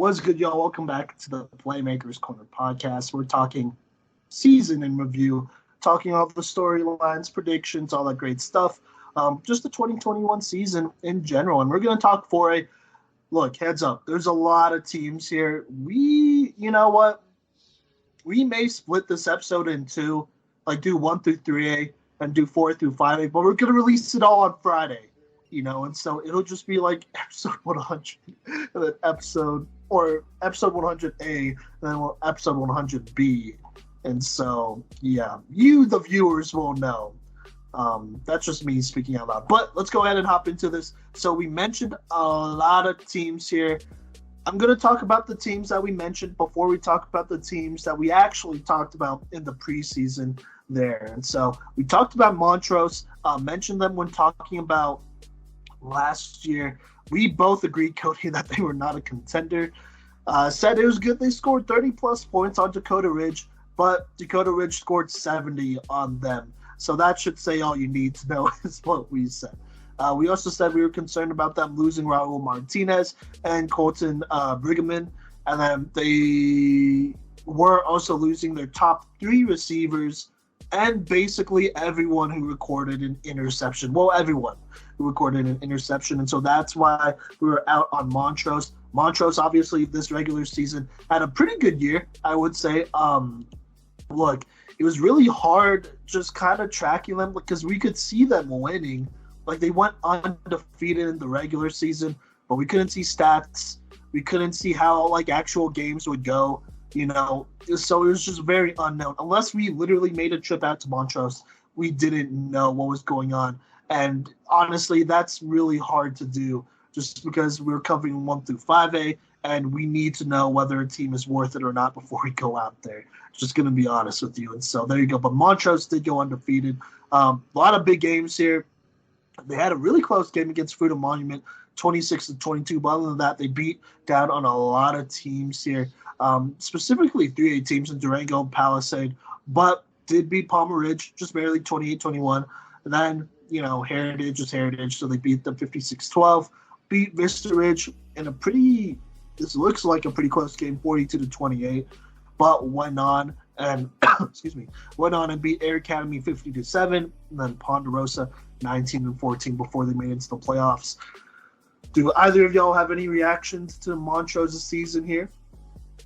What's good, y'all? Welcome back to the Playmakers Corner podcast. We're talking season in review, talking all the storylines, predictions, all that great stuff. Just the 2021 season in general. And we're going to talk for a look, heads up. There's a lot of teams here. You know what? We may split this episode in two, like do 1 through 3A and do 4 through 5A, but we're going to release it all on Friday, and so it'll just be like episode 100, and then episode 100A, and then episode 100B. And so, yeah, you, the viewers, will know. That's just me speaking out loud. But let's go ahead and hop into this. So we mentioned a lot of teams here. I'm going to talk about the teams that we mentioned before we talk about the teams that we actually talked about in the preseason there. And so we talked about Montrose, mentioned them when talking about last year. We both agreed, Kodey, that they were not a contender. Said it was good they scored 30-plus points on Dakota Ridge, but Dakota Ridge scored 70 on them. So that should say all you need to know is what we said. We also said we were concerned about them losing Raul Martinez and Colton Brigham. And then they were also losing their top 3 receivers and basically everyone who recorded an interception. Well, everyone who recorded an interception. And so that's why we were out on Montrose. Montrose, obviously, this regular season had a pretty good year, I would say. Look, it was really hard just kind of tracking them because we could see them winning. Like, they went undefeated in the regular season, but we couldn't see stats. We couldn't see how, like, actual games would go, So it was just very unknown. Unless we literally made a trip out to Montrose, we didn't know what was going on. And honestly, that's really hard to do just because we're covering 1 through 5A, and we need to know whether a team is worth it or not before we go out there. Just going to be honest with you. And so there you go. But Montrose did go undefeated. A lot of big games here. They had a really close game against Freedom Monument, 26-22. But other than that, they beat down on a lot of teams here, specifically 3A teams in Durango and Palisade, but did beat Palmer Ridge just barely 28-21. And then, Heritage is Heritage, so they beat them 56-12. Beat Vista Ridge in this looks like a pretty close game, 42-28, but went on and beat Air Academy 50-7, and then Ponderosa 19-14 before they made it into the playoffs. Do either of y'all have any reactions to Montrose's season here?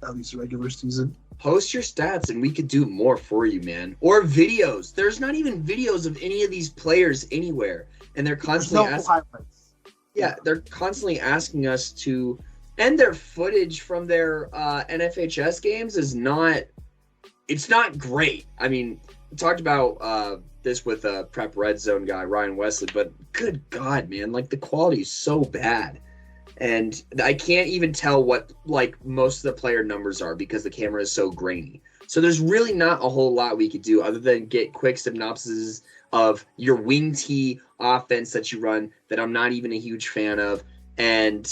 At least regular season. Post your stats and we could do more for you, man. Or videos. There's not even videos of any of these players anywhere, and they're constantly highlights. Yeah, they're constantly asking us to, and their footage from their NFHS games is not great. I mean, we talked about this with Prep Red Zone guy, Ryan Wesley, but good God, man, like the quality is so bad. And I can't even tell what like most of the player numbers are because the camera is so grainy. So there's really not a whole lot we could do other than get quick synopses of your wing tee offense that you run that I'm not even a huge fan of, and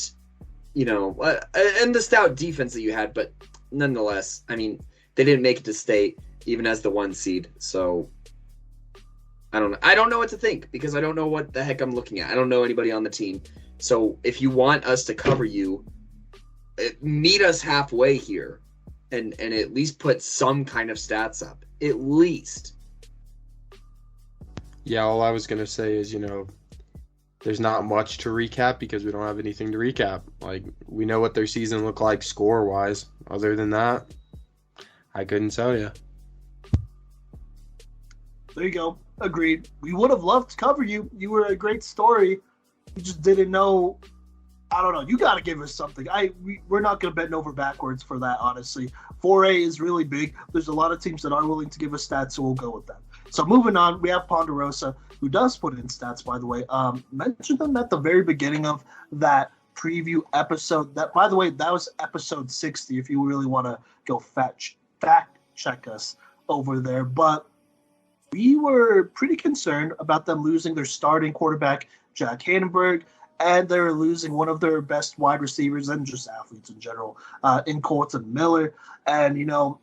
and the stout defense that you had. But nonetheless, I mean, they didn't make it to state even as the 1 seed. So I don't know. I don't know what to think because I don't know what the heck I'm looking at. I don't know anybody on the team. So if you want us to cover you, meet us halfway here and at least put some kind of stats up. At least. Yeah, all I was going to say is, there's not much to recap because we don't have anything to recap. Like, we know what their season looked like score-wise. Other than that, I couldn't tell you. There you go. Agreed. We would have loved to cover you. You were a great story. We just didn't know. I don't know. You got to give us something. We're not going to bend over backwards for that, honestly. 4A is really big. There's a lot of teams that are willing to give us stats, so we'll go with that. So moving on, we have Ponderosa, who does put in stats, by the way. Mentioned them at the very beginning of that preview episode. That, by the way, that was episode 60, if you really want to go fact check us over there. But we were pretty concerned about them losing their starting quarterback, Jack Hanenberg, and they're losing one of their best wide receivers and just athletes in general in Colton Miller. And,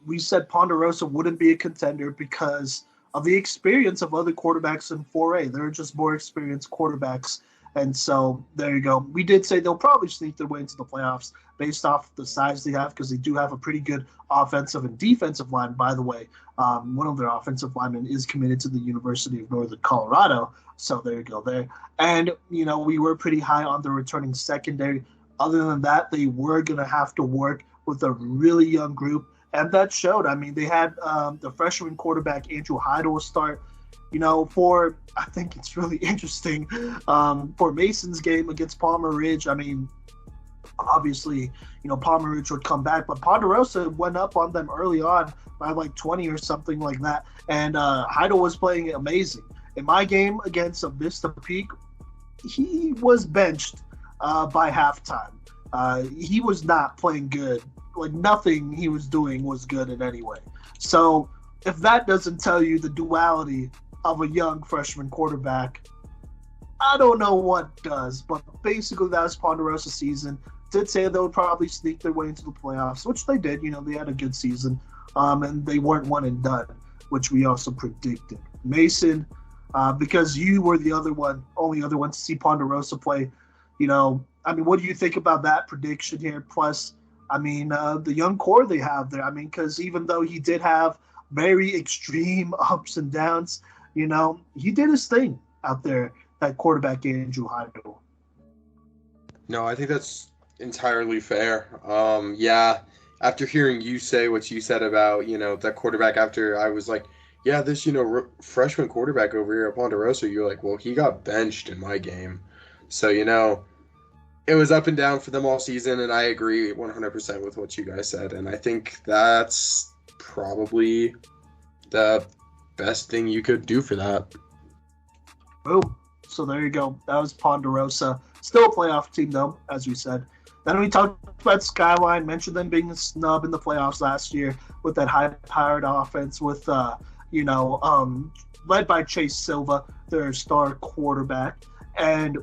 we said Ponderosa wouldn't be a contender because of the experience of other quarterbacks in 4A. They're just more experienced quarterbacks And so there you go. We did say they'll probably sneak their way into the playoffs based off the size they have, because they do have a pretty good offensive and defensive line, by the way. One of their offensive linemen is committed to the University of Northern Colorado. So there you go there. And, you know, we were pretty high on the returning secondary. Other than that, they were going to have to work with a really young group. And that showed. I mean, they had the freshman quarterback, Andrew Heidel, start. You know, I think it's really interesting for Mason's game against Palmer Ridge. I mean, obviously, you know, Palmer Ridge would come back, but Ponderosa went up on them early on by like 20 or something like that. And Heidel was playing amazing. In my game against Vista Peak, he was benched by halftime. He was not playing good. Like, nothing he was doing was good in any way. So if that doesn't tell you the duality of a young freshman quarterback, I don't know what does. But basically, that was Ponderosa's season. Did say they would probably sneak their way into the playoffs, which they did. You know, they had a good season, and they weren't one and done, which we also predicted. Mason, because you were the only other one to see Ponderosa play. You know, I mean, what do you think about that prediction here? Plus, I mean, the young core they have there. I mean, because even though he did have very extreme ups and downs, you know, he did his thing out there, that quarterback Andrew Heidel. No, I think that's entirely fair. Yeah, after hearing you say what you said about, you know, that quarterback, after I was like, yeah, this, you know, freshman quarterback over here at Ponderosa, you're like, well, he got benched in my game. So, you know, it was up and down for them all season, and I agree 100% with what you guys said. And I think that's probably the best thing you could do for that. Boom. So there you go. That was Ponderosa. Still a playoff team, though, as we said. Then we talked about Skyline, mentioned them being a snub in the playoffs last year with that high-powered offense with, led by Chase Silva, their star quarterback. And,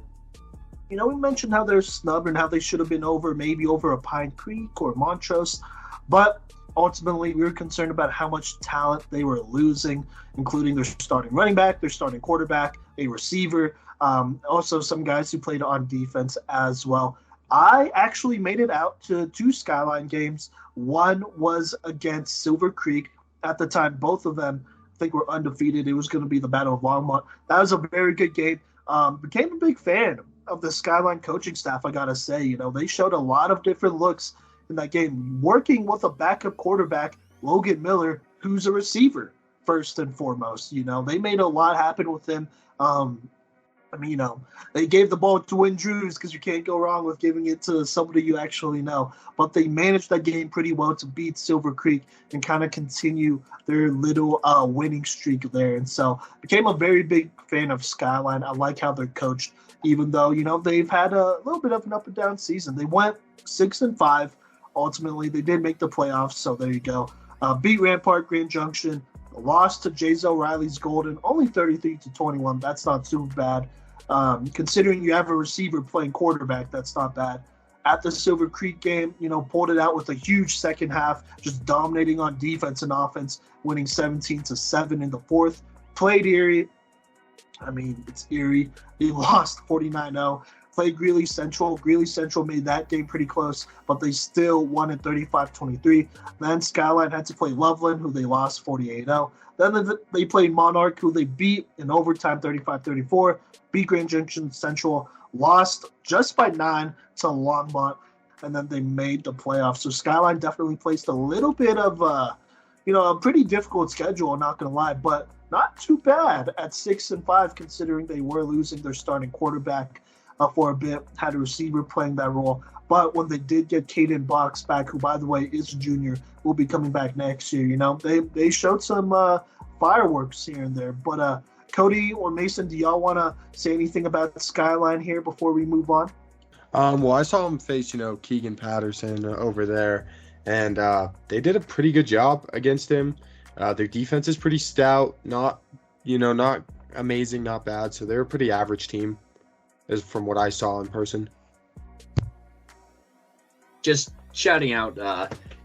you know, we mentioned how they're snubbed and how they should have been maybe over a Pine Creek or Montrose. But ultimately, we were concerned about how much talent they were losing, including their starting running back, their starting quarterback, a receiver, also some guys who played on defense as well. I actually made it out to 2 Skyline games. One was against Silver Creek. At the time, both of them, I think, were undefeated. It was going to be the Battle of Longmont. That was a very good game. Became a big fan of the Skyline coaching staff, I got to say. You know, they showed a lot of different looks in that game, working with a backup quarterback, Logan Miller, who's a receiver, first and foremost. You know, they made a lot happen with him. I mean, you know, they gave the ball to Wynn Drews because you can't go wrong with giving it to somebody you actually know. But they managed that game pretty well to beat Silver Creek and kind of continue their little winning streak there. And so became a very big fan of Skyline. I like how they're coached, even though, you know, they've had a little bit of an up and down season. They went 6-5. Ultimately, they did make the playoffs, so there you go. Beat Rampart Grand Junction, lost to Jazo Riley's Golden, only 33-21. That's not too bad. Considering you have a receiver playing quarterback, that's not bad. At the Silver Creek game, you know, pulled it out with a huge second half, just dominating on defense and offense, winning 17-7 in the fourth. Played Erie. I mean, it's Erie. They lost 49-0. Played Greeley Central. Greeley Central made that game pretty close, but they still won at 35-23. Then Skyline had to play Loveland, who they lost 48-0. Then they played Monarch, who they beat in overtime 35-34. Beat Grand Junction Central, lost just by 9 to Longmont, and then they made the playoffs. So Skyline definitely placed a little bit of, a pretty difficult schedule, I'm not going to lie, but not too bad at 6-5, considering they were losing their starting quarterback for a bit, had a receiver playing that role. But when they did get Caden Box back, who, by the way, is a junior, will be coming back next year, you know, they showed some fireworks here and there. But Kodey or Mason, do y'all want to say anything about Skyline here before we move on? Well, I saw him face, you know, Keegan Patterson over there, and they did a pretty good job against him. Their defense is pretty stout, not amazing, not bad. So they're a pretty average team, as from what I saw in person. Just shouting out,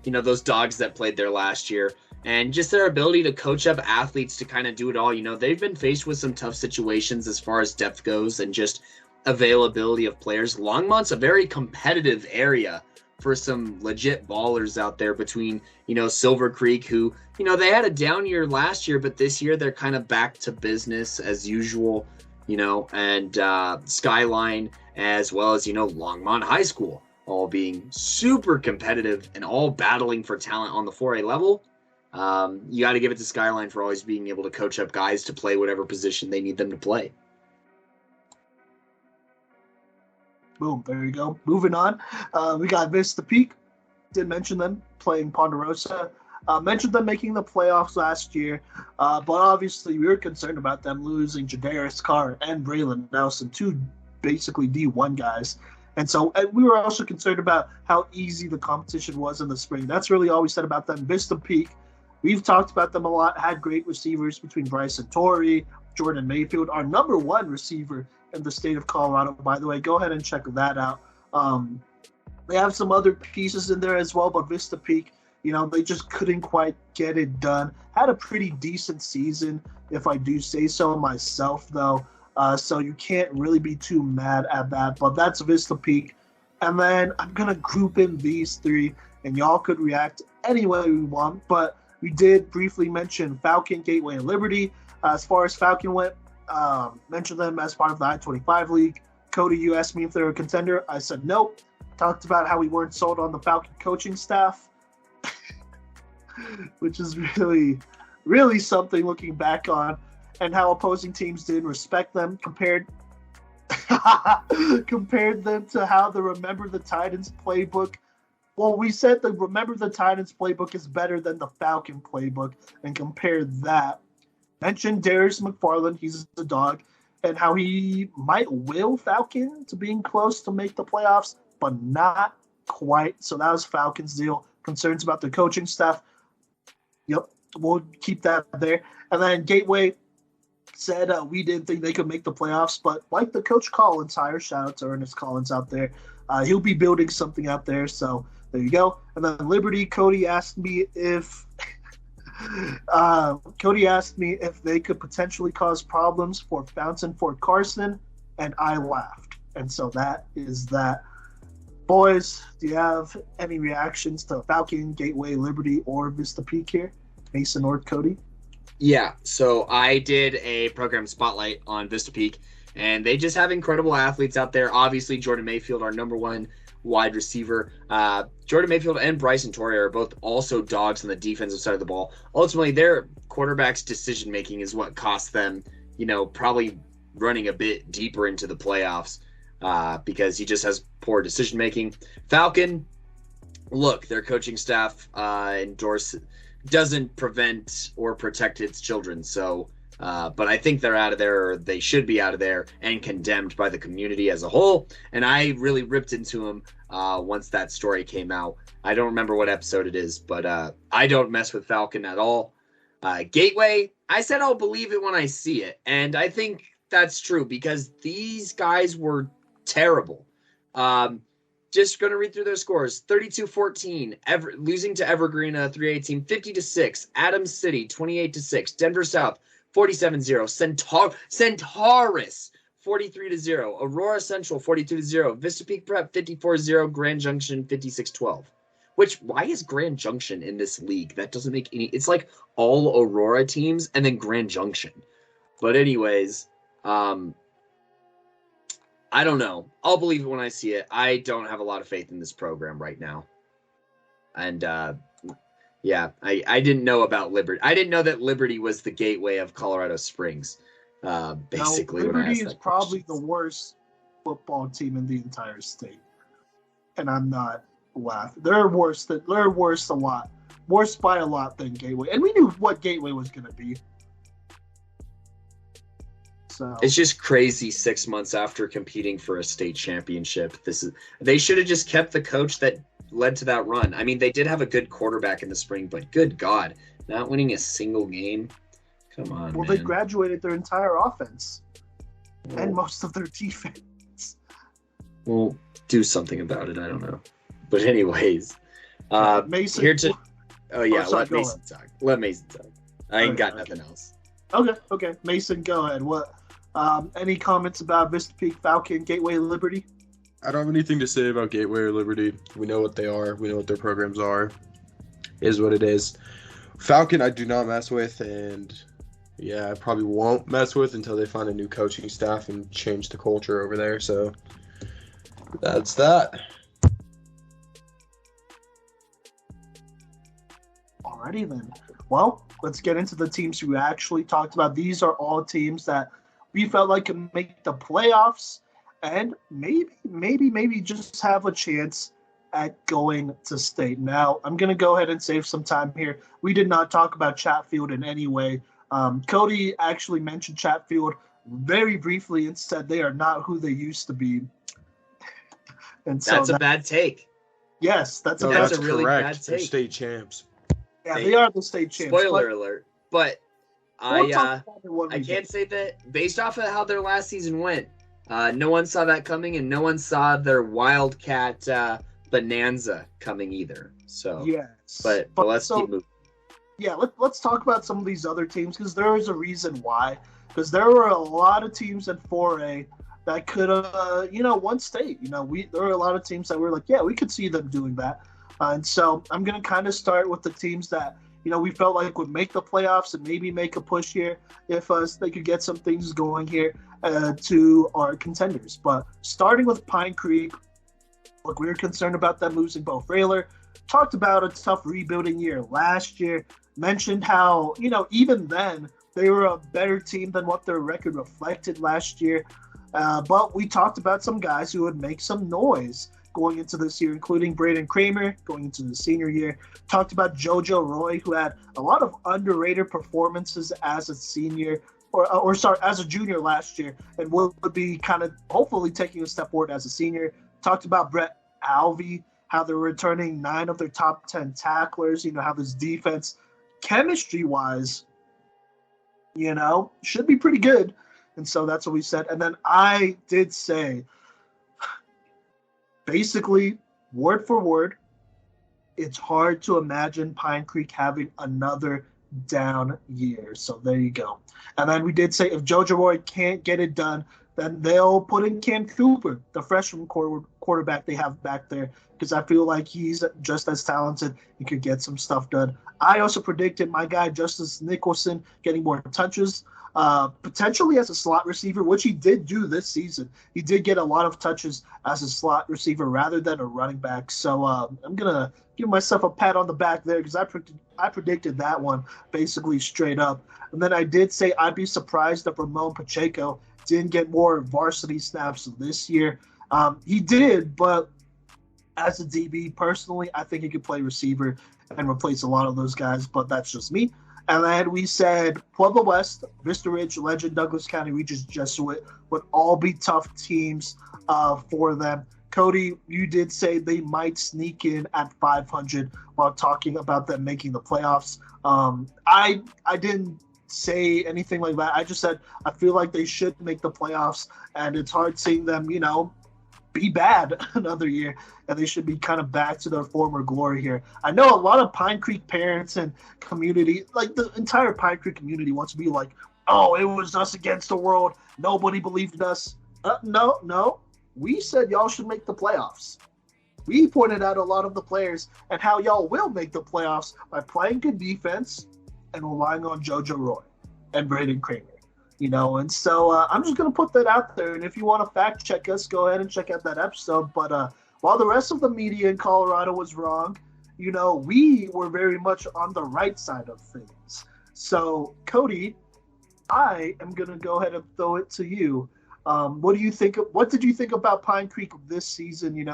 those dogs that played there last year, and just their ability to coach up athletes to kind of do it all. You know, they've been faced with some tough situations as far as depth goes, and just availability of players. Longmont's a very competitive area for some legit ballers out there between, Silver Creek, who, they had a down year last year, but this year they're kind of back to business as usual, and Skyline, as well as, Longmont High School, all being super competitive and all battling for talent on the 4A level. You got to give it to Skyline for always being able to coach up guys to play whatever position they need them to play. Boom, there you go. Moving on. We got Vista Peak. Did mention them playing Ponderosa. Mentioned them making the playoffs last year. But obviously we were concerned about them losing Jadarius Carr and Braylon Nelson, two basically D1 guys. And we were also concerned about how easy the competition was in the spring. That's really all we said about them. Vista Peak, we've talked about them a lot, had great receivers between Bryce and Torrey, Jordan Mayfield, our number one receiver in the state of Colorado, by the way. Go ahead and check that out. They have some other pieces in there as well, but Vista Peak, they just couldn't quite get it done. Had a pretty decent season, if I do say so myself, though. So you can't really be too mad at that, but that's Vista Peak. And then I'm going to group in these three, and y'all could react any way we want, but we did briefly mention Falcon, Gateway, and Liberty. As far as Falcon went, mentioned them as part of the I-25 League. Kodey, you asked me if they're a contender. I said nope. Talked about how we weren't sold on the Falcon coaching staff, which is really, really something looking back on, and how opposing teams didn't respect them, compared them to how the Remember the Titans playbook. Well, we said the Remember the Titans playbook is better than the Falcon playbook, and compared that. Mentioned Darius McFarland, he's a dog, and how he might will Falcon to being close to make the playoffs, but not quite. So that was Falcon's deal. Concerns about the coaching staff. Yep, we'll keep that there. And then Gateway said we didn't think they could make the playoffs, but like the Coach Collins hire, shout out to Ernest Collins out there, he'll be building something out there. So there you go. And then Liberty, Kodey asked me if they could potentially cause problems for Fountain Fort Carson, and I laughed. And so that is that. Boys, do you have any reactions to Falcon, Gateway, Liberty, or Vista Peak here? Mason or Kodey? Yeah, so I did a program spotlight on Vista Peak, and they just have incredible athletes out there. Obviously, Jordan Mayfield, our number one wide receiver. Jordan Mayfield and Bryson Torrey are both also dogs on the defensive side of the ball. Ultimately, their quarterback's decision-making is what cost them, probably running a bit deeper into the playoffs because he just has poor decision-making. Falcon, look, their coaching staff doesn't prevent or protect its children. So, but I think they're out of there, or they should be out of there, and condemned by the community as a whole. And I really ripped into them once that story came out. I don't remember what episode it is, but I don't mess with Falcon at all. Gateway, I said I'll believe it when I see it. And I think that's true because these guys were terrible. Just going to read through their scores. 32-14, losing to Evergreen, 3A team, 50-6. Adams City, 28-6. Denver South, 47-0. Centaurus, 43-0. Aurora Central, 42-0. Vista Peak Prep, 54-0. Grand Junction, 56-12. Why is Grand Junction in this league? That doesn't make any... It's like all Aurora teams and then Grand Junction. But anyways, I don't know. I'll believe it when I see it. I don't have a lot of faith in this program right now. And, yeah, I didn't know about Liberty. I didn't know that Liberty was the gateway of Colorado Springs, basically. No, Liberty is probably the worst football team in the entire state. And I'm not laughing. They're worse a lot. Worse by a lot than Gateway. And we knew what Gateway was going to be. So it's just crazy 6 months after competing for a state championship. They should have just kept the coach that led to that run. I mean, they did have a good quarterback in the spring, but good God, not winning a single game. Come on, well, man. They graduated their entire offense and most of their defense. Well, do something about it. I don't know. But anyways, Mason. Here to. Oh yeah, sorry, let Mason talk. Let Mason talk. I ain't got nothing else. Okay. Mason, go ahead. Any comments about Vista Peak, Falcon, Gateway, Liberty? I don't have anything to say about Gateway or Liberty. We know what they are. We know what their programs are. It is what it is. Falcon, I do not mess with, and yeah, I probably won't mess with until they find a new coaching staff and change the culture over there. So that's that. Alrighty then. Well, let's get into the teams we actually talked about. These are all teams that we felt like could make the playoffs and maybe just have a chance at going to state. Now, I'm going to go ahead and save some time here. We did not talk about Chatfield in any way. Kodey actually mentioned Chatfield very briefly and said they are not who they used to be. And so that's a bad take. Yes, that's a really correct. bad take. They're state champs. Yeah, they are the state champs. Spoiler alert. But I can't say that based off of how their last season went. No one saw that coming, and no one saw their Wildcat bonanza coming either. So yes, but let's keep moving. Yeah, let's talk about some of these other teams because there is a reason why. Because there were a lot of teams in 4A that could have, won state. There were a lot of teams that were like, yeah, we could see them doing that. And so I'm going to kind of start with the teams that, we felt like would make the playoffs and maybe make a push here if they could get some things going here to our contenders. But starting with Pine Creek, look, we were concerned about them losing Bo Frailer. Talked about a tough rebuilding year last year. Mentioned how, even then they were a better team than what their record reflected last year. But we talked about some guys who would make some noise going into this year, including Braden Kramer going into the senior year. Talked about JoJo Roy, who had a lot of underrated performances as a senior, as a junior last year, and will be kind of hopefully taking a step forward as a senior. Talked about Brett Alvey, how they're returning 9 of their top 10 tacklers, how this defense, chemistry-wise, should be pretty good. And so that's what we said. And then I did say, basically, word for word, it's hard to imagine Pine Creek having another down year. So there you go. And then we did say if JoJo Roy can't get it done, then they'll put in Cam Cooper, the freshman quarterback they have back there, because I feel like he's just as talented and could get some stuff done. I also predicted my guy Justice Nicholson getting more touches, potentially as a slot receiver, which he did do this season. He did get a lot of touches as a slot receiver rather than a running back. So I'm going to give myself a pat on the back there because I predicted that one basically straight up. And then I did say I'd be surprised if Ramon Pacheco didn't get more varsity snaps this year. He did, but as a DB, personally, I think he could play receiver and replace a lot of those guys, but that's just me. And then we said Pueblo West, Vista Ridge, Legend, Douglas County, Regis Jesuit would all be tough teams for them. Kodey, you did say they might sneak in at 500 while talking about them making the playoffs. I didn't say anything like that. I just said I feel like they should make the playoffs, and it's hard seeing them, be bad another year, and they should be kind of back to their former glory here. I know a lot of Pine Creek parents and community, like the entire Pine Creek community, wants to be like, oh, it was us against the world. Nobody believed in us. No. We said y'all should make the playoffs. We pointed out a lot of the players and how y'all will make the playoffs by playing good defense and relying on JoJo Roy and Braden Kramer. And so I'm just going to put that out there. And if you want to fact check us, go ahead and check out that episode. But while the rest of the media in Colorado was wrong, we were very much on the right side of things. So, Kodey, I am going to go ahead and throw it to you. What did you think about Pine Creek this season?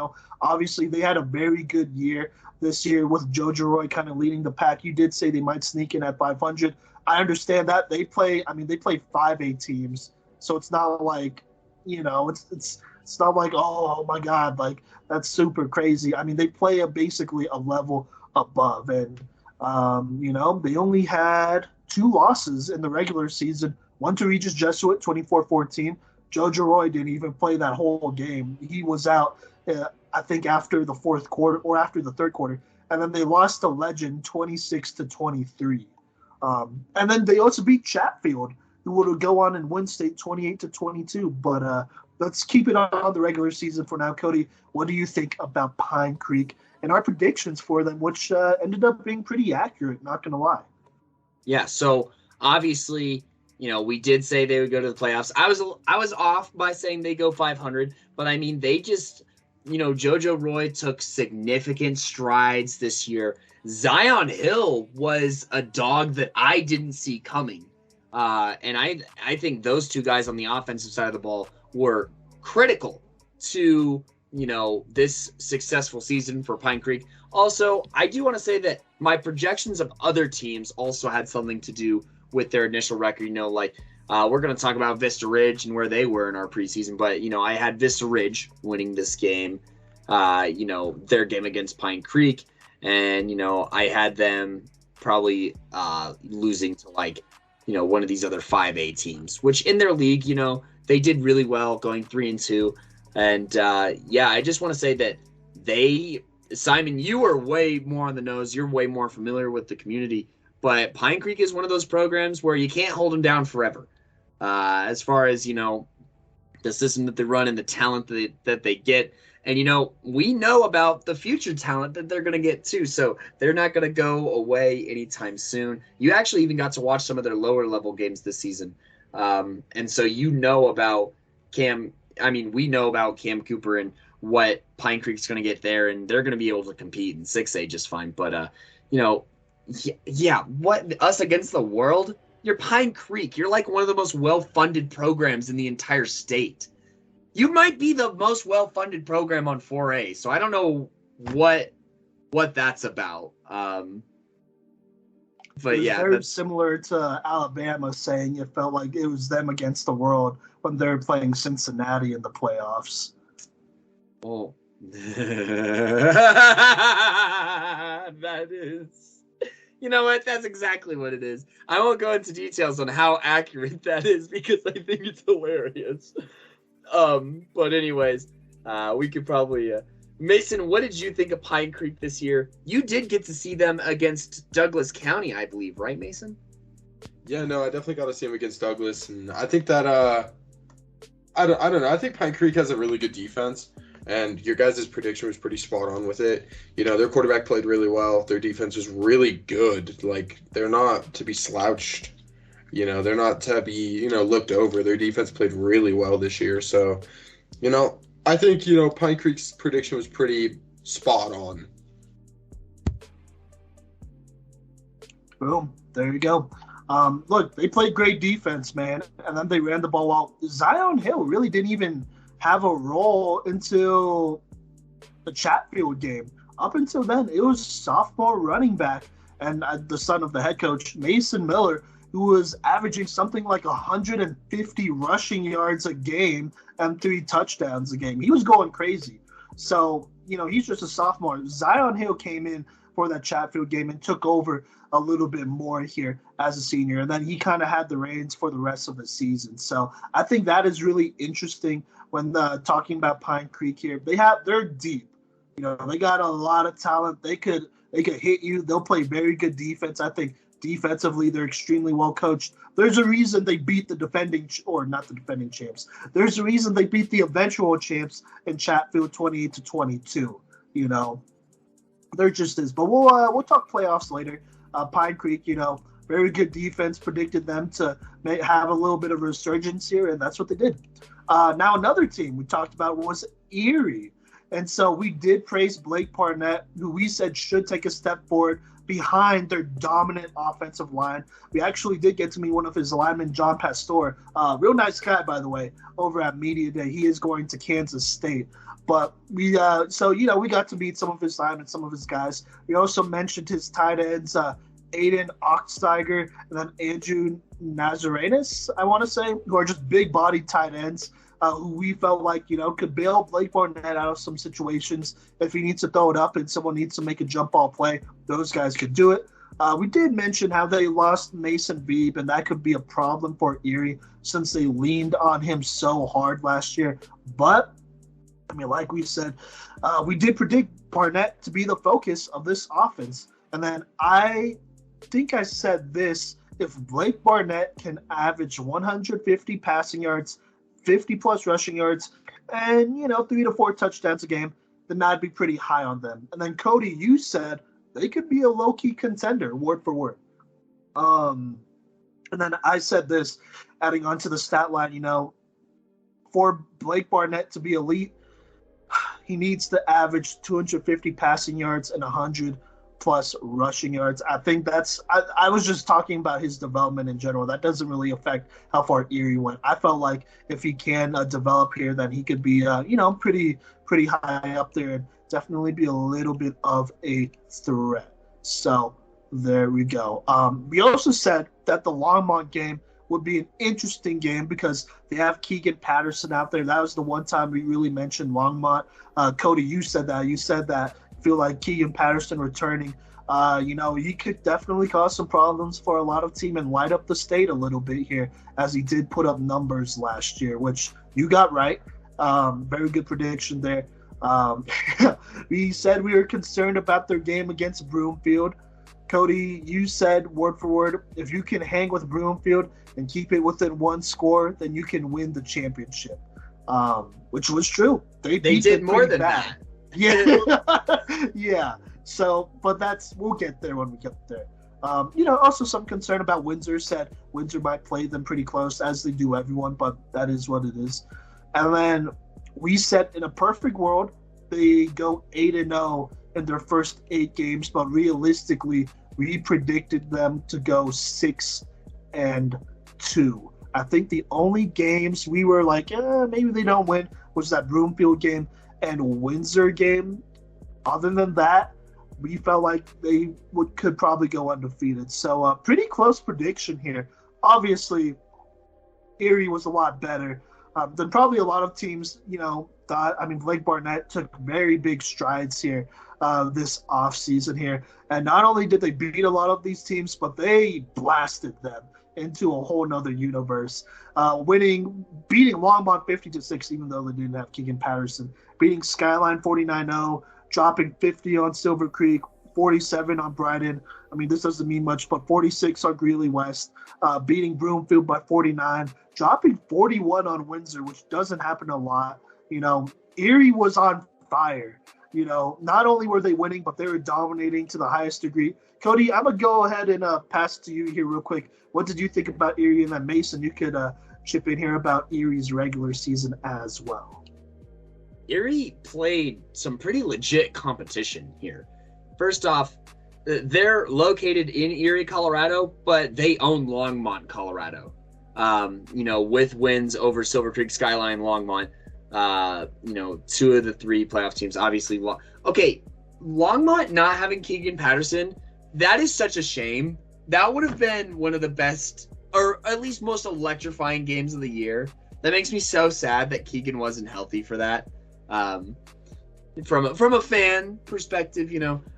Obviously they had a very good year this year with JoJo Roy kind of leading the pack. You did say they might sneak in at 500. I understand that they play 5A teams, so it's not like, it's not like, oh my God, like that's super crazy. They play basically a level above, and they only had 2 losses in the regular season. One to Regis Jesuit, 24-14. JoJo Roy didn't even play that whole game. He was out, I think, after the 4th quarter or after the 3rd quarter, and then they lost to Legend 26-23. And then they also beat Chatfield, who would go on and win state 28-22. But let's keep it on the regular season for now. Kodey, what do you think about Pine Creek and our predictions for them, which ended up being pretty accurate, not going to lie? Yeah, so obviously, we did say they would go to the playoffs. I was off by saying they go 500, but I mean, they just, JoJo Roy took significant strides this year. Zion Hill was a dog that I didn't see coming. And I think those two guys on the offensive side of the ball were critical to, this successful season for Pine Creek. Also, I do want to say that my projections of other teams also had something to do with their initial record. We're going to talk about Vista Ridge and where they were in our preseason, but, I had Vista Ridge winning this game, their game against Pine Creek. And, I had them probably losing to one of these other 5A teams, which in their league, they did really well going 3-2. And I just want to say that Simon, you are way more on the nose. You're way more familiar with the community, but Pine Creek is one of those programs where you can't hold them down forever. As far as, the system that they run and the talent that they get. And, we know about the future talent that they're going to get too. So they're not going to go away anytime soon. You actually even got to watch some of their lower level games this season. And so about we know about Cam Cooper and what Pine Creek's going to get there, and they're going to be able to compete in 6A just fine. But, what us against the world? You're Pine Creek. You're like one of the most well-funded programs in the entire state. You might be the most well-funded program on 4A, so I don't know what that's about. But yeah, very similar to Alabama saying it felt like it was them against the world when they're playing Cincinnati in the playoffs. Oh, that is. You know what? That's exactly what it is. I won't go into details on how accurate that is because I think it's hilarious. But anyways, we could probably Mason, what did you think of Pine Creek this year? You did get to see them against Douglas County, I believe, right, Mason? Yeah, no, I definitely got to see them against Douglas, and I think that I don't know. I think Pine Creek has a really good defense, and your guys' prediction was pretty spot on with it. Their quarterback played really well. Their defense was really good. Like, they're not to be slouched. They're not to be, looked over. Their defense played really well this year. So, I think, Pine Creek's prediction was pretty spot on. Boom. There you go. Look, they played great defense, man, and then they ran the ball well. Zion Hill really didn't even have a role until the Chatfield game. Up until then, it was sophomore running back and the son of the head coach, Mason Miller, who was averaging something like 150 rushing yards a game and 3 touchdowns a game. He was going crazy. So, he's just a sophomore. Zion Hill came in for that Chatfield game and took over a little bit more here as a senior. And then he kind of had the reins for the rest of the season. So I think that is really interesting when talking about Pine Creek here. They're deep. They got a lot of talent. They could hit you. They'll play very good defense. I think defensively, they're extremely well coached. There's a reason they beat the defending, or not the defending champs. There's a reason they beat the eventual champs in Chatfield 28-22. There just is. But we'll talk playoffs later. Pine Creek, very good defense. Predicted them to have a little bit of a resurgence here, and that's what they did. Now another team we talked about was Erie. And so we did praise Blake Parnett, who we said should take a step forward behind their dominant offensive line. We actually did get to meet one of his linemen, John Pastor. Real nice guy, by the way, over at Media Day. He is going to Kansas State. But we got to meet some of his linemen, some of his guys. We also mentioned his tight ends, Aiden Oxtiger and then Andrew Nazarenis, I want to say, who are just big-bodied tight ends. Who we felt like, could bail Blake Barnett out of some situations. If he needs to throw it up and someone needs to make a jump ball play, those guys could do it. We did mention how they lost Mason Beebe, and that could be a problem for Erie since they leaned on him so hard last year. But, like we said, we did predict Barnett to be the focus of this offense. And then I think I said this if Blake Barnett can average 150 passing yards, 50-plus rushing yards, and, 3 to 4 touchdowns a game, then I'd be pretty high on them. And then, Kodey, you said they could be a low-key contender, word for word. And then I said this, adding on to the stat line, for Blake Barnett to be elite, he needs to average 250 passing yards and 100-plus rushing yards. I think I was just talking about his development in general. That doesn't really affect how far Erie went. I felt like if he can develop here, then he could be, pretty high up there and definitely be a little bit of a threat. So there we go. We also said that the Longmont game would be an interesting game because they have Keegan Patterson out there. That was the one time we really mentioned Longmont. Kodey, you said that. You said that you feel like Keegan Patterson returning, he could definitely cause some problems for a lot of team and light up the state a little bit here, as he did put up numbers last year, which you got right. Very good prediction there. We said we were concerned about their game against Broomfield. Kodey, you said word for word, if you can hang with Broomfield and keep it within one score, then you can win the championship, which was true. They did more than bad. That. Yeah. Yeah. So, but we'll get there when we get there. Also some concern about Windsor. Said Windsor might play them pretty close, as they do everyone, but that is what it is. And then we said in a perfect world, they go 8-0 in their first 8 games, but realistically, we predicted them to go 6-2. I think the only games we were like, maybe they don't win, was that Broomfield game and Windsor game. Other than that, we felt like they could probably go undefeated. So pretty close prediction here. Obviously, Erie was a lot better than probably a lot of teams, thought. I mean, Blake Barnett took very big strides here this offseason here. And not only did they beat a lot of these teams, but they blasted them into a whole nother universe. Beating Longmont 50-6, even though they didn't have Keegan Patterson. Beating Skyline 49-0, dropping 50 on Silver Creek, 47 on Brighton. I mean, this doesn't mean much, but 46 on Greeley West. Beating Broomfield by 49, dropping 41 on Windsor, which doesn't happen a lot. Erie was on fire. Not only were they winning, but they were dominating to the highest degree. Kodey, I'm going to go ahead and pass it to you here real quick. What did you think about Erie? And then Mason, you could chip in here about Erie's regular season as well. Erie played some pretty legit competition here. First off, they're located in Erie, Colorado, but they own Longmont, Colorado. With wins over Silver Creek, Skyline, Longmont. 2 of the 3 playoff teams, obviously. Longmont not having Keegan Patterson, that is such a shame. That would have been one of the best, or at least most electrifying games of the year. That makes me so sad that Keegan wasn't healthy for that. From a fan perspective,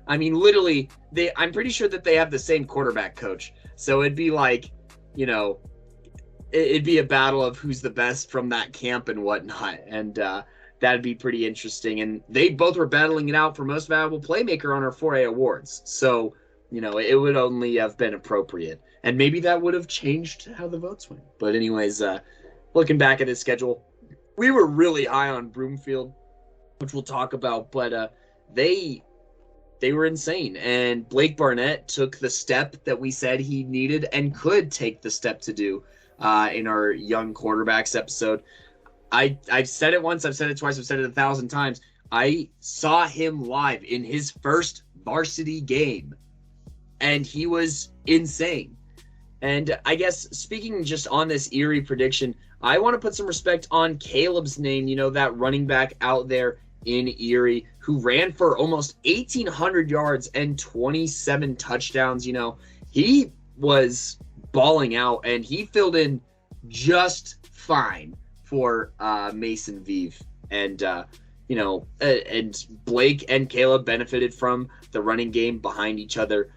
I mean, literally, I'm pretty sure that they have the same quarterback coach. So it'd be like, it'd be a battle of who's the best from that camp and whatnot. And that'd be pretty interesting. And they both were battling it out for most valuable playmaker on our 4A awards. So, it would only have been appropriate. And maybe that would have changed how the votes went. But anyways, looking back at his schedule, we were really high on Broomfield, which we'll talk about. But they were insane. And Blake Barnett took the step that we said he needed and could take the step to do. In our young quarterbacks episode. I've said it once, I've said it twice, I've said it 1,000 times. I saw him live in his first varsity game, and he was insane. And I guess speaking just on this Erie prediction, I want to put some respect on Caleb's name, that running back out there in Erie who ran for almost 1,800 yards and 27 touchdowns. He was balling out, and he filled in just fine for Mason Vive. And, and Blake and Caleb benefited from the running game behind each other,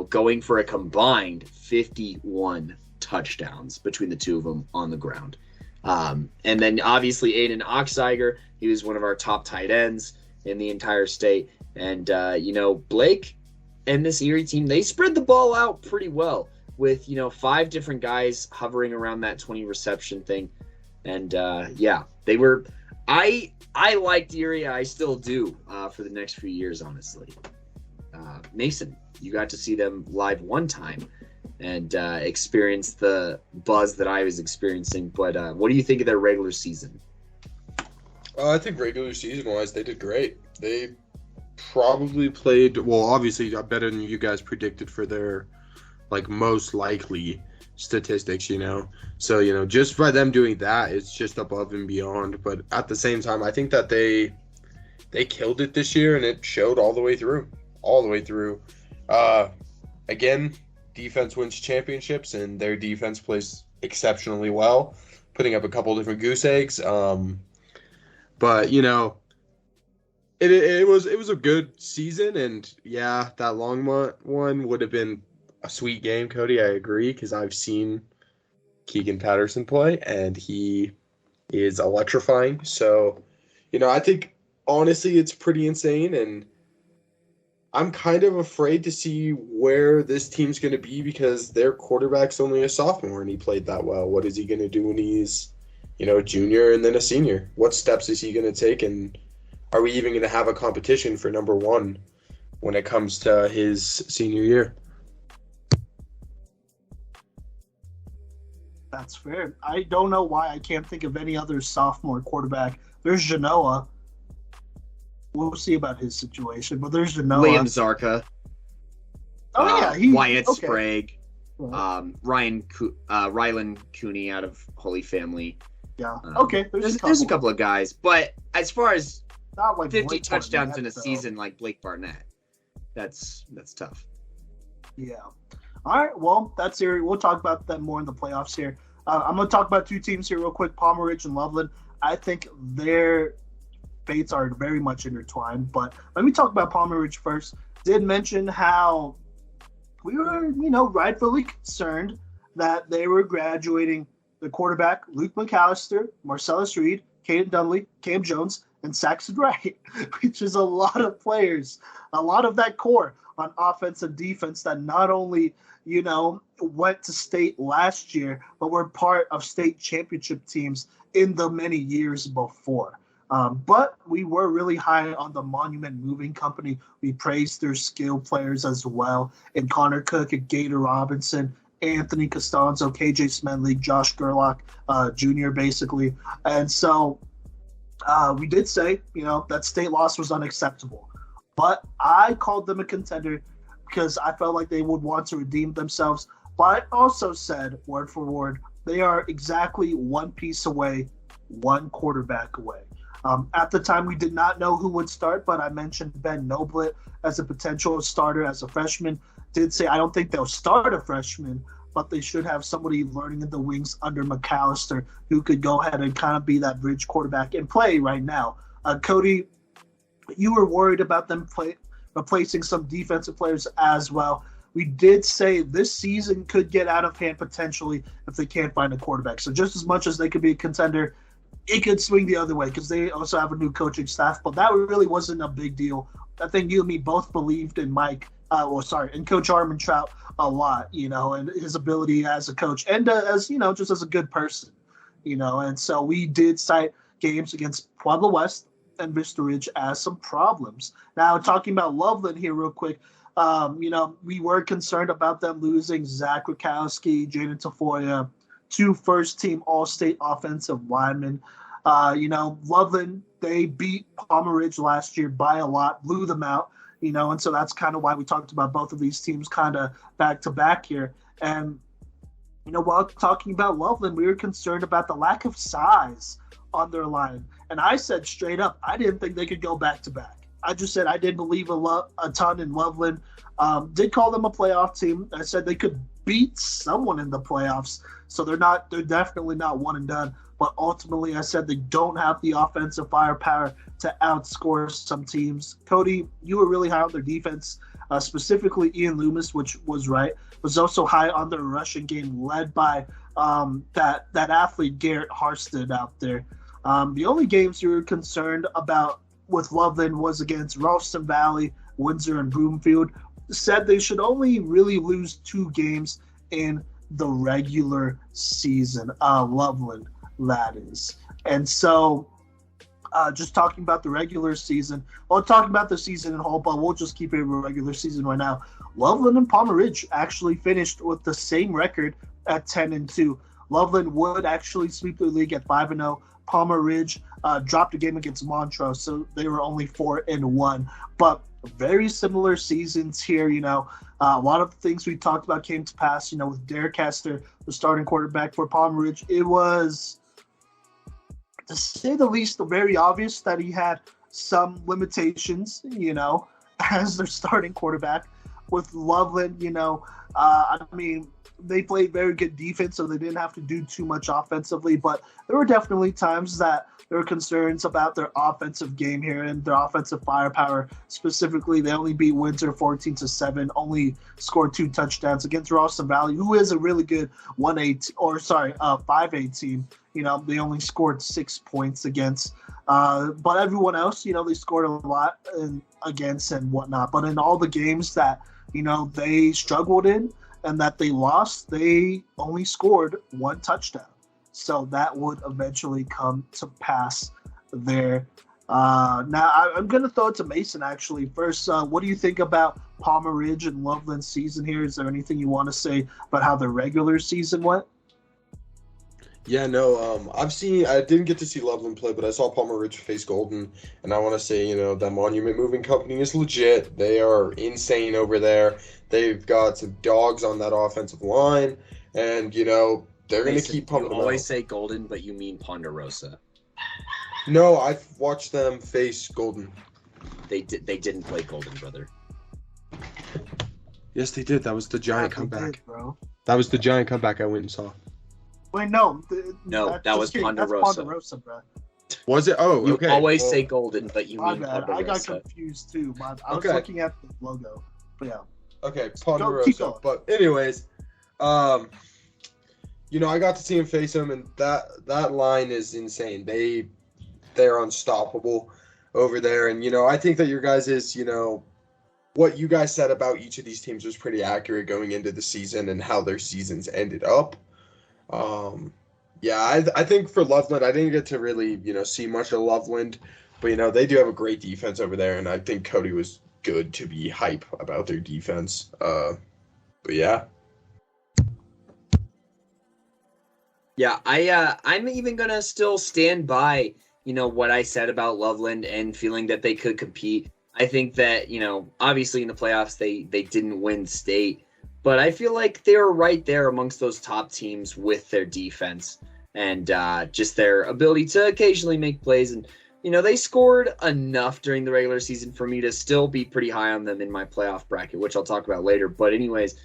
going for a combined 51 touchdowns between the two of them on the ground. And then obviously Aiden Oxeiger, he was one of our top tight ends in the entire state. And, Blake and this Erie team, they spread the ball out pretty well. with 5 different guys hovering around that 20 reception thing, and they were. I liked Erie. I still do for the next few years, honestly. Mason, you got to see them live one time and experience the buzz that I was experiencing. But what do you think of their regular season? I think regular season-wise, they did great. They probably played, well, obviously got better than you guys predicted for their, most likely statistics, So, just by them doing that, it's just above and beyond. But at the same time, I think that they killed it this year, and it showed all the way through. Again, defense wins championships, and their defense plays exceptionally well, putting up a couple different goose eggs. But it was a good season, and yeah, that Longmont one would have been a sweet game, Kodey. I agree, because I've seen Keegan Patterson play, and he is electrifying. So, I think honestly it's pretty insane, and I'm kind of afraid to see where this team's going to be because their quarterback's only a sophomore and he played that well. What is he going to do when he's, a junior and then a senior? What steps is he going to take, and are we even going to have a competition for number one when it comes to his senior year? That's fair. I don't know why I can't think of any other sophomore quarterback. There's Genoa. We'll see about his situation, but there's Genoa. Liam Zarka. Oh, yeah. Wyatt Sprague. Rylan Cooney out of Holy Family. Yeah. There's a couple of guys. But as far as not like 50 Blake touchdowns Barnett, in a season like Blake Barnett, that's tough. Yeah. All right. Well, that's Erie. We'll talk about that more in the playoffs here. I'm going to talk about 2 teams here real quick, Palmer Ridge and Loveland. I think their fates are very much intertwined. But let me talk about Palmer Ridge first. Did mention how we were, rightfully concerned that they were graduating the quarterback, Luke McAllister, Marcellus Reed, Caden Dunley, Cam Jones, and Saxon Wright, which is a lot of players, a lot of that core on offense and defense that not only, went to state last year, but were part of state championship teams in the many years before. But we were really high on the Monument Moving Company. We praised their skill players as well, and Connor Cook and Gator Robinson, Anthony Costanzo, KJ Smedley, Josh Gerlach Jr. basically. And so we did say, that state loss was unacceptable. But I called them a contender because I felt like they would want to redeem themselves. But I also said, word for word, they are exactly one piece away, one quarterback away. At the time, we did not know who would start, but I mentioned Ben Noblet as a potential starter as a freshman. Did say I don't think they'll start a freshman, but they should have somebody learning in the wings under McAllister who could go ahead and kind of be that bridge quarterback and play right now. Kodey, you were worried about them replacing some defensive players as well. We did say this season could get out of hand potentially if they can't find a quarterback. So just as much as they could be a contender, it could swing the other way because they also have a new coaching staff. But that really wasn't a big deal. I think you and me both believed in in Coach Armentrout a lot, and his ability as a coach and as, just as a good person, And so we did cite games against Pueblo West and Vista Ridge as some problems. Now, talking about Loveland here real quick, we were concerned about them losing Zach Rakowski, Jaden Tafoya, 2 first-team All-State offensive linemen. Loveland, they beat Palmer Ridge last year by a lot, blew them out, and so that's kind of why we talked about both of these teams kind of back-to-back here. And, while talking about Loveland, we were concerned about the lack of size on their line. And I said straight up, I didn't think they could go back-to-back. I just said I didn't believe a ton in Loveland. Did call them a playoff team. I said they could beat someone in the playoffs. So they're definitely not one and done. But ultimately, I said they don't have the offensive firepower to outscore some teams. Kodey, you were really high on their defense, specifically Ian Loomis, which was right. Was also high on their rushing game, led by that athlete Garrett Harsted out there. The only games you were concerned about with Loveland was against Ralston Valley, Windsor, and Broomfield. Said they should only really lose 2 games in the regular season. Loveland, that is. And so just talking about the regular season, well, talking about the season in whole, but we'll just keep it regular season right now. Loveland and Palmer Ridge actually finished with the same record at 10-2. Loveland would actually sweep the league at 5-0. Palmer Ridge dropped a game against Montrose, so they were only 4-1. But very similar seasons here. A lot of the things we talked about came to pass. With Derek Hester, the starting quarterback for Palmer Ridge, it was, to say the least, very obvious that he had some limitations. As their starting quarterback. With Loveland, they played very good defense, so they didn't have to do too much offensively. But there were definitely times that there were concerns about their offensive game here and their offensive firepower. Specifically, they only beat Windsor 14-7, only scored 2 touchdowns against Ralston Valley, who is a really good 5A team. They only scored 6 points against. But everyone else, they scored a lot against and whatnot. But in all the games that, they struggled in and that they lost, they only scored 1 touchdown. So that would eventually come to pass there. Now, I'm going to throw it to Mason, actually. First, what do you think about Palmer Ridge and Loveland's season here? Is there anything you want to say about how the regular season went? Yeah, no, I didn't get to see Loveland play, but I saw Palmer Ridge face Golden, and I want to say, that Monument Moving Company is legit. They are insane over there. They've got some dogs on that offensive line, and, they're going to keep pumping them out. You always say Golden, but you mean Ponderosa. No, I've watched them face Golden. They didn't play Golden, brother. Yes, they did. That was the giant comeback. Did, bro. That was the giant comeback I went and saw. Wait, no. That was Ponderosa. That's Ponderosa, bro. Was it? Oh, okay. You always say Golden, but you mean bad. Ponderosa. I got confused, too. I was looking at the logo. But yeah. Okay, Ponderosa. But anyways, I got to see him face him, and that line is insane. They're unstoppable over there. And, I think that your guys is, what you guys said about each of these teams was pretty accurate going into the season and how their seasons ended up. I think for Loveland, I didn't get to really, see much of Loveland, but, they do have a great defense over there, and I think Kodey was good to be hype about their defense. But yeah. Yeah, I'm even going to still stand by, what I said about Loveland and feeling that they could compete. I think that, obviously in the playoffs, they didn't win state, but I feel like they were right there amongst those top teams with their defense and just their ability to occasionally make plays. And, they scored enough during the regular season for me to still be pretty high on them in my playoff bracket, which I'll talk about later. But anyways,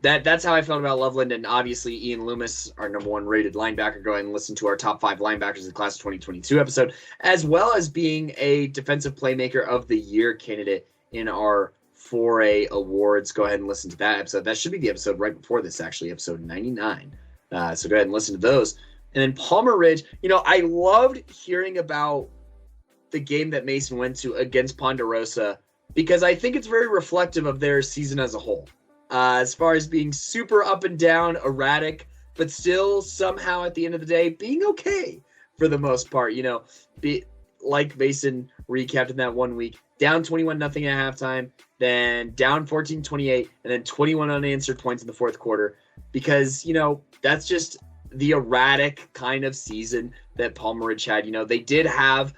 that's how I felt about Loveland. And obviously Ian Loomis, our number 1 rated linebacker, go ahead and listen to our top 5 linebackers of the class of 2022 episode, as well as being a defensive playmaker of the year candidate in our 4A awards. Go ahead and listen to that episode. That should be the episode right before this, actually, episode 99. So go ahead and listen to those. And then Palmer Ridge, I loved hearing about the game that Mason went to against Ponderosa because I think it's very reflective of their season as a whole. As far as being super up and down, erratic, but still somehow at the end of the day being okay for the most part. Like Mason recapped in that 1 week, down 21-0 at halftime, then down 14-28, and then 21 unanswered points in the fourth quarter. Because, that's just the erratic kind of season that Palmer Ridge had. They did have,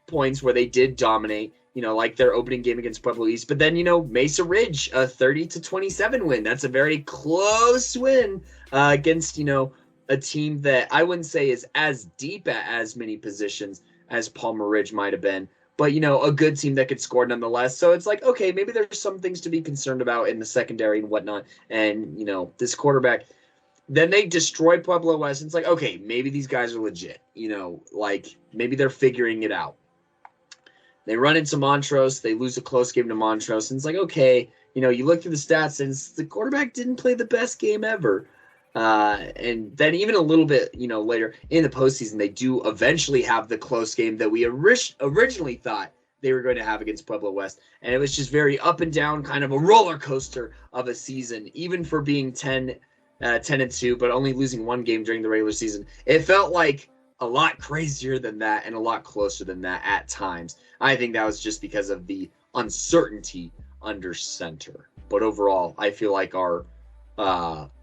points where they did dominate, like their opening game against Pueblo East. But then, Mesa Ridge, a 30-27 win. That's a very close win against, a team that I wouldn't say is as deep at as many positions as Palmer Ridge might have been. But, a good team that could score nonetheless. So it's like, okay, maybe there's some things to be concerned about in the secondary and whatnot. And, this quarterback, then they destroy Pueblo West. And it's like, okay, maybe these guys are legit. Maybe they're figuring it out. They run into Montrose. They lose a close game to Montrose. And it's like, okay, you look through the stats and the quarterback didn't play the best game ever. And then even a little bit, later in the postseason, they do eventually have the close game that we originally thought they were going to have against Pueblo West. And it was just very up and down, kind of a roller coaster of a season, even for being 10-2, but only losing one game during the regular season. It felt like a lot crazier than that and a lot closer than that at times. I think that was just because of the uncertainty under center. But overall, I feel like our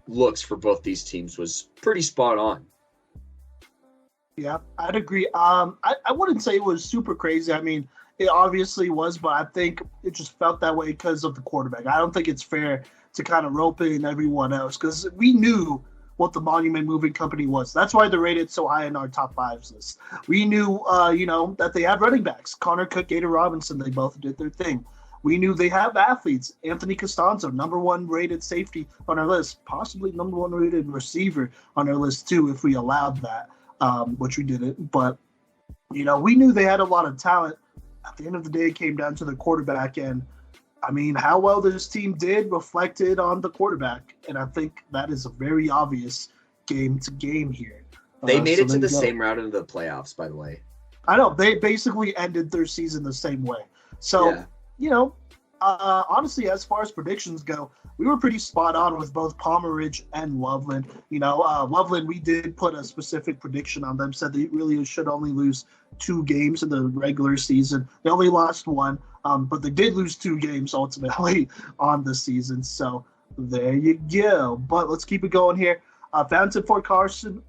looks for both these teams was pretty spot on. Yeah, I'd agree. I wouldn't say it was super crazy. I mean, it obviously was, but I think it just felt that way because of the quarterback. I don't think it's fair to kind of rope in everyone else because we knew what the Monument Moving Company was. That's why they're rated so high in our top fives list. We knew, that they have running backs. Connor Cook, Gator Robinson, they both did their thing. We knew they have athletes. Anthony Costanzo, number one rated safety on our list, possibly number one rated receiver on our list too, if we allowed that, which we didn't. But, we knew they had a lot of talent. At the end of the day, it came down to the quarterback. And, I mean, how well this team did reflected on the quarterback. And I think that is a very obvious game to game here. They made it to the same round in the playoffs, by the way. I know. They basically ended their season the same way. So, honestly, as far as predictions go, we were pretty spot on with both Palmer Ridge and Loveland. Loveland, we did put a specific prediction on them, said they really should only lose 2 games in the regular season. They only lost 1, but they did lose 2 games ultimately on the season. So there you go. But let's keep it going here. Fountain Fort Carson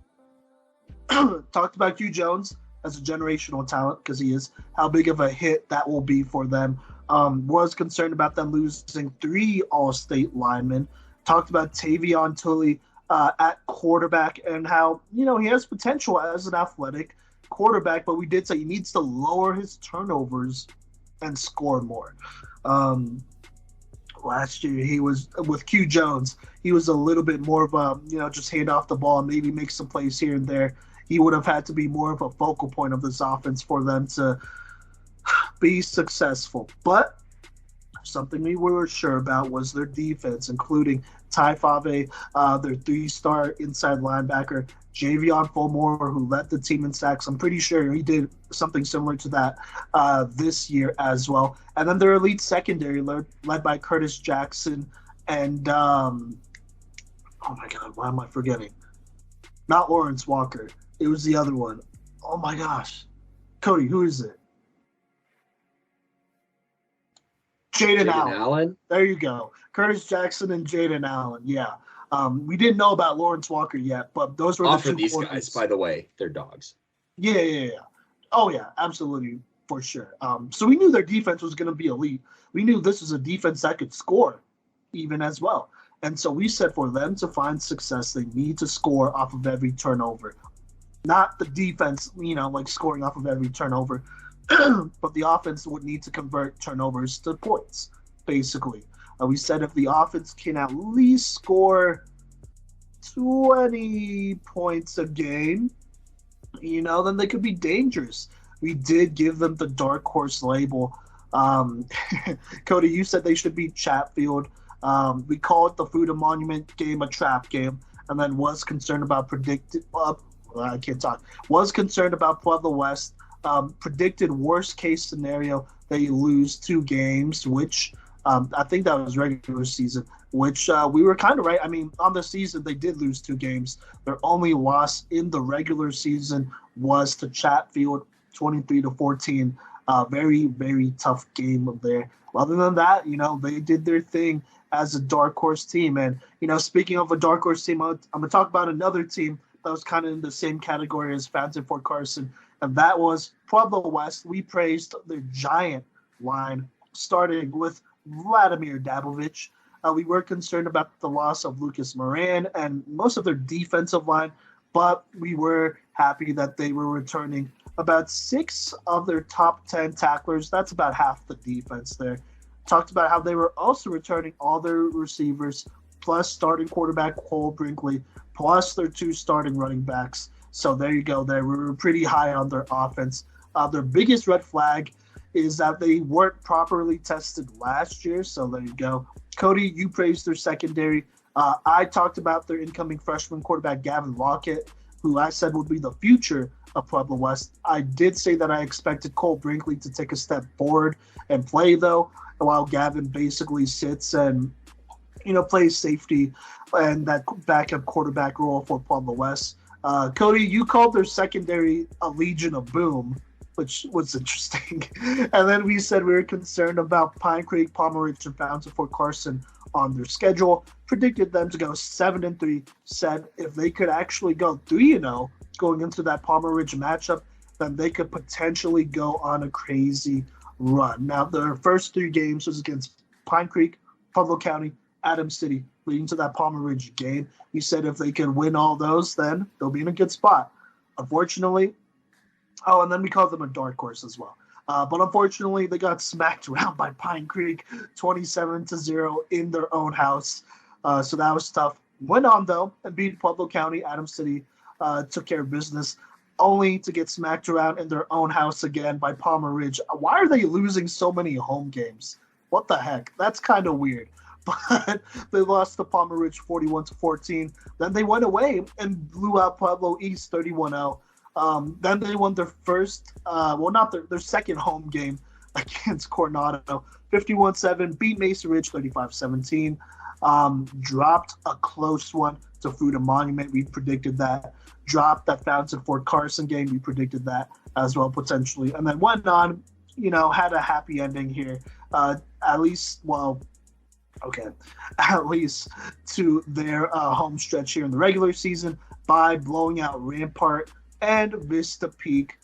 talked about Hugh Jones as a generational talent because he is. How big of a hit that will be for them. Was concerned about them losing 3 All-State linemen. Talked about Tavion Tully at quarterback and how, he has potential as an athletic quarterback, but we did say he needs to lower his turnovers and score more. Last year, he was with Q Jones. He was a little bit more of a, just hand off the ball and maybe make some plays here and there. He would have had to be more of a focal point of this offense for them to be successful. But something we were sure about was their defense, including Ty Fave, their 3-star inside linebacker, Javion Fulmore, who led the team in sacks. I'm pretty sure he did something similar to that this year as well. And then their elite secondary led by Curtis Jackson and, oh my God, why am I forgetting? Not Lawrence Walker. It was the other one. Oh my gosh. Kodey, who is it? Jaden Allen. There you go. Curtis Jackson and Jaden Allen. Yeah. We didn't know about Lawrence Walker yet, but those were the 2 these guys, by the way. They're dogs. Yeah. Oh, yeah, absolutely, for sure. So we knew their defense was going to be elite. We knew this was a defense that could score even as well. And so we said for them to find success, they need to score off of every turnover. Not the defense, like scoring off of every turnover, but the offense would need to convert turnovers to points, basically. We said if the offense can at least score 20 points a game, then they could be dangerous. We did give them the dark horse label. Kodey, you said they should beat Chatfield. We call it the Fuda Monument game a trap game, and then was concerned about was concerned about Pueblo West. Predicted worst case scenario, they lose 2 games, which I think that was regular season, which we were kind of right. I mean, on the season, they did lose 2 games. Their only loss in the regular season was to Chatfield, 23-14. Very, very tough game there. Other than that, they did their thing as a dark horse team. And, speaking of a dark horse team, I'm going to talk about another team that was kind of in the same category as Fountain Fort Carson, and that was Pueblo West. We praised their giant line, starting with Vladimir Dabovich. We were concerned about the loss of Lucas Moran and most of their defensive line, but we were happy that they were returning about 6 of their top 10 tacklers. That's about half the defense there. Talked about how they were also returning all their receivers, plus starting quarterback Cole Brinkley, plus their 2 starting running backs. So there you go. There, we were pretty high on their offense. Their biggest red flag is that they weren't properly tested last year. So there you go. Kodey, you praised their secondary. I talked about their incoming freshman quarterback Gavin Lockett, who I said would be the future of Pueblo West. I did say that I expected Cole Brinkley to take a step forward and play, though, while Gavin basically sits and, plays safety and that backup quarterback role for Pueblo West. Kodey, you called their secondary a Legion of Boom, which was interesting. And then we said we were concerned about Pine Creek, Palmer Ridge, and Fountain Fort Carson on their schedule. Predicted them to go 7-3. Said if they could actually go 3-0 going into that Palmer Ridge matchup, then they could potentially go on a crazy run. Now, their first 3 games was against Pine Creek, Pueblo County, Adams City, leading to that Palmer Ridge game. We said if they could win all those, then they'll be in a good spot. Unfortunately, and then we called them a dark horse as well. But unfortunately, they got smacked around by Pine Creek, 27-0 in their own house. So that was tough. Went on, though, and beat Pueblo County. Adams City took care of business, only to get smacked around in their own house again by Palmer Ridge. Why are they losing so many home games? What the heck? That's kind of weird. But they lost to Palmer Ridge 41-14. Then they went away and blew out Pueblo East 31-0. Then they won their first, not their second home game against Coronado, 51-7, beat Mesa Ridge 35-17, dropped a close one to Fruita Monument. We predicted that. Dropped that Fountain Fort Carson game. We predicted that as well, potentially. And then went on, had a happy ending here, at least to their home stretch here in the regular season by blowing out Rampart and Vista Peak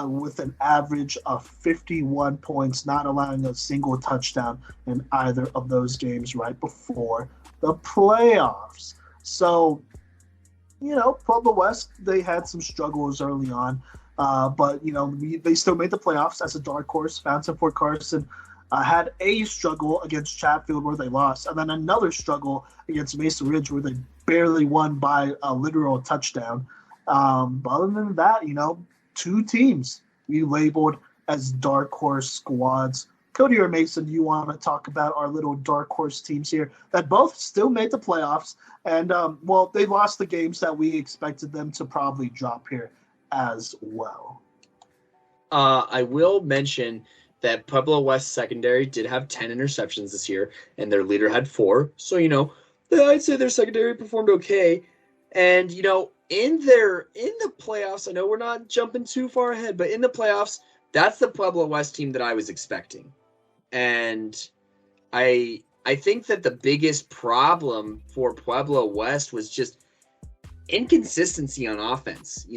with an average of 51 points, not allowing a single touchdown in either of those games right before the playoffs. So, Pueblo West, they had some struggles early on, but, they still made the playoffs as a dark horse. Fountain Fort Carson had a struggle against Chatfield where they lost, and then another struggle against Mesa Ridge where they barely won by a literal touchdown. But other than that, 2 teams we labeled as dark horse squads. Kodey or Mason, do you want to talk about our little dark horse teams here that both still made the playoffs? And, they lost the games that we expected them to probably drop here as well. I will mention that Pueblo West secondary did have 10 interceptions this year, and their leader had 4. So, I'd say their secondary performed okay. And, in the playoffs, I know we're not jumping too far ahead, but in the playoffs, that's the Pueblo West team that I was expecting. And I think that the biggest problem for Pueblo West was just inconsistency on offense.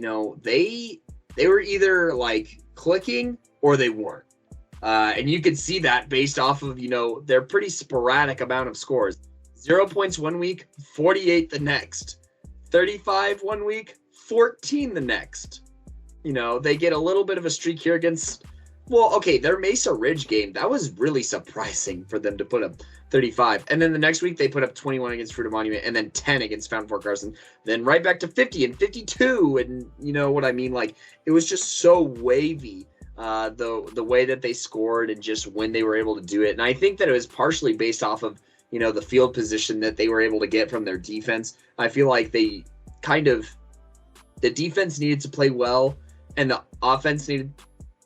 They were either like clicking or they weren't. And you could see that based off of, their pretty sporadic amount of scores. 0 points one week, 48 the next. 35 one week, 14 the next. They get a little bit of a streak here against, their Mesa Ridge game, that was really surprising for them to put up 35. And then the next week they put up 21 against Fruita Monument and then 10 against Fountain Fort Carson. Then right back to 50 and 52. And you know what I mean? Like, it was just so wavy, the way that they scored and just when they were able to do it. And I think that it was partially based off of, the field position that they were able to get from their defense. I feel like the defense needed to play well and the offense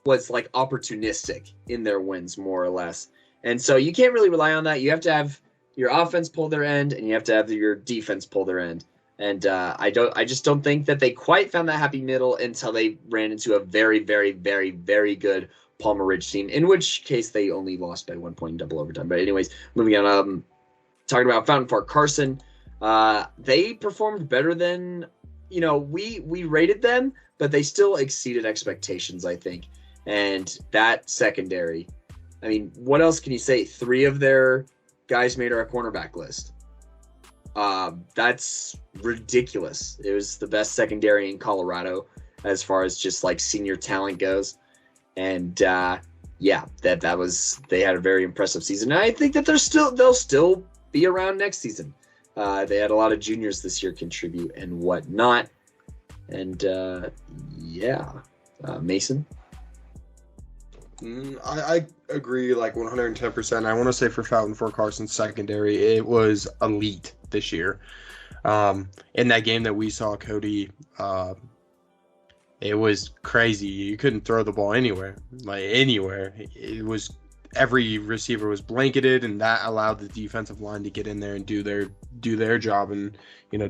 was like opportunistic in their wins, more or less. And so you can't really rely on that. You have to have your offense pull their end and you have to have your defense pull their end. And I just don't think that they quite found that happy middle until they ran into a very, very, very, very good Palmer Ridge team, in which case they only lost by 1 point in double overtime. But anyways, moving on, talking about Fountain Fort Carson, they performed better than, we rated them, but they still exceeded expectations, I think. And that secondary, I mean, what else can you say? 3 of their guys made our cornerback list. That's ridiculous. It was the best secondary in Colorado as far as just like senior talent goes. And that was, they had a very impressive season. And I think that they'll still be around next season. They had a lot of juniors this year contribute and whatnot. And Mason. I agree like 110%. I want to say for Fountain Fort Carson secondary, it was elite this year. In that game that we saw, Kodey, it was crazy. You couldn't throw the ball anywhere, like anywhere. It was every receiver was blanketed, and that allowed the defensive line to get in there and do their job and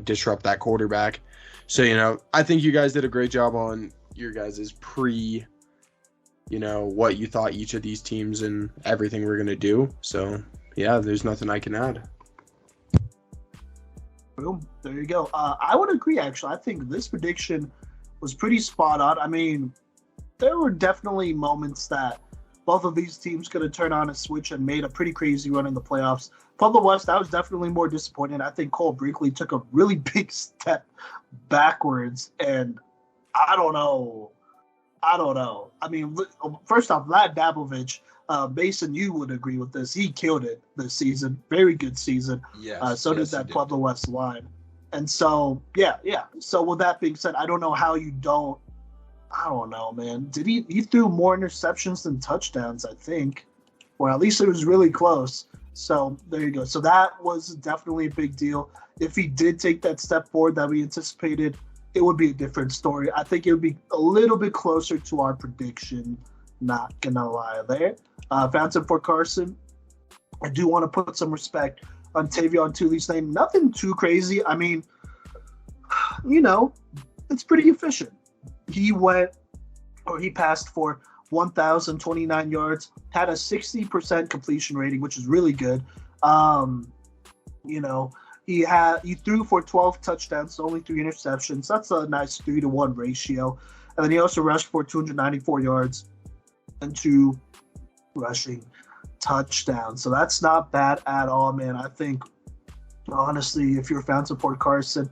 disrupt that quarterback. So I think you guys did a great job on your guys' what you thought each of these teams and everything we're gonna do. So yeah, there's nothing I can add. Boom. There you go. I would agree, actually. I think this prediction was pretty spot on. I mean, there were definitely moments that both of these teams could have turned on a switch and made a pretty crazy run in the playoffs. From the West, I was definitely more disappointed. I think Cole Brinkley took a really big step backwards, and I don't know. I mean, first off, Vlad Dabovich, Mason, you would agree with this. He killed it this season. Very good season. Yes, so did that Pueblo West line. And so, yeah. So with that being said, I don't know how you don't. I don't know, man. He threw more interceptions than touchdowns, I think. Or at least it was really close. So there you go. So that was definitely a big deal. If he did take that step forward that we anticipated, it would be a different story. I think it would be a little bit closer to our prediction. Not gonna lie there. Fountain for Carson. I do want to put some respect on Tavion Tooley's name. Nothing too crazy. I mean, it's pretty efficient. He passed for 1,029 yards, had a 60% completion rating, which is really good. He threw for 12 touchdowns, only 3 interceptions. That's a nice 3-to-1 ratio. And then he also rushed for 294 yards and 2 rushing touchdowns. So that's not bad at all, man. I think, honestly, if you're Fountain Ford Carson,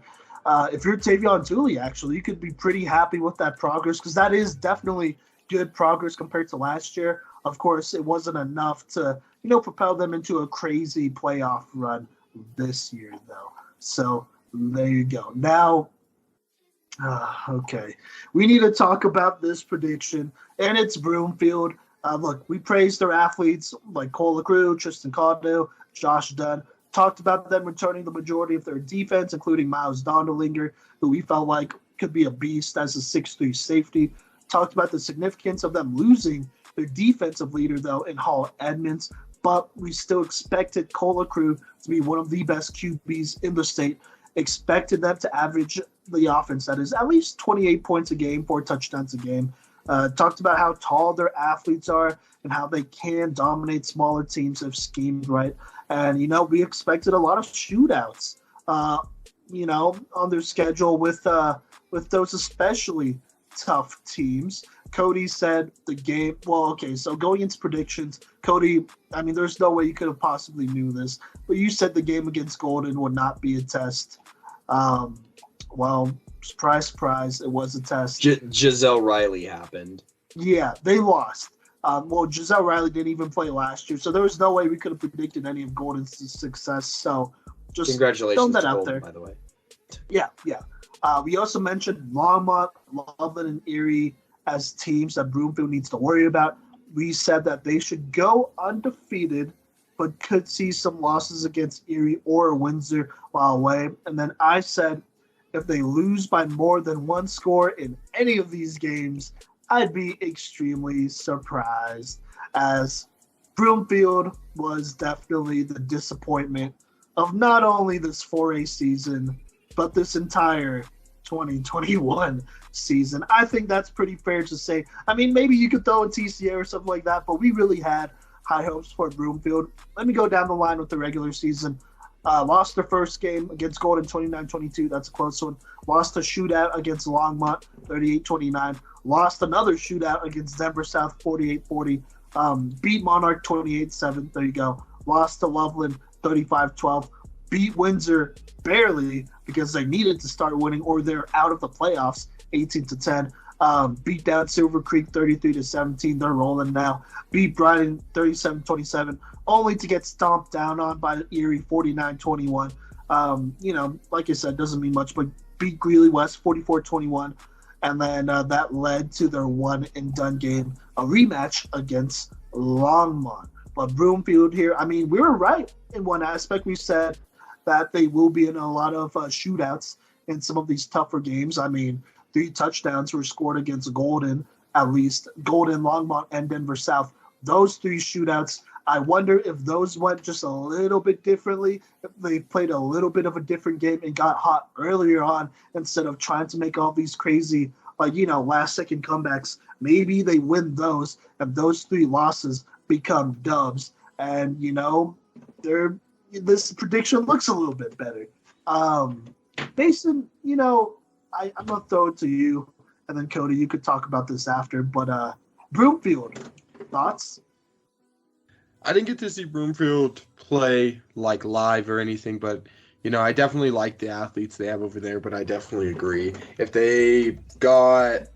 if you're Tavion Tooley, actually, you could be pretty happy with that progress, because that is definitely good progress compared to last year. Of course, it wasn't enough to, propel them into a crazy playoff run this year, though. So there you go. Now, okay, we need to talk about this prediction, and it's Broomfield. Look, we praised their athletes like Cole LaCrue, Tristan Caudill, Josh Dunn. Talked about them returning the majority of their defense, including Miles Dondelinger, who we felt like could be a beast as a 6'3 safety. Talked about the significance of them losing their defensive leader, though, in Hall Edmonds. But we still expected Cole LaCrue to be one of the best QBs in the state. Expected them to average the offense, that is, at least 28 points a game, 4 touchdowns a game. Talked about how tall their athletes are and how they can dominate smaller teams if schemed right. And, we expected a lot of shootouts, on their schedule with those especially tough teams. Kodey said the game – well, okay, so going into predictions, Kodey, I mean, there's no way you could have possibly knew this, but you said the game against Golden would not be a test. Well, surprise, surprise, it was a test. Giselle Riley happened. Yeah, they lost. Giselle Riley didn't even play last year, so there was no way we could have predicted any of Golden's success. So just congratulations that to out Golden, there. by the way. Yeah. We also mentioned Longmont, Loveland, and Erie as teams that Broomfield needs to worry about. We said that they should go undefeated, but could see some losses against Erie or Windsor while away. And then I said if they lose by more than 1 score in any of these games, I'd be extremely surprised, as Broomfield was definitely the disappointment of not only this 4A season, but this entire 2021 season. I think that's pretty fair to say. I mean, maybe you could throw in TCA or something like that, but we really had high hopes for Broomfield. Let me go down the line with the regular season. Lost their first game against Golden 29-22. That's a close one. Lost a shootout against Longmont 38-29. Lost another shootout against Denver South 48-40. Beat Monarch 28-7. There you go. Lost to Loveland 35-12. Beat Windsor barely because they needed to start winning or they're out of the playoffs 18-10. Beat down Silver Creek 33-17. They're rolling now. Beat Brighton 37-27, only to get stomped down on by Erie 49-21. Like I said, doesn't mean much, but beat Greeley West 44-21. And then that led to their one-and-done game, a rematch against Longmont. But Broomfield here, I mean, we were right in one aspect. We said that they will be in a lot of shootouts in some of these tougher games. I mean, 3 touchdowns were scored against Golden, at least Golden, Longmont, and Denver South. Those 3 shootouts, I wonder if those went just a little bit differently, if they played a little bit of a different game and got hot earlier on instead of trying to make all these crazy, last-second comebacks. Maybe they win those, and those 3 losses become dubs. And, this prediction looks a little bit better. Mason, I'm going to throw it to you, and then Kodey, you could talk about this after. But Broomfield, thoughts? I didn't get to see Broomfield play live or anything, but I definitely like the athletes they have over there. But I definitely agree if they got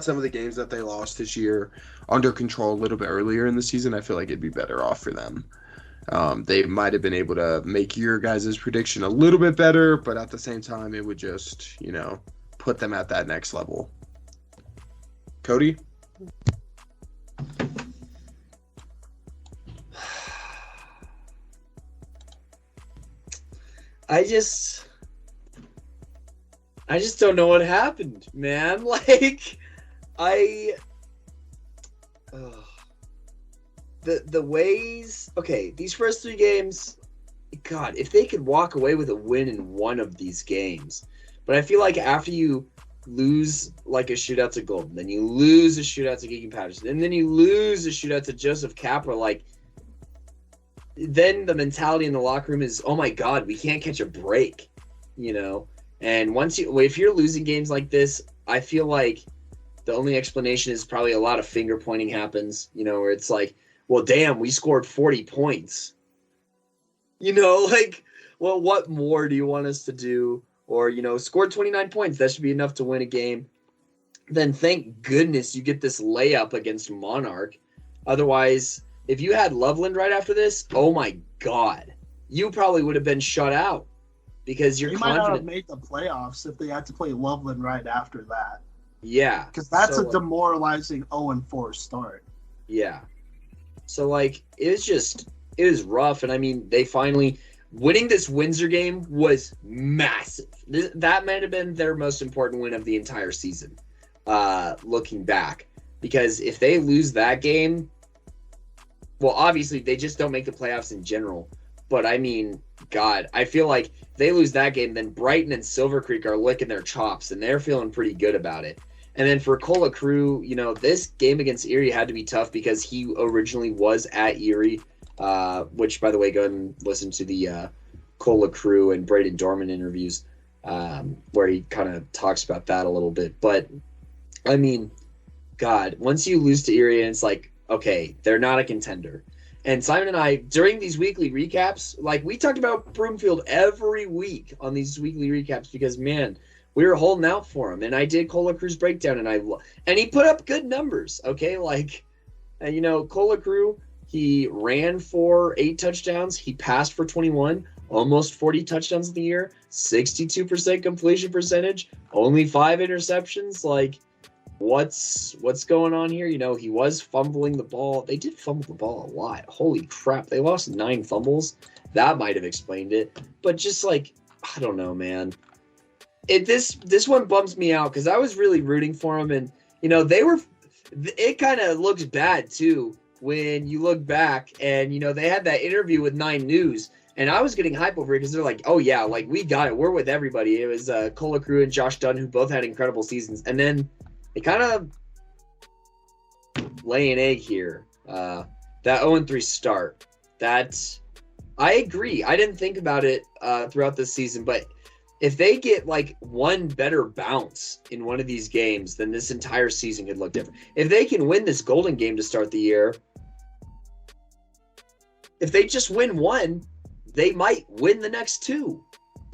some of the games that they lost this year under control a little bit earlier in the season, I feel like it'd be better off for them. They might have been able to make your guys' prediction a little bit better, but at the same time, it would just put them at that next level. Kodey? I just don't know what happened, man. The ways. Okay, these first 3 games, God, if they could walk away with a win in one of these games, but I feel like after you lose a shootout to Golden, then you lose a shootout to Geegan Patterson, and then you lose a shootout to Joseph Capra, then the mentality in the locker room is, oh my God, we can't catch a break, And if you're losing games like this, I feel like the only explanation is probably a lot of finger pointing happens, where it's like, well, damn, we scored 40 points. Well, what more do you want us to do? Or, scored 29 points. That should be enough to win a game. Then thank goodness you get this layup against Monarch. Otherwise, if you had Loveland right after this, oh my God, you probably would have been shut out because you're confident. They might not have made the playoffs if they had to play Loveland right after that. Yeah. Because that's a demoralizing 0-4 start. Yeah. So, it was rough. And, I mean, they finally – winning this Windsor game was massive. That might have been their most important win of the entire season, looking back. Because if they lose that game – well, obviously, they just don't make the playoffs in general. But, I mean, God, I feel like if they lose that game, then Brighton and Silver Creek are licking their chops, and they're feeling pretty good about it. And then for Cola Crew, this game against Erie had to be tough because he originally was at Erie, which, by the way, go ahead and listen to the Cola Crew and Braden Dorman interviews where he kind of talks about that a little bit. But, I mean, God, once you lose to Erie and it's like, okay, they're not a contender. And Simon and I, during these weekly recaps, we talked about Broomfield every week on these weekly recaps because, man, we were holding out for him. And I did Cola Crew's breakdown, and he put up good numbers, okay? Cola Crew, he ran for 8 touchdowns. He passed for 21, almost 40 touchdowns of the year, 62% completion percentage, only 5 interceptions. What's going on here? He was fumbling the ball. They did fumble the ball a lot. Holy crap. They lost 9 fumbles. That might have explained it. But just I don't know, man. This one bums me out because I was really rooting for them. And, it kind of looks bad too when you look back and, they had that interview with 9 News. And I was getting hype over it because they're like, oh, yeah, we got it. We're with everybody. It was Cola Crew and Josh Dunn who both had incredible seasons. And then they kind of lay an egg here. That 0-3 start. I agree. I didn't think about it throughout this season, but if they get one better bounce in one of these games, then this entire season could look different. If they can win this Golden game to start the year, if they just win one, they might win the next 2,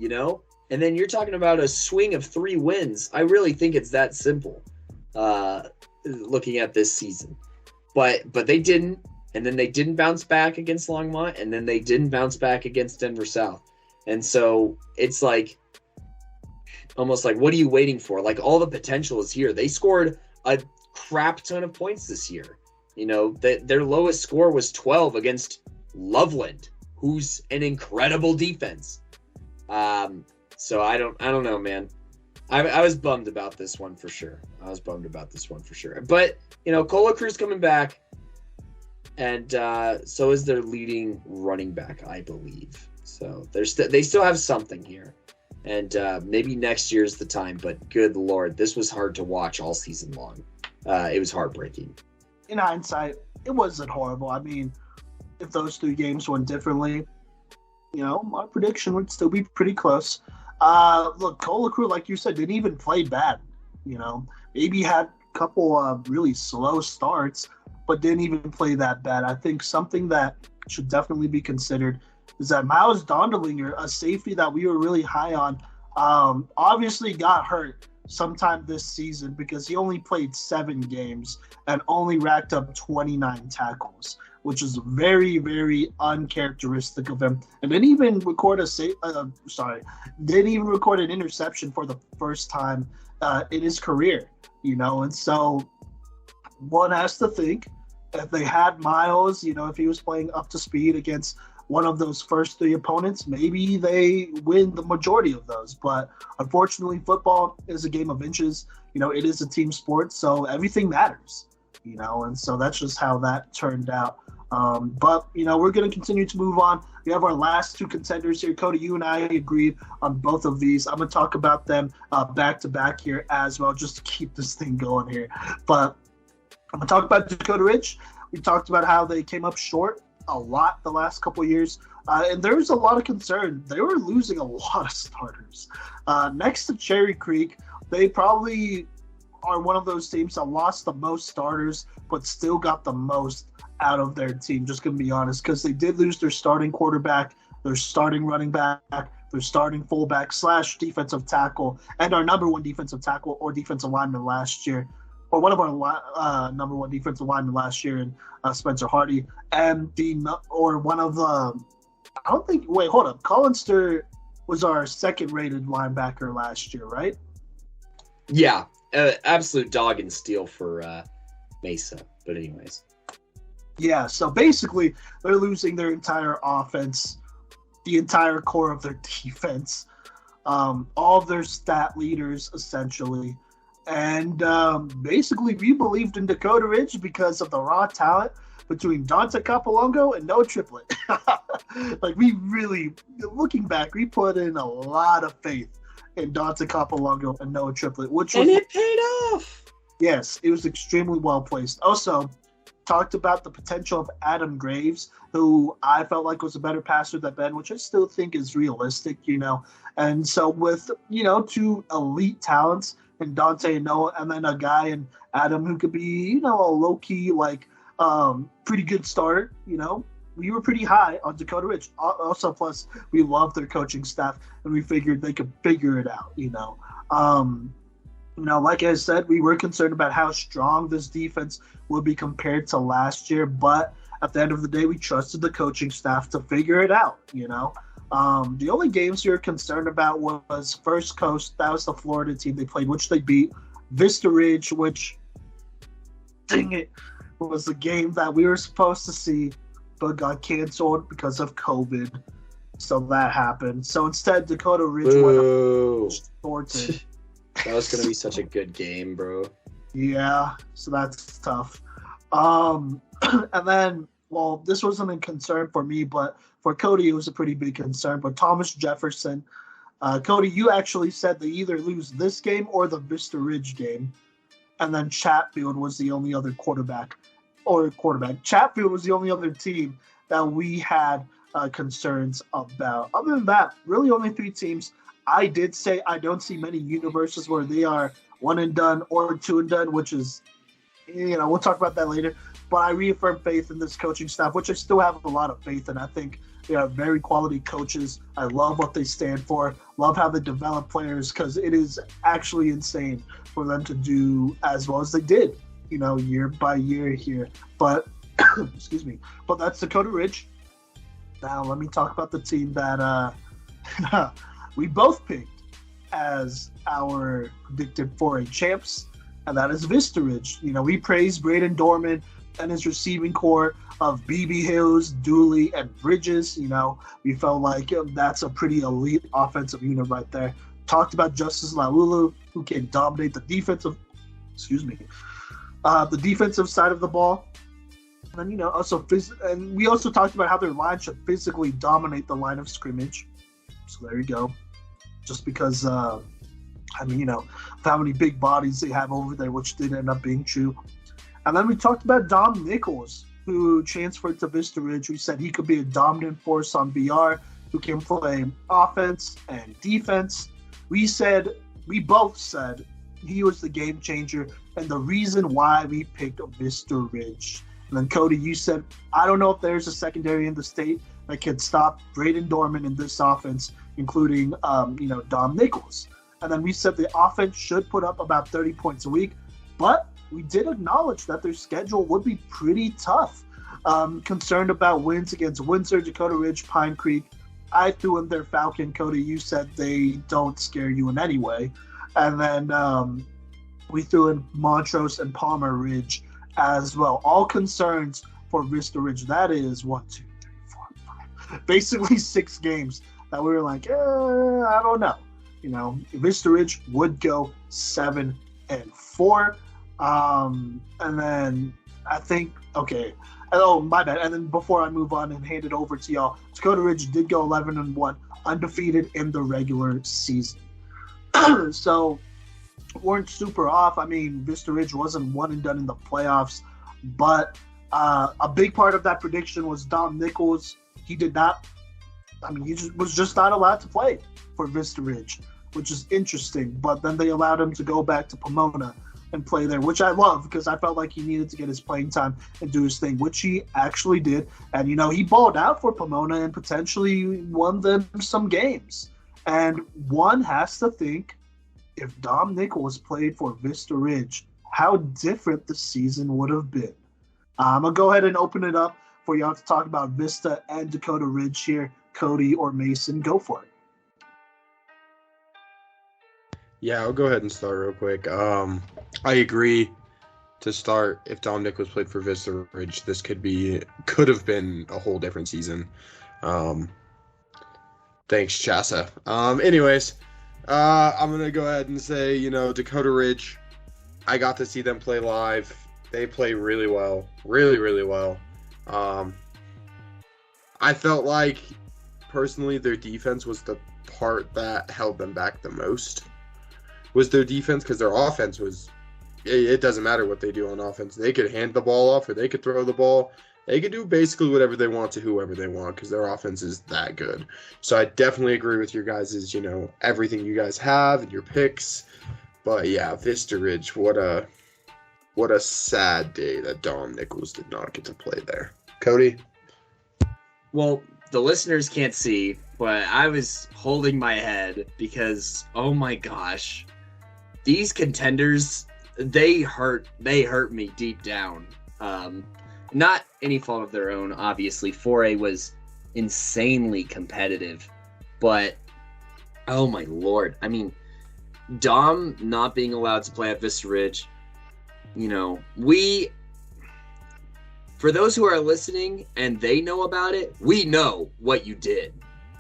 And then you're talking about a swing of 3 wins. I really think it's that simple. Looking at this season, but they didn't, and then they didn't bounce back against Longmont, and then they didn't bounce back against Denver South, and so it's almost what are you waiting for? All the potential is here. They scored a crap ton of points this year. Their lowest score was 12 against Loveland, who's an incredible defense. So I don't know, man. I was bummed about this one for sure. But Cola Cruz coming back, and so is their leading running back, I believe. So they still have something here, and maybe next year's the time. But good Lord, this was hard to watch all season long. It was heartbreaking. In hindsight, it wasn't horrible. I mean, if those 3 games went differently, my prediction would still be pretty close. Look, Cola Cruz, like you said, didn't even play bad. Maybe had a couple of really slow starts, but didn't even play that bad. I think something that should definitely be considered is that Miles Dondelinger, a safety that we were really high on, obviously got hurt sometime this season because he only played 7 games and only racked up 29 tackles, which is very, very uncharacteristic of him. And didn't even record an interception for the first time in his career, And so one has to think if they had Miles, if he was playing up to speed against one of those first 3 opponents, maybe they win the majority of those. But unfortunately, football is a game of inches. It is a team sport, so everything matters, And so that's just how that turned out. But we're going to continue to move on. We have our last 2 contenders here. Kodey, you and I agreed on both of these. I'm going to talk about them back to back here as well, just to keep this thing going here. But I'm going to talk about Dakota Ridge. We talked about how they came up short a lot the last couple of years. And there was a lot of concern. They were losing a lot of starters. Next to Cherry Creek, they probably are one of those teams that lost the most starters, but still got the most out of their team, just going to be honest, because they did lose their starting quarterback, their starting running back, their starting fullback / defensive tackle, and our number 1 defensive tackle or defensive lineman last year, or one of our number 1 defensive linemen last year in Spencer Hardy, and Collinster was our 2nd-rated linebacker last year, right? Yeah, absolute dog and steal for Mesa, but anyways. Yeah, so basically they're losing their entire offense, the entire core of their defense, all of their stat leaders essentially. And basically we believed in Dakota Ridge because of the raw talent between Dante Capolongo and Noah Triplett. Like we really, looking back, we put in a lot of faith in Dante Capolongo and Noah Triplett, and it paid off. Yes, it was extremely well placed. Also, talked about the potential of Adam Graves, who I felt like was a better passer than Ben, which I still think is realistic, And so with, 2 elite talents in Dante and Noah, and then a guy in Adam who could be, a low-key, pretty good starter, we were pretty high on Dakota Ridge. Also, plus, we love their coaching staff, and we figured they could figure it out, Like I said, we were concerned about how strong this defense would be compared to last year, but at the end of the day, we trusted the coaching staff to figure it out, The only games we were concerned about was First Coast. That was the Florida team they played, which they beat. Vista Ridge, which, dang it, was the game that we were supposed to see, but got canceled because of COVID. So that happened. So instead, Dakota Ridge went up Thornton. That was going to be such a good game, bro. Yeah, so that's tough. And then, well, this wasn't a concern for me, but for Kodey, it was a pretty big concern. But Thomas Jefferson, Kodey, you actually said they either lose this game or the Vista Ridge game. And then Chatfield was the only other quarterback. Chatfield was the only other team that we had concerns about. Other than that, really only 3 teams. I did say I don't see many universes where they are 1 and done or 2 and done, which is, we'll talk about that later. But I reaffirm faith in this coaching staff, which I still have a lot of faith in. I think they are very quality coaches. I love what they stand for. Love how they develop players, because it is actually insane for them to do as well as they did, year by year here. But, excuse me, but that's Dakota Ridge. Now let me talk about the team that we both picked as our predicted 4A champs, and that is Vista Ridge. We praised Braden Dorman and his receiving core. of BB Hills, Dooley, and Bridges. We felt like that's a pretty elite offensive unit right there. Talked about Justice Laulu, who can dominate the defensive side of the ball. And then, and we also talked about how their line should physically dominate the line of scrimmage. So there you go. Just because, of how many big bodies they have over there, which did end up being true. And then we talked about Dom Nichols, who transferred to Vista Ridge. We said he could be a dominant force on BR, who can play offense and defense. We both said he was the game changer and the reason why we picked Vista Ridge. And then Kodey, you said, I don't know if there's a secondary in the state that can stop Braden Dorman in this offense, including, Dom Nichols. And then we said the offense should put up about 30 points a week, but we did acknowledge that their schedule would be pretty tough. Concerned about wins against Windsor, Dakota Ridge, Pine Creek. I threw in their Falcon. Kodey, you said they don't scare you in any way. And then we threw in Montrose and Palmer Ridge as well. All concerns for Vista Ridge. That is 1, 2, 3, 4, 5. Basically 6 games that we were like, I don't know. Vista Ridge would go 7-4. And then I think, okay. Oh, my bad. And then before I move on and hand it over to y'all, Dakota Ridge did go 11-1, undefeated in the regular season. So weren't super off. I mean, Vista Ridge wasn't one and done in the playoffs, but a big part of that prediction was Dom Nichols. He was just not allowed to play for Vista Ridge, which is interesting. But then they allowed him to go back to Pomona and play there, which I love because I felt like he needed to get his playing time and do his thing, which he actually did. And, he balled out for Pomona and potentially won them some games. And one has to think, if Dom Nichols played for Vista Ridge, how different the season would have been. I'm going to go ahead and open it up for y'all to talk about Vista and Dakota Ridge here. Kodey or Mason, go for it. Yeah, I'll go ahead and start real quick. I agree to start. If Dom Nichols played for Vista Ridge, this could have been a whole different season. Thanks, Chassa. Anyways, I'm going to go ahead and say, Dakota Ridge, I got to see them play live. They play really well. Really, really well. I felt like, personally, their defense was the part that held them back the most. Was their defense, because their offense was, it doesn't matter what they do on offense. They could hand the ball off or they could throw the ball. They could do basically whatever they want to whoever they want because their offense is that good. So I definitely agree with your guys' everything you guys have and your picks. But yeah, Vista Ridge, what a sad day that Dom Nichols did not get to play there. Kodey? Well, the listeners can't see, but I was holding my head because, oh my gosh, these contenders, they hurt me deep down. Not any fault of their own, obviously. 4A was insanely competitive, but oh my lord. I mean, Dom not being allowed to play at Vista Ridge, for those who are listening and they know about it, we know what you did.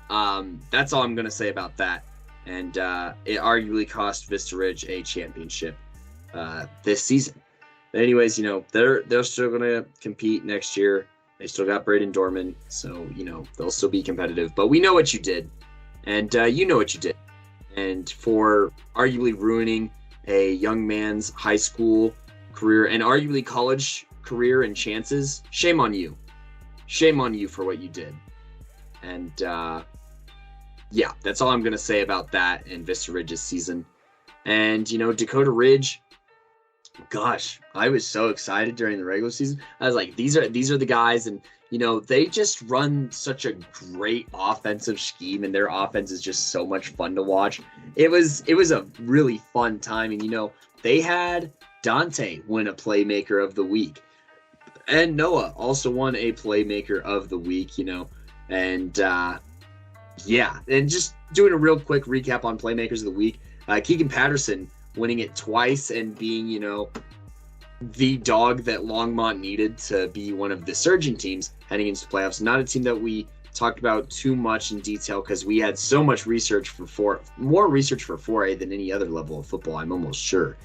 That's all I'm going to say about that. And it arguably cost Vista Ridge a championship this season. But anyways, they're still going to compete next year. They still got Braden Dorman, so, they'll still be competitive. But we know what you did, and you know what you did. And for arguably ruining a young man's high school career and arguably college career and chances, shame on you. Shame on you for what you did. And, yeah, that's all I'm going to say about that and Vista Ridge's season. And, Dakota Ridge, gosh, I was so excited during the regular season. I was like, these are the guys, and they just run such a great offensive scheme, and their offense is just so much fun to watch. It was a really fun time, and they had Dante win a Playmaker of the Week, and Noah also won a Playmaker of the Week. And yeah, and just doing a real quick recap on Playmakers of the Week, Keegan Patterson winning it twice and being, the dog that Longmont needed to be one of the surging teams heading into the playoffs. Not a team that we talked about too much in detail because we had so much research more research for 4A than any other level of football, I'm almost sure.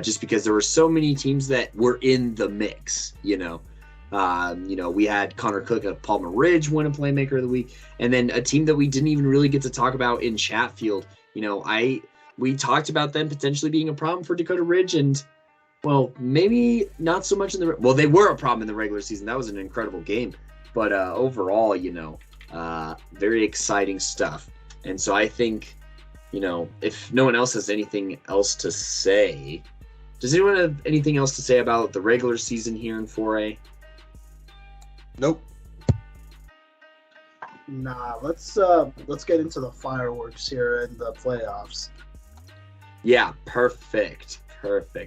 Just because there were so many teams that were in the mix, we had Connor Cook of Palmer Ridge win a Playmaker of the Week, and then a team that we didn't even really get to talk about in Chatfield. We talked about them potentially being a problem for Dakota Ridge, and well, maybe not so much they were a problem in the regular season. That was an incredible game, but overall, very exciting stuff. And so I think, if no one else has anything else to say, does anyone have anything else to say about the regular season here in 4A? Nope. Nah, let's get into the fireworks here in the playoffs. Yeah, perfect.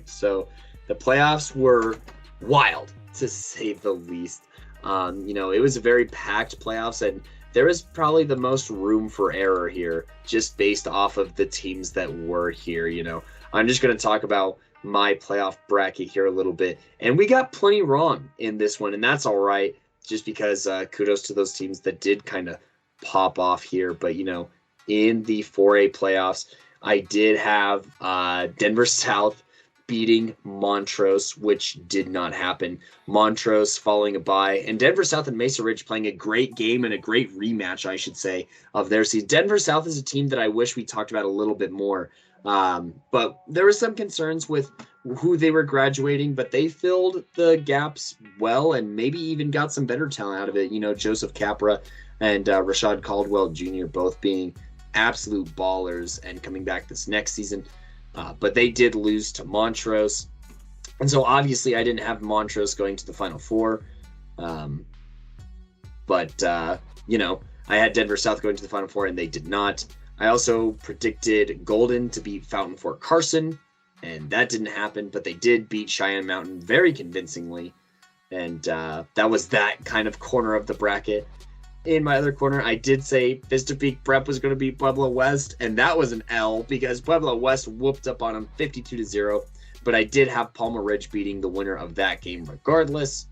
So the playoffs were wild, to say the least. It was a very packed playoffs, and there was probably the most room for error here, just based off of the teams that were here. I'm just going to talk about my playoff bracket here a little bit, and we got plenty wrong in this one, and that's all right, just because kudos to those teams that did kind of pop off here. But in the 4A playoffs, I did have Denver South beating Montrose, which did not happen. Montrose falling a bye, and Denver South and Mesa Ridge playing a great game and a great rematch, I should say, of their season. Denver South is a team that I wish we talked about a little bit more, but there were some concerns with who they were graduating, but they filled the gaps well and maybe even got some better talent out of it. Joseph Capra and Rashad Caldwell Jr. both being absolute ballers and coming back this next season. But they did lose to Montrose. And so obviously I didn't have Montrose going to the Final Four. But I had Denver South going to the Final Four, and they did not. I also predicted Golden to beat Fountain Fort Carson, and that didn't happen. But they did beat Cheyenne Mountain very convincingly. And that was that kind of corner of the bracket. In my other corner, I did say Vista Peak Prep was going to beat Pueblo West, and that was an L because Pueblo West whooped up on them 52-0. But I did have Palmer Ridge beating the winner of that game regardless.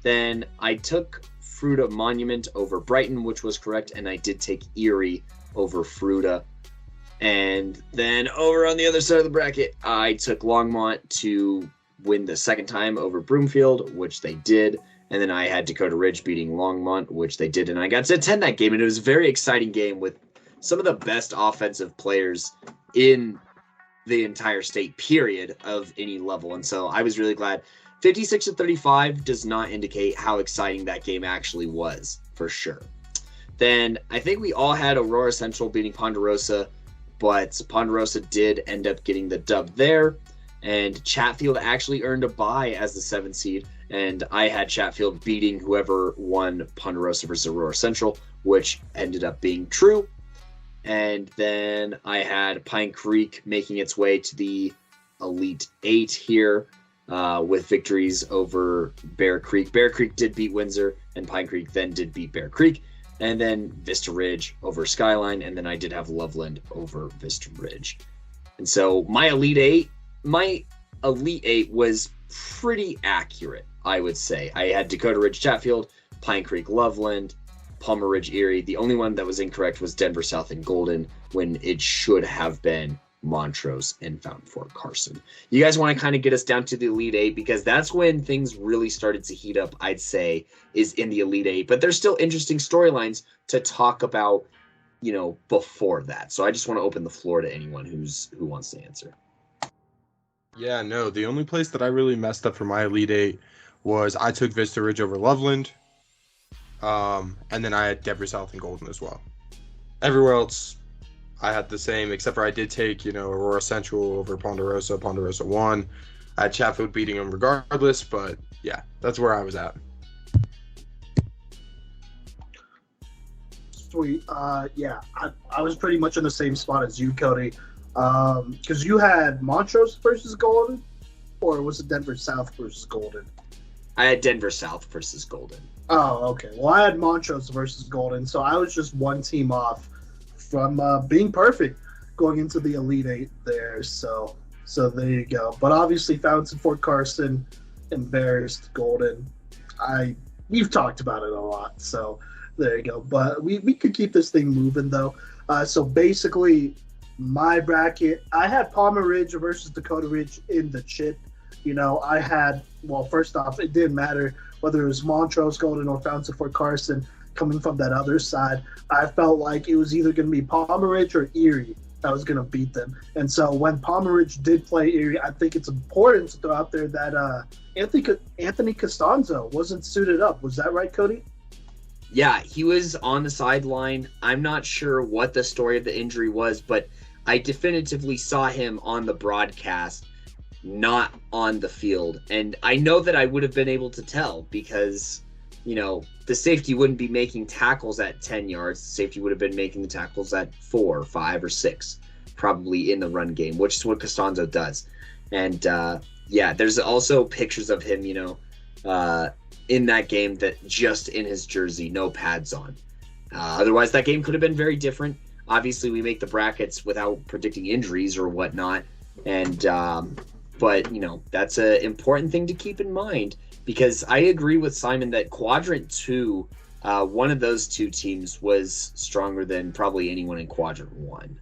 Then I took Fruita Monument over Brighton, which was correct, and I did take Erie over Fruita. And then over on the other side of the bracket, I took Longmont to win the second time over Broomfield, which they did. And then I had Dakota Ridge beating Longmont, which they did. And I got to attend that game, and it was a very exciting game with some of the best offensive players in the entire state, period, of any level. And so I was really glad. 56-35 does not indicate how exciting that game actually was, for sure. Then I think we all had Aurora Central beating Ponderosa, but Ponderosa did end up getting the dub there. And Chatfield actually earned a bye as the 7th seed. And I had Chatfield beating whoever won Ponderosa versus Aurora Central, which ended up being true. And then I had Pine Creek making its way to the Elite 8 here with victories over Bear Creek. Bear Creek did beat Windsor, and Pine Creek then did beat Bear Creek. And then Vista Ridge over Skyline, and then I did have Loveland over Vista Ridge. And so my Elite 8 was pretty accurate, I would say. I had Dakota Ridge Chatfield, Pine Creek Loveland, Palmer Ridge Erie. The only one that was incorrect was Denver South and Golden, when it should have been Montrose and Fountain Fort Carson. You guys want to kind of get us down to the Elite 8, because that's when things really started to heat up, I'd say, is in the Elite 8. But there's still interesting storylines to talk about, before that. So I just want to open the floor to anyone who wants to answer. Yeah, no, the only place that I really messed up for my Elite 8 was I took Vista Ridge over Loveland, and then I had Denver South and Golden as well. Everywhere else, I had the same, except for I did take, Aurora Central over Ponderosa. Ponderosa won. I had Chatfield beating them regardless, but yeah, that's where I was at. Sweet. Yeah, I was pretty much in the same spot as you, Cody. Because you had Montrose versus Golden, or was it Denver South versus Golden? I had Denver South versus Golden. Oh, okay. Well, I had Montrose versus Golden, so I was just one team off from being perfect going into the Elite 8 there. So there you go. But obviously, Fountain Fort Carson embarrassed Golden. We've talked about it a lot, so there you go. But we could keep this thing moving though. So basically, my bracket, I had Palmer Ridge versus Dakota Ridge in the chip. I had, well, first off, it didn't matter whether it was Montrose Golden or Fountain Fort Carson coming from that other side. I felt like it was either going to be Palmer Ridge or Erie that was going to beat them. And so when Palmer Ridge did play Erie, I think it's important to throw out there that Anthony Costanzo wasn't suited up. Was that right, Kodey? Yeah, he was on the sideline. I'm not sure what the story of the injury was, but I definitively saw him on the broadcast, not on the field. And I know that I would have been able to tell because, the safety wouldn't be making tackles at 10 yards. The safety would have been making the tackles at 4, 5, or 6, probably in the run game, which is what Costanzo does. And, there's also pictures of him, in that game that just in his jersey, no pads on. Otherwise, that game could have been very different. Obviously, we make the brackets without predicting injuries or whatnot. And, but, that's an important thing to keep in mind because I agree with Simon that Quadrant 2, one of those two teams was stronger than probably anyone in Quadrant 1.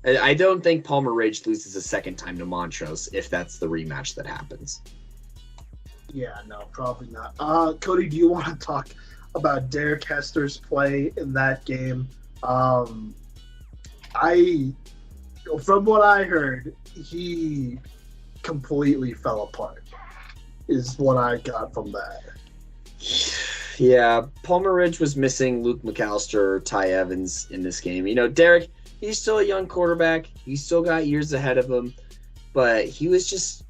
I don't think Palmer Ridge loses a second time to Montrose if that's the rematch that happens. Yeah, no, probably not. Kodey, do you want to talk about Derek Hester's play in that game? From what I heard, he completely fell apart, is what I got from that. Yeah, Palmer Ridge was missing Luke McAllister, Ty Evans in this game. Derek, he's still a young quarterback. He's still got years ahead of him, but he was just...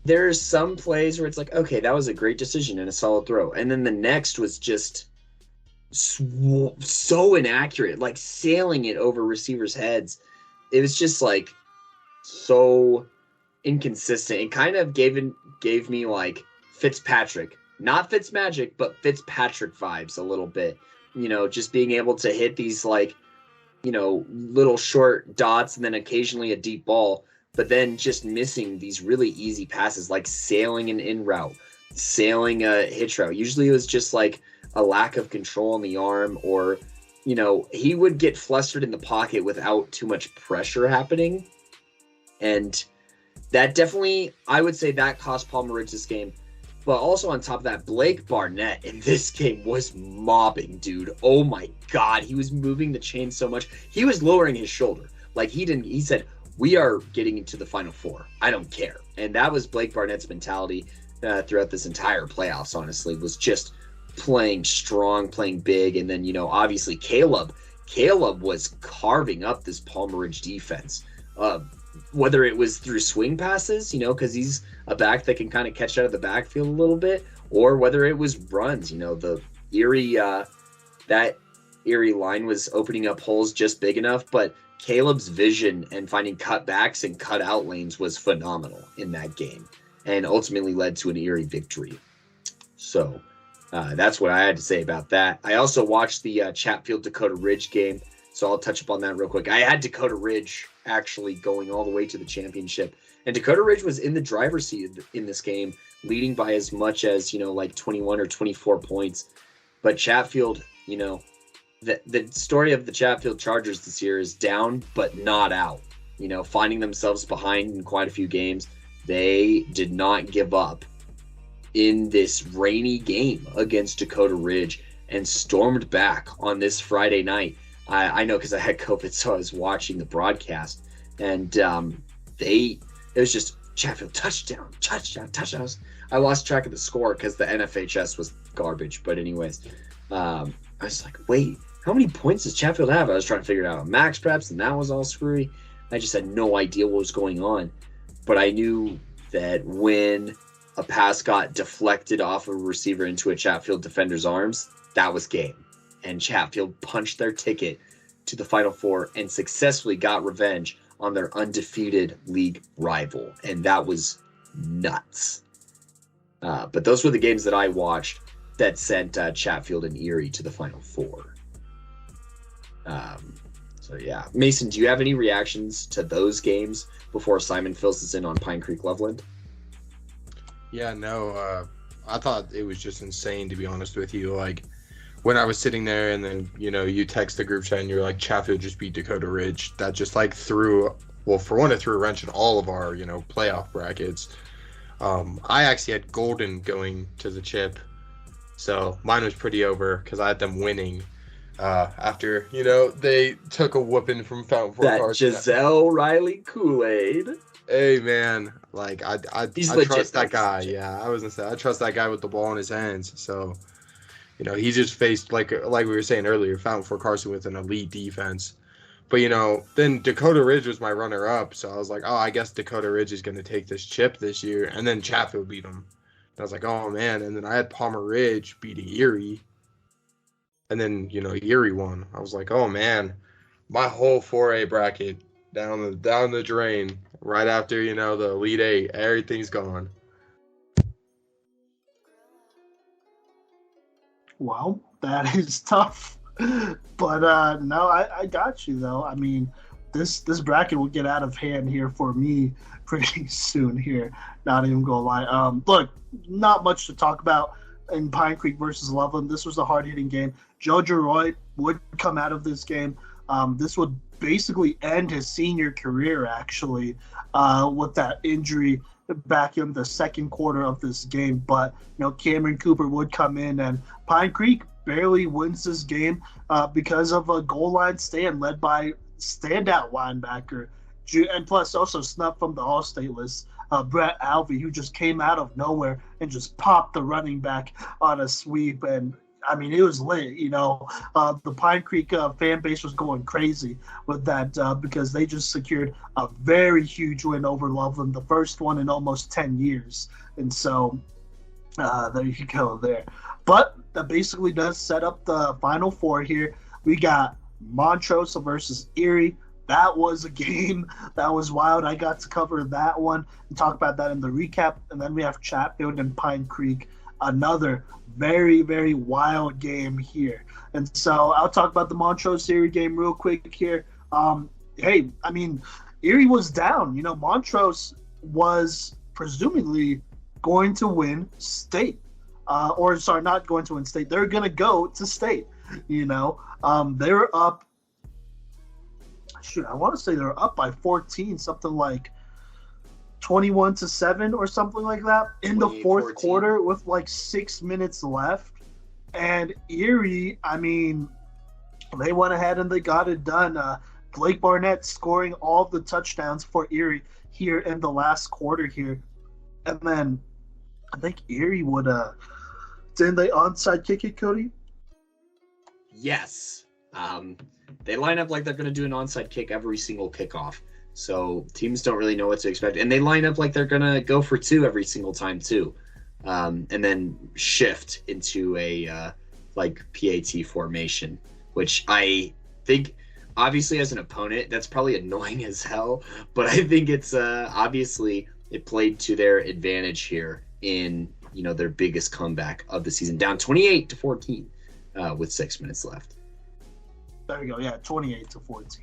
There's some plays where it's like, okay, that was a great decision and a solid throw. And then the next was just so inaccurate, like sailing it over receivers' heads. It was just like so inconsistent. It kind of gave me like Fitzpatrick, not Fitzmagic, but Fitzpatrick vibes a little bit. Just being able to hit these like, little short dots and then occasionally a deep ball. But then just missing these really easy passes, like sailing an in route, sailing a hitch route. Usually it was just like a lack of control on the arm or, he would get flustered in the pocket without too much pressure happening. And that definitely, I would say that cost Palmer Ridge this game. But also on top of that, Blake Barnett in this game was mobbing, dude. Oh my God. He was moving the chain so much. He was lowering his shoulder. Like he said, we are getting into the Final Four. I don't care. And that was Blake Barnett's mentality throughout this entire playoffs, honestly, was just playing strong, playing big. And then, obviously Caleb was carving up this Palmer Ridge defense. Whether it was through swing passes, because he's a back that can kind of catch out of the backfield a little bit, or whether it was runs, the Erie, that Erie line was opening up holes just big enough, but Caleb's vision and finding cutbacks and cutout lanes was phenomenal in that game and ultimately led to an Erie victory. So that's what I had to say about that. I also watched the Chatfield Dakota Ridge game, so I'll touch upon that real quick. I had Dakota Ridge actually going all the way to the championship, and Dakota Ridge was in the driver's seat in this game, leading by as much as, like 21 or 24 points. But Chatfield, the story of the Chatfield Chargers this year is down but not out. Finding themselves behind in quite a few games. They did not give up in this rainy game against Dakota Ridge and stormed back on this Friday night. I know because I had COVID, so I was watching the broadcast. And it was just Chatfield touchdowns. I lost track of the score because the NFHS was garbage. But anyways, I was like, wait, how many points does Chatfield have? I was trying to figure it out on max preps, and that was all screwy. I just had no idea what was going on. But I knew that when a pass got deflected off of a receiver into a Chatfield defender's arms, that was game. And Chatfield punched their ticket to the Final Four and successfully got revenge on their undefeated league rival. And that was nuts. But those were the games that I watched that sent Chatfield and Erie to the Final Four. So yeah, Mason, do you have any reactions to those games before Simon fills us in on Pine Creek Loveland? Yeah, no, I thought it was just insane, to be honest with you. Like, when I was sitting there and then, you text the group chat and you're like, Chatfield just beat Dakota Ridge. That just, like, well, for one, it threw a wrench in all of our, playoff brackets. I actually had Golden going to the chip, so mine was pretty over because I had them winning after, they took a whooping from Fountain Fort Carson. That Giselle Riley Kool-Aid. Hey, man, like, I trust that guy. Yeah, I was going to say, I trust that guy with the ball in his hands. So, he just faced, like we were saying earlier, Fountain Fort Carson with an elite defense. But, then Dakota Ridge was my runner-up. So I was like, oh, I guess Dakota Ridge is going to take this chip this year. And then Chatfield beat him. And I was like, oh, man. And then I had Palmer Ridge beating Erie. And then, Erie won. I was like, oh, man. My whole 4A bracket down the drain. Right after, the Elite Eight, everything's gone. Well, that is tough. But no, I got you though. I mean, this bracket will get out of hand here for me pretty soon here. Not even gonna lie. Look, not much to talk about in Pine Creek versus Loveland. This was a hard-hitting game. Joe Giroy would come out of this game. This would basically end his senior career, actually, with that injury back in the second quarter of this game. But, Cameron Cooper would come in, and Pine Creek barely wins this game because of a goal line stand led by standout linebacker, and plus also snubbed from the All-State list, Brett Alvey, who just came out of nowhere and just popped the running back on a sweep. And I mean, it was lit, the Pine Creek fan base was going crazy with that because they just secured a very huge win over Loveland, the first one in almost 10 years. And so there you go there. But that basically does set up the Final Four here. We got Montrose versus Erie. That was a game that was wild. I got to cover that one and talk about that in the recap. And then we have Chatfield and Pine Creek, another very, very wild game here. And so I'll talk about the Montrose Erie game real quick here. Hey, I mean, Erie was down. Montrose was presumably going to win state. Not going to win state. They're going to go to state. They're up. I want to say they're up by 14, something like 21-7 or something like that in the fourth quarter with like 6 minutes left. And Erie, I mean, they went ahead and they got it done. Blake Barnett scoring all the touchdowns for Erie here in the last quarter here. And then I think Erie would didn't they onside kick it, Cody? Yes. They line up like they're going to do an onside kick every single kickoff. So teams don't really know what to expect. And they line up like they're going to go for two every single time too. And then shift into a PAT formation, which I think obviously as an opponent, that's probably annoying as hell. But I think it's obviously it played to their advantage here in their biggest comeback of the season, down 28-14 with 6 minutes left. There you go. Yeah, 28-14.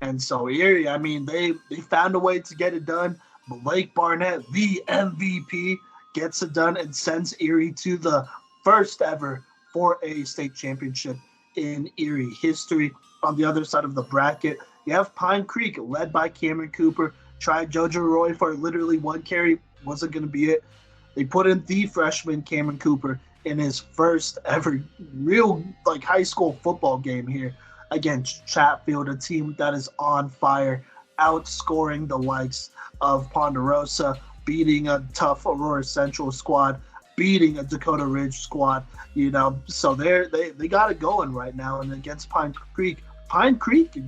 And so Erie, I mean, they found a way to get it done. Blake Barnett, the MVP, gets it done and sends Erie to the first ever 4A state championship in Erie history. On the other side of the bracket, you have Pine Creek, led by Cameron Cooper. Tried JoJo Roy for literally one carry. Wasn't going to be it. They put in the freshman Cameron Cooper in his first ever real high school football game here against Chatfield, a team that is on fire, outscoring the likes of Ponderosa, beating a tough Aurora Central squad, beating a Dakota Ridge squad, So they got it going right now. And against Pine Creek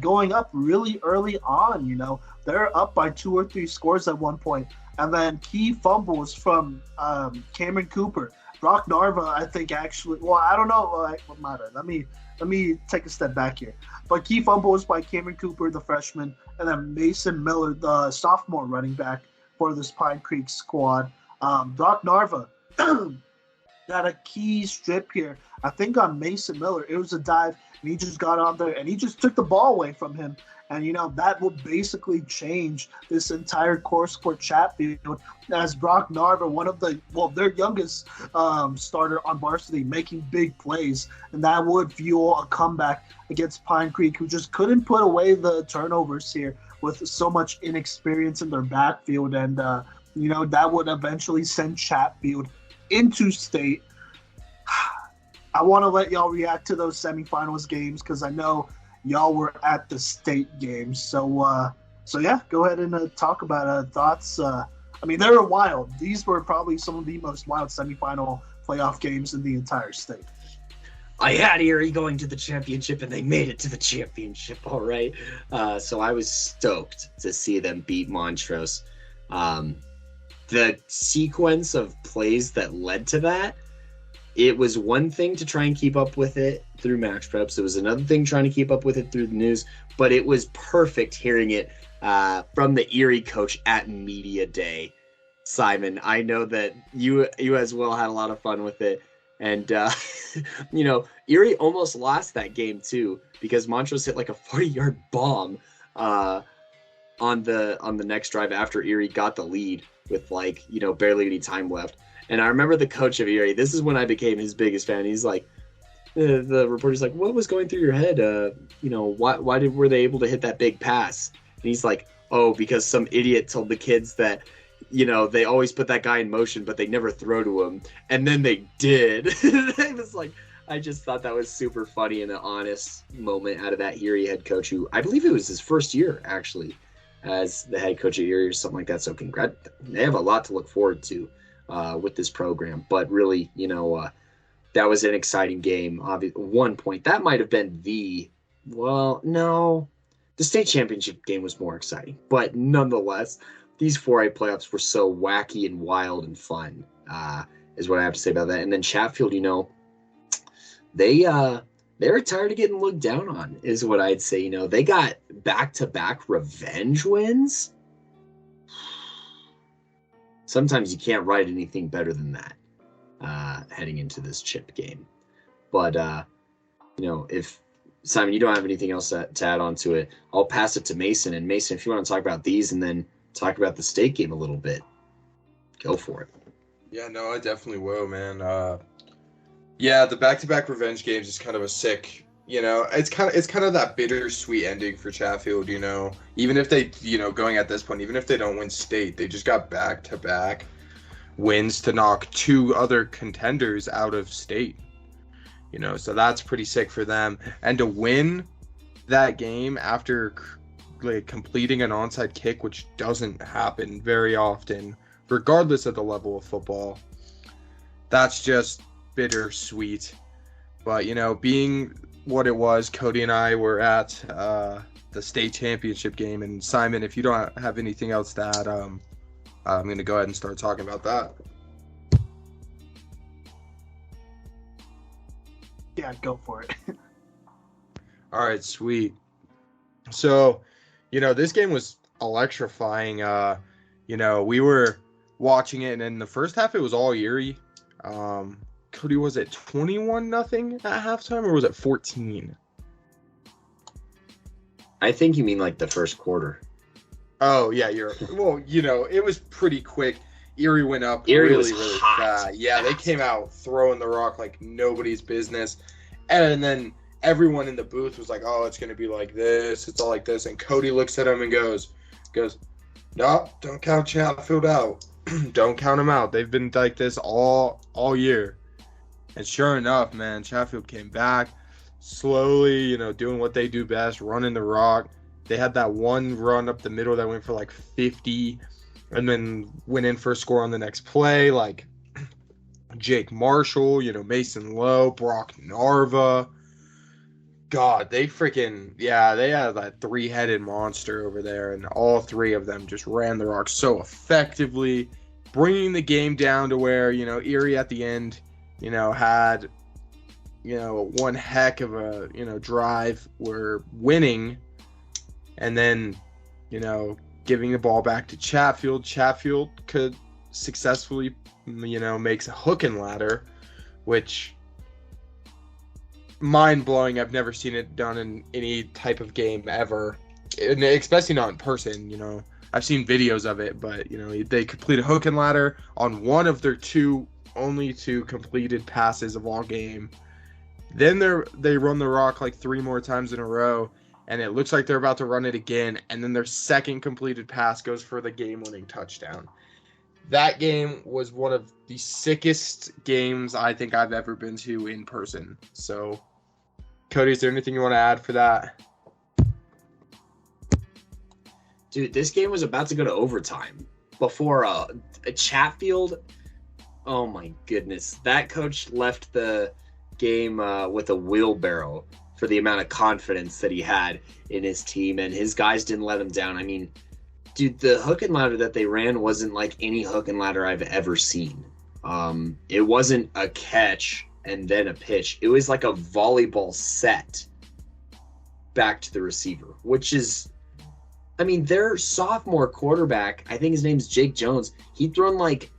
going up really early on, They're up by 2 or 3 scores at one point. And then key fumbles from Cameron Cooper. Brock Narva, I think actually, well, I don't know. What matter? Let me take a step back here. But key fumbles by Cameron Cooper, the freshman, and then Mason Miller, the sophomore running back for this Pine Creek squad. Brock Narva got a key strip here. I think on Mason Miller, it was a dive, and he just got on there, and he just took the ball away from him. And, that will basically change this entire course for Chatfield as Brock Narva, one of their youngest starter on varsity, making big plays. And that would fuel a comeback against Pine Creek, who just couldn't put away the turnovers here with so much inexperience in their backfield. And, that would eventually send Chatfield into state. I want to let y'all react to those semifinals games because I know y'all were at the state games. So yeah, go ahead and talk about thoughts. They were wild. These were probably some of the most wild semifinal playoff games in the entire state. I had Erie going to the championship, and they made it to the championship, all right. So I was stoked to see them beat Montrose. The sequence of plays that led to that, it was one thing to try and keep up with it through Max Preps. It was another thing trying to keep up with it through the news, but it was perfect hearing it from the Erie coach at Media Day. Simon, I know that you as well had a lot of fun with it. And, Erie almost lost that game too, because Montrose hit like a 40-yard bomb on the next drive after Erie got the lead with barely any time left. And I remember the coach of Erie, this is when I became his biggest fan. He's like, the reporter's like, what was going through your head? Why were they able to hit that big pass? And he's like, oh, because some idiot told the kids that, they always put that guy in motion, but they never throw to him. And then they did. It was like, I just thought that was super funny and an honest moment out of that Erie head coach, who I believe it was his first year, actually, as the head coach of Erie or something like that. So they have a lot to look forward to with this program. But really, that was an exciting game. Obviously, 1 point. That might have been the state championship game was more exciting. But nonetheless, these 4A playoffs were so wacky and wild and fun, is what I have to say about that. And then Chatfield, they were tired of getting looked down on, is what I'd say. They got back-to-back revenge wins. Sometimes you can't write anything better than that heading into this chip game. But, if Simon, you don't have anything else to add on to it, I'll pass it to Mason. And Mason, if you want to talk about these and then talk about the state game a little bit, go for it. Yeah, no, I definitely will, man. The back-to-back revenge games is kind of a sick, it's kind of that bittersweet ending for Chatfield, even if they, going at this point, even if they don't win state, they just got back-to-back wins to knock two other contenders out of state, so that's pretty sick for them. And to win that game after completing an onside kick, which doesn't happen very often, regardless of the level of football, that's just bittersweet. But being what it was, Kodey and I were at the state championship game. And Simon, if you don't have anything else to add, I'm going to go ahead and start talking about that. Yeah, go for it. All right, sweet. So, this game was electrifying. We were watching it, and in the first half, it was all Erie. Kodey, was it 21-0 at halftime, or was it 14? I think you mean like the first quarter. Oh, yeah, it was pretty quick. Erie went up Erie really, was really hot. fast. Yeah, they came out throwing the rock like nobody's business. And then everyone in the booth was like, oh, it's going to be like this. It's all like this. And Kodey looks at him and goes, no, don't count Chatfield out. Don't count them out. They've been like this all year. And sure enough, man, Chatfield came back slowly, doing what they do best, running the rock. They had that one run up the middle that went for like 50 and then went in for a score on the next play. Like Jake Marshall, Mason Lowe, Brock Narva. God, they had that three-headed monster over there, and all three of them just ran the rock so effectively, bringing the game down to where, Erie at the end, had, one heck of a, drive. We're winning, and then, giving the ball back to Chatfield. Chatfield could successfully, makes a hook and ladder which mind-blowing. I've never seen it done in any type of game ever, and especially not in person. I've seen videos of it, but they complete a hook and ladder on one of their only two completed passes of all game. Then they run the rock like 3 more times in a row, and it looks like they're about to run it again, and then their second completed pass goes for the game-winning touchdown. That game was one of the sickest games I think I've ever been to in person. So, Kodey, is there anything you want to add for that? Dude, this game was about to go to overtime before a Chatfield. Oh my goodness. That coach left the game with a wheelbarrow for the amount of confidence that he had in his team, and his guys didn't let him down. I mean, dude, the hook and ladder that they ran wasn't like any hook and ladder I've ever seen. It wasn't a catch and then a pitch. It was like a volleyball set back to the receiver, which is, I mean, their sophomore quarterback, I think his name's Jake Jones, he'd thrown like,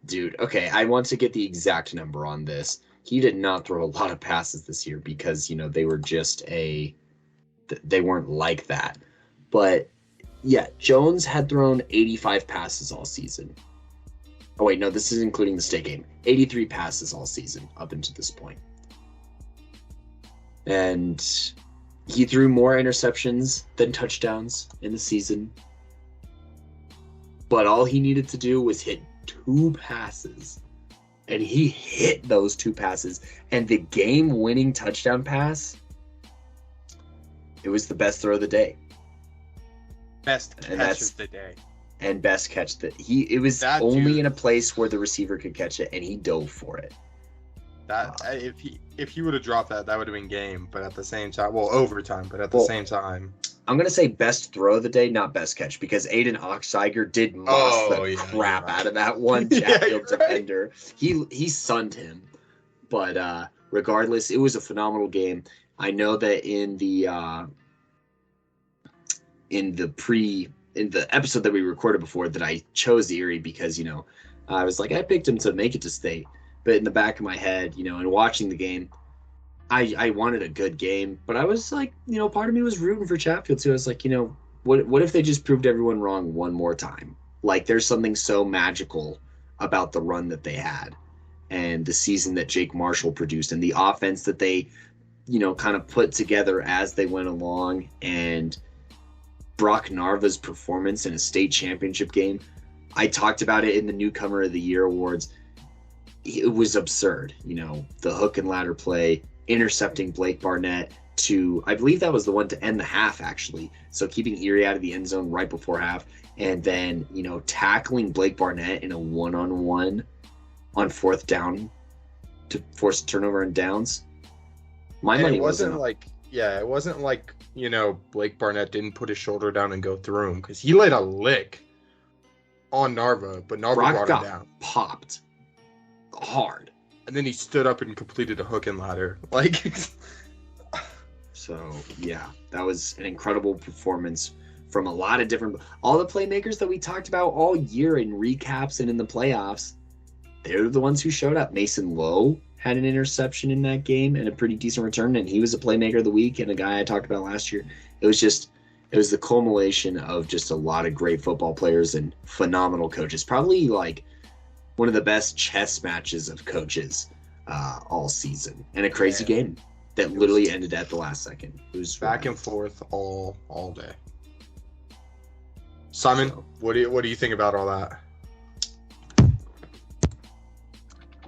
dude, okay, I want to get the exact number on this. He did not throw a lot of passes this year because, they were just they weren't like that. But yeah, Jones had thrown 85 passes all season. Oh wait, no, this is including the state game. 83 passes all season up until this point. And he threw more interceptions than touchdowns in the season. But all he needed to do was hit 2 passes. And he hit those 2 passes. And the game-winning touchdown pass, it was the best throw of the day. Best catch of the day. And best catch that it was that only dude, in a place where the receiver could catch it, and he dove for it. That if he would have dropped that would have been game. But at the same time, overtime. But at the same time, I'm gonna say best throw of the day, not best catch, because Aiden Oxtiger did moss the crap out of that one Chatfield defender. He sunned him. But regardless, it was a phenomenal game. I know that in the episode that we recorded before that I chose Erie because, I was like, I picked him to make it to state. But in the back of my head, and watching the game, I wanted a good game. But I was like, part of me was rooting for Chatfield too. I was like, what if they just proved everyone wrong one more time? Like, there's something so magical about the run that they had and the season that Jake Marshall produced and the offense that they, kind of put together as they went along, and Brock Narva's performance in a state championship game. I talked about it in the Newcomer of the Year awards. It was absurd. The hook and ladder play, intercepting Blake Barnett to, I believe that was the one to end the half, actually. So keeping Erie out of the end zone right before half. And then, tackling Blake Barnett in a one-on-one on 4th down to force a turnover and downs. My money wasn't like, it wasn't like, Blake Barnett didn't put his shoulder down and go through him, because he laid a lick on Narva, but Narva brought him down. Popped hard. And then he stood up and completed a hook and ladder. So, yeah, that was an incredible performance from a lot of all the playmakers that we talked about all year in recaps and in the playoffs. They're the ones who showed up. Mason Lowe had an interception in that game and a pretty decent return, and he was a playmaker of the week and a guy I talked about last year. It was the culmination of just a lot of great football players and phenomenal coaches. Probably like one of the best chess matches of coaches all season, and a crazy game that literally ended at the last second. It was back and forth all day. Simon, what do you think about all that?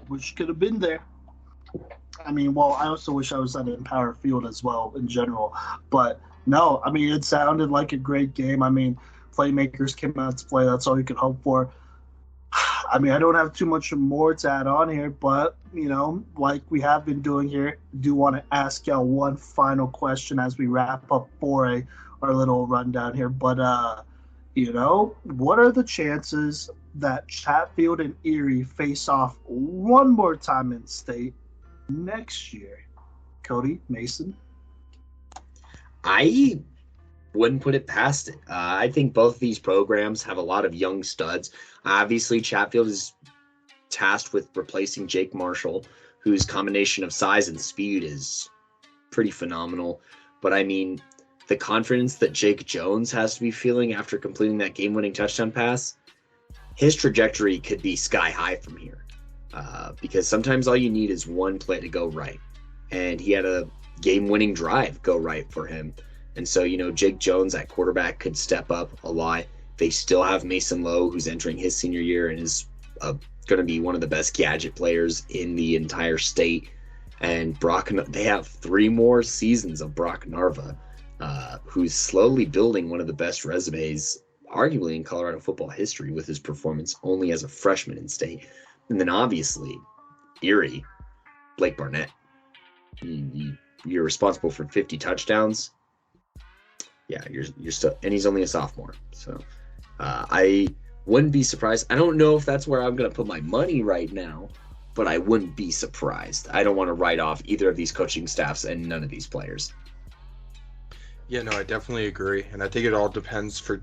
Which could have been there. I mean, I also wish I was at Empower Field as well in general. But no, I mean, it sounded like a great game. I mean, Playmakers came out to play. That's all you could hope for. I mean, I don't have too much more to add on here, but, like we have been doing here, I do want to ask y'all one final question as we wrap up for our little rundown here. But, what are the chances that Chatfield and Erie face off one more time in state next year? Kodey, Mason? I wouldn't put it past it. I think both of these programs have a lot of young studs. Obviously, Chatfield is tasked with replacing Jake Marshall, whose combination of size and speed is pretty phenomenal. But I mean, the confidence that Jake Jones has to be feeling after completing that game-winning touchdown pass, his trajectory could be sky high from here. Because sometimes all you need is one play to go right. And he had a game-winning drive go right for him. And so, Jake Jones at quarterback could step up a lot. They still have Mason Lowe, who's entering his senior year and is going to be one of the best gadget players in the entire state. And they have 3 more seasons of Brock Narva, who's slowly building one of the best resumes, arguably in Colorado football history, with his performance only as a freshman in state. And then obviously, Erie, Blake Barnett. You're responsible for 50 touchdowns. Yeah, you're still, and he's only a sophomore. So I wouldn't be surprised. I don't know if that's where I'm going to put my money right now, but I wouldn't be surprised. I don't want to write off either of these coaching staffs and none of these players. Yeah, no, I definitely agree. And I think it all depends for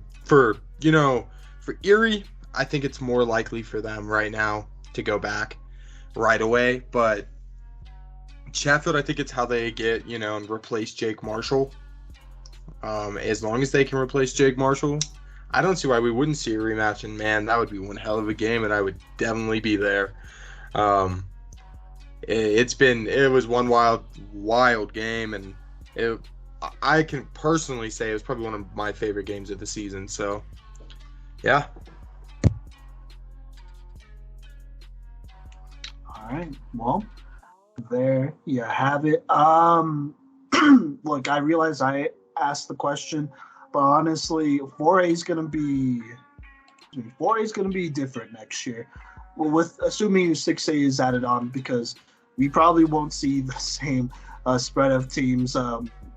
Erie, I think it's more likely for them right now to go back right away. But Sheffield, I think it's how they get, and replace Jake Marshall. As long as they can replace Jake Marshall, I don't see why we wouldn't see a rematch. And man, that would be one hell of a game, and I would definitely be there. It was one wild game, and I can personally say it was probably one of my favorite games of the season. So, yeah. All right. Well, there you have it. Look, I realize I asked the question, but honestly, 4A is going to be different next year. Well, with assuming 6A is added on, because we probably won't see the same spread of teams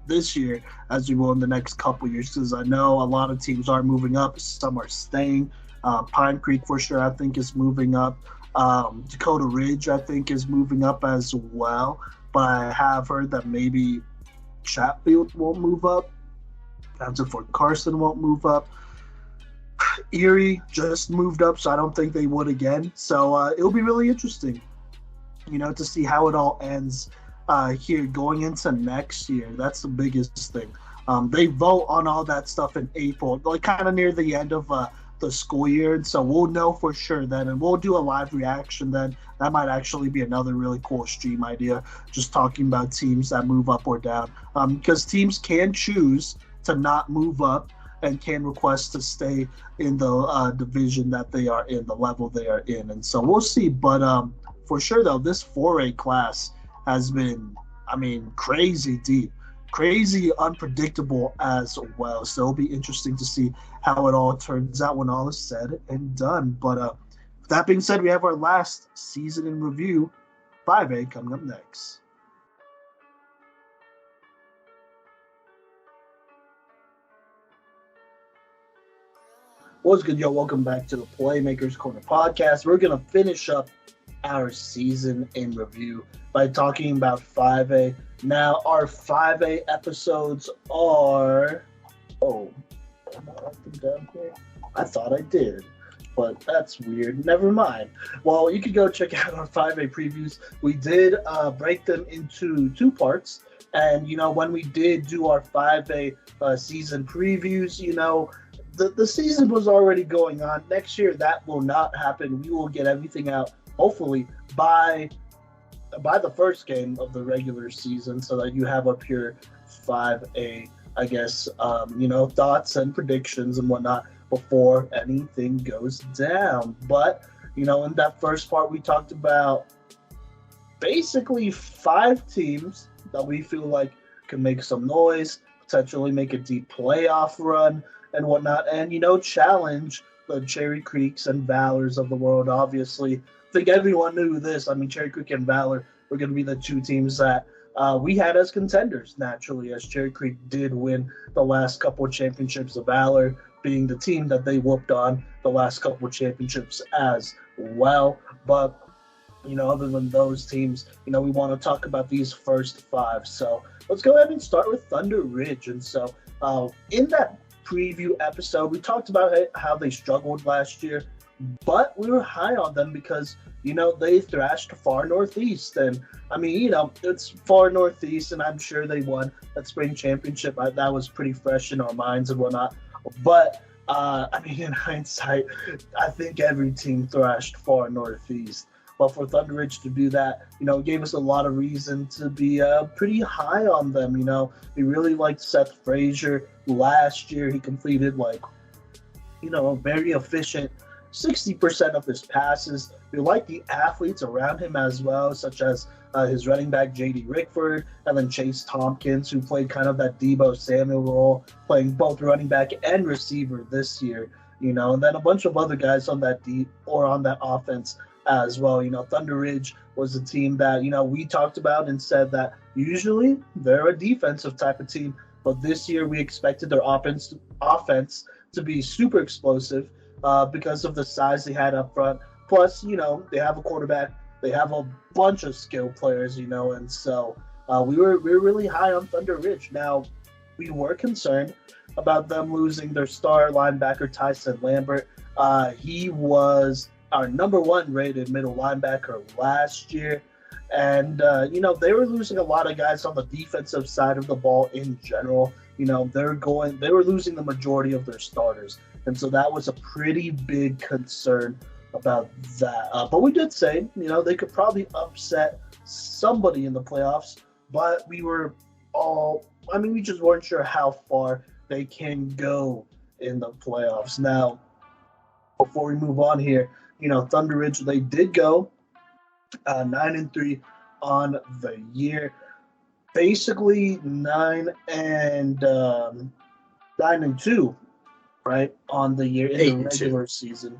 this year as we will in the next couple years, because I know a lot of teams are moving up, some are staying. Pine Creek for sure, I think, is moving up. Dakota Ridge, I think, is moving up as well, but I have heard that maybe Chatfield won't move up. Fort Carson won't move up. Erie just moved up, so I don't think they would again. So it'll be really interesting, to see how it all ends here going into next year. That's the biggest thing. They vote on all that stuff in April, like kind of near the end of the school year, and so we'll know for sure then, and we'll do a live reaction then. That might actually be another really cool stream idea, just talking about teams that move up or down, because teams can choose to not move up and can request to stay in the division that they are in, the level they are in, and so we'll see. But for sure though, this 4A class has been, crazy deep, crazy unpredictable as well. So it'll be interesting to see how it all turns out when all is said and done. But with that being said, we have our last season in review, 5A, coming up next. What's good, y'all? Welcome back to the Playmakers Corner podcast. We're going to finish up our season in review by talking about 5A. Now, our 5A episodes are... Oh, am I writing down here? I thought I did, but that's weird. Never mind. Well, you can go check out our 5A previews. We did break them into 2 parts. And, when we did do our 5A season previews, the season was already going on. Next year, that will not happen. We will get everything out, hopefully, by the first game of the regular season, so that you have up your 5A, I guess, thoughts and predictions and whatnot before anything goes down. But, in that first part, we talked about basically 5 teams that we feel like can make some noise, potentially make a deep playoff run and whatnot, and, challenge the Cherry Creeks and Valors of the world. Obviously, I think everyone knew this. Cherry Creek and Valor were going to be the 2 teams that we had as contenders, naturally, as Cherry Creek did win the last couple of championships, of Valor being the team that they whooped on the last couple of championships as well. But, other than those teams, we want to talk about these first 5. So let's go ahead and start with Thunder Ridge. And so in that preview episode, we talked about how they struggled last year, but we were high on them because, they thrashed far northeast. And, I mean, it's far northeast, and I'm sure they won that spring championship. That was pretty fresh in our minds and whatnot. But, I mean, in hindsight, I think every team thrashed far northeast. But for Thunder Ridge to do that, gave us a lot of reason to be pretty high on them. We really liked Seth Frazier last year. He completed, a very efficient 60% of his passes. We like the athletes around him as well, such as his running back, J.D. Rickford, and then Chase Tompkins, who played kind of that Debo Samuel role, playing both running back and receiver this year, and then a bunch of other guys on that on that offense as well. Thunder Ridge was a team that, we talked about and said that usually they're a defensive type of team, but this year we expected their offense to be super explosive because of the size they had up front. Plus, they have a quarterback, they have a bunch of skill players, and so we were really high on Thunder Ridge. Now, we were concerned about them losing their star linebacker, Tyson Lambert. He was our number 1 rated middle linebacker last year. And, they were losing a lot of guys on the defensive side of the ball in general. They were losing the majority of their starters. And so that was a pretty big concern about that. But we did say, they could probably upset somebody in the playoffs, but we just weren't sure how far they can go in the playoffs. Now, before we move on here, Thunder Ridge, they did go 9-3 on the year. Basically 9-2, right, on the year in the regular season.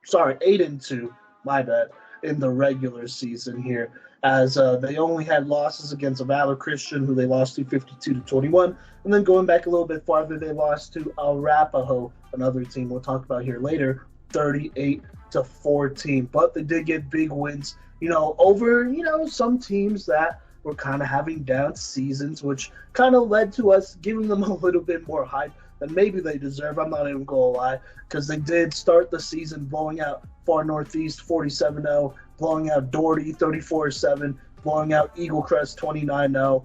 Sorry, 8-2, my bad, in the regular season here, as they only had losses against Valor Christian, who they lost to 52-21, and then going back a little bit farther, they lost to Arapahoe, another team we'll talk about here later, 38-14. But they did get big wins, over, some teams that were kind of having down seasons, which kind of led to us giving them a little bit more hype than maybe they deserve. I'm not even going to lie, because they did start the season blowing out Far Northeast 47-0, blowing out Doherty 34-7, blowing out Eagle Crest 29-0.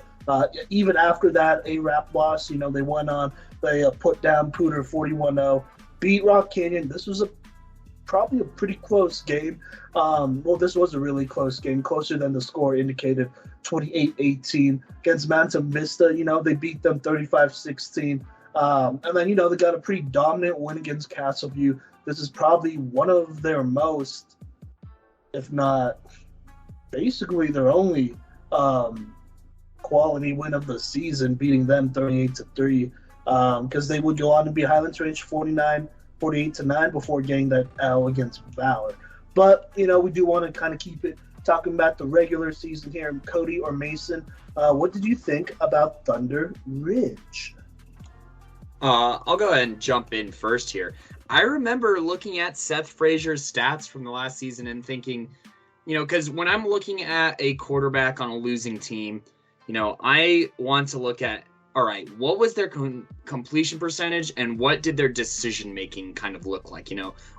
Even after that A-Rap loss, they went on. They put down Pooter 41-0, beat Rock Canyon. This was probably a pretty close game. This was a really close game, closer than the score indicated, 28-18 against Manta Vista. They beat them 35-16. And then, they got a pretty dominant win against Castleview. This is probably one of their most, if not basically their only quality win of the season, beating them 38-3, because they would go on to be Highlands Range 48-9 before getting that L against Valor. But, we do want to kind of keep it talking about the regular season here. Kodey or Mason, what did you think about Thunder Ridge? I'll go ahead and jump in first here. I remember looking at Seth Frazier's stats from the last season and thinking, because when I'm looking at a quarterback on a losing team, I want to look at, all right, what was their completion percentage and what did their decision-making kind of look like?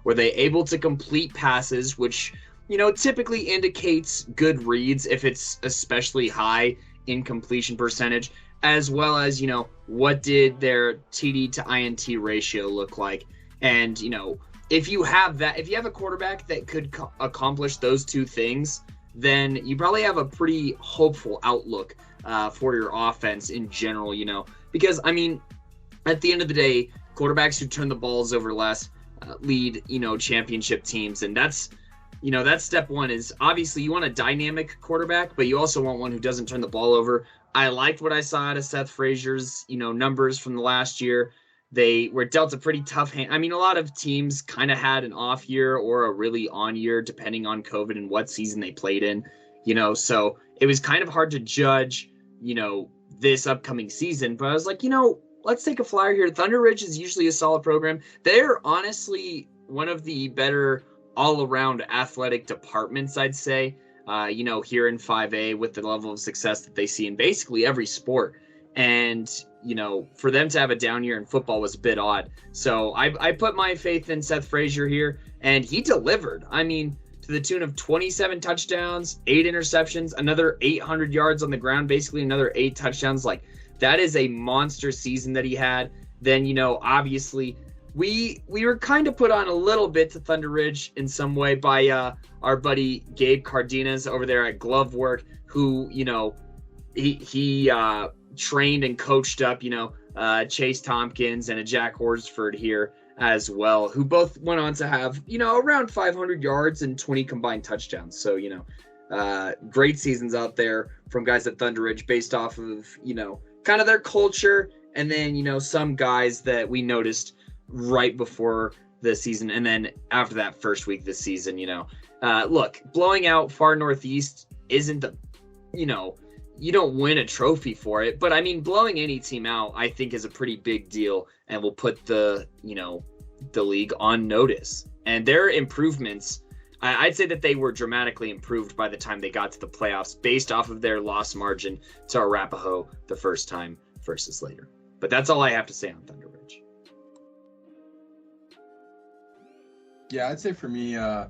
Were they able to complete passes, which, typically indicates good reads if it's especially high in completion percentage, as well as, what did their TD to INT ratio look like? And, if you have a quarterback that could accomplish those two things, then you probably have a pretty hopeful outlook for your offense in general, because, I mean, at the end of the day, quarterbacks who turn the balls over less lead, championship teams. And that's step one. Is obviously you want a dynamic quarterback, but you also want one who doesn't turn the ball over. I liked what I saw out of Seth Frazier's, numbers from the last year. They were dealt a pretty tough hand. I mean, a lot of teams kind of had an off year or a really on year, depending on COVID and what season they played in, so it was kind of hard to judge, this upcoming season. But I was like, let's take a flyer here. Thunder Ridge is usually a solid program. They're honestly one of the better all-around athletic departments, I'd say, here in 5A with the level of success that they see in basically every sport. And, for them to have a down year in football was a bit odd. So I put my faith in Seth Frazier here, and he delivered. I mean, to the tune of 27 touchdowns, 8 interceptions, another 800 yards on the ground, basically another 8 touchdowns. Like, that is a monster season that he had. Then, obviously, we were kind of put on a little bit to Thunder Ridge in some way by our buddy Gabe Cardenas over there at Glove Work, who, he trained and coached up, Chase Tompkins and a Jack Horsford here as well, who both went on to have, around 500 yards and 20 combined touchdowns. So, great seasons out there from guys at Thunder Ridge based off of, kind of their culture. And then, some guys that we noticed right before the season. And then after that first week this season, look, blowing out Far Northeast isn't the, you don't win a trophy for it, but I mean, blowing any team out, I think, is a pretty big deal and will put the league on notice. And their improvements, I'd say that they were dramatically improved by the time they got to the playoffs based off of their loss margin to Arapahoe the first time versus later. But that's all I have to say on Thunder Ridge. Yeah, I'd say for me, I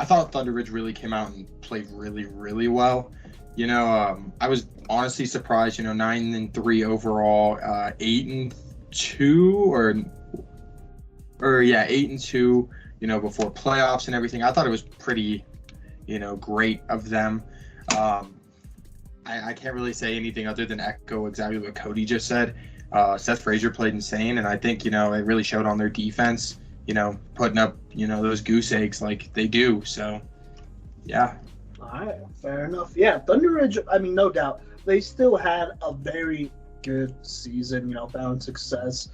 thought Thunder Ridge really came out and played really, really well. I was honestly surprised, 9-3 overall, 8-2 8-2, before playoffs and everything. I thought it was pretty, great of them. I can't really say anything other than echo exactly what Kodey just said. Seth Frazier played insane, and I think, it really showed on their defense, putting up, those goose eggs like they do. So, yeah. All right, fair enough. Yeah, Thunder Ridge, I mean, no doubt, they still had a very good season, found success,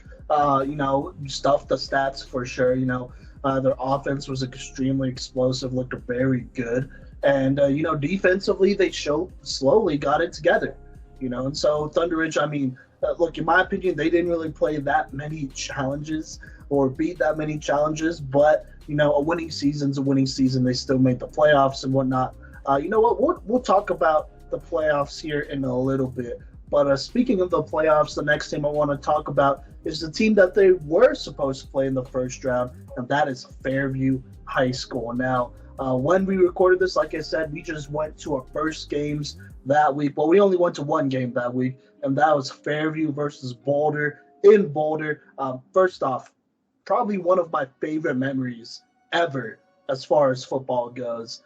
stuffed the stats for sure, their offense was extremely explosive, looked very good, and, defensively, they slowly got it together, and so Thunder Ridge, I mean, look, in my opinion, they didn't really play that many challenges or beat that many challenges, but, a winning season's a winning season. They still made the playoffs and whatnot. You know what? We'll talk about the playoffs here in a little bit. But speaking of the playoffs, the next team I want to talk about is the team that they were supposed to play in the first round, and that is Fairview High School. Now, when we recorded this, like I said, we just went to our first games that week. Well, we only went to one game that week, and that was Fairview versus Boulder in Boulder. First off, probably one of my favorite memories ever as far as football goes.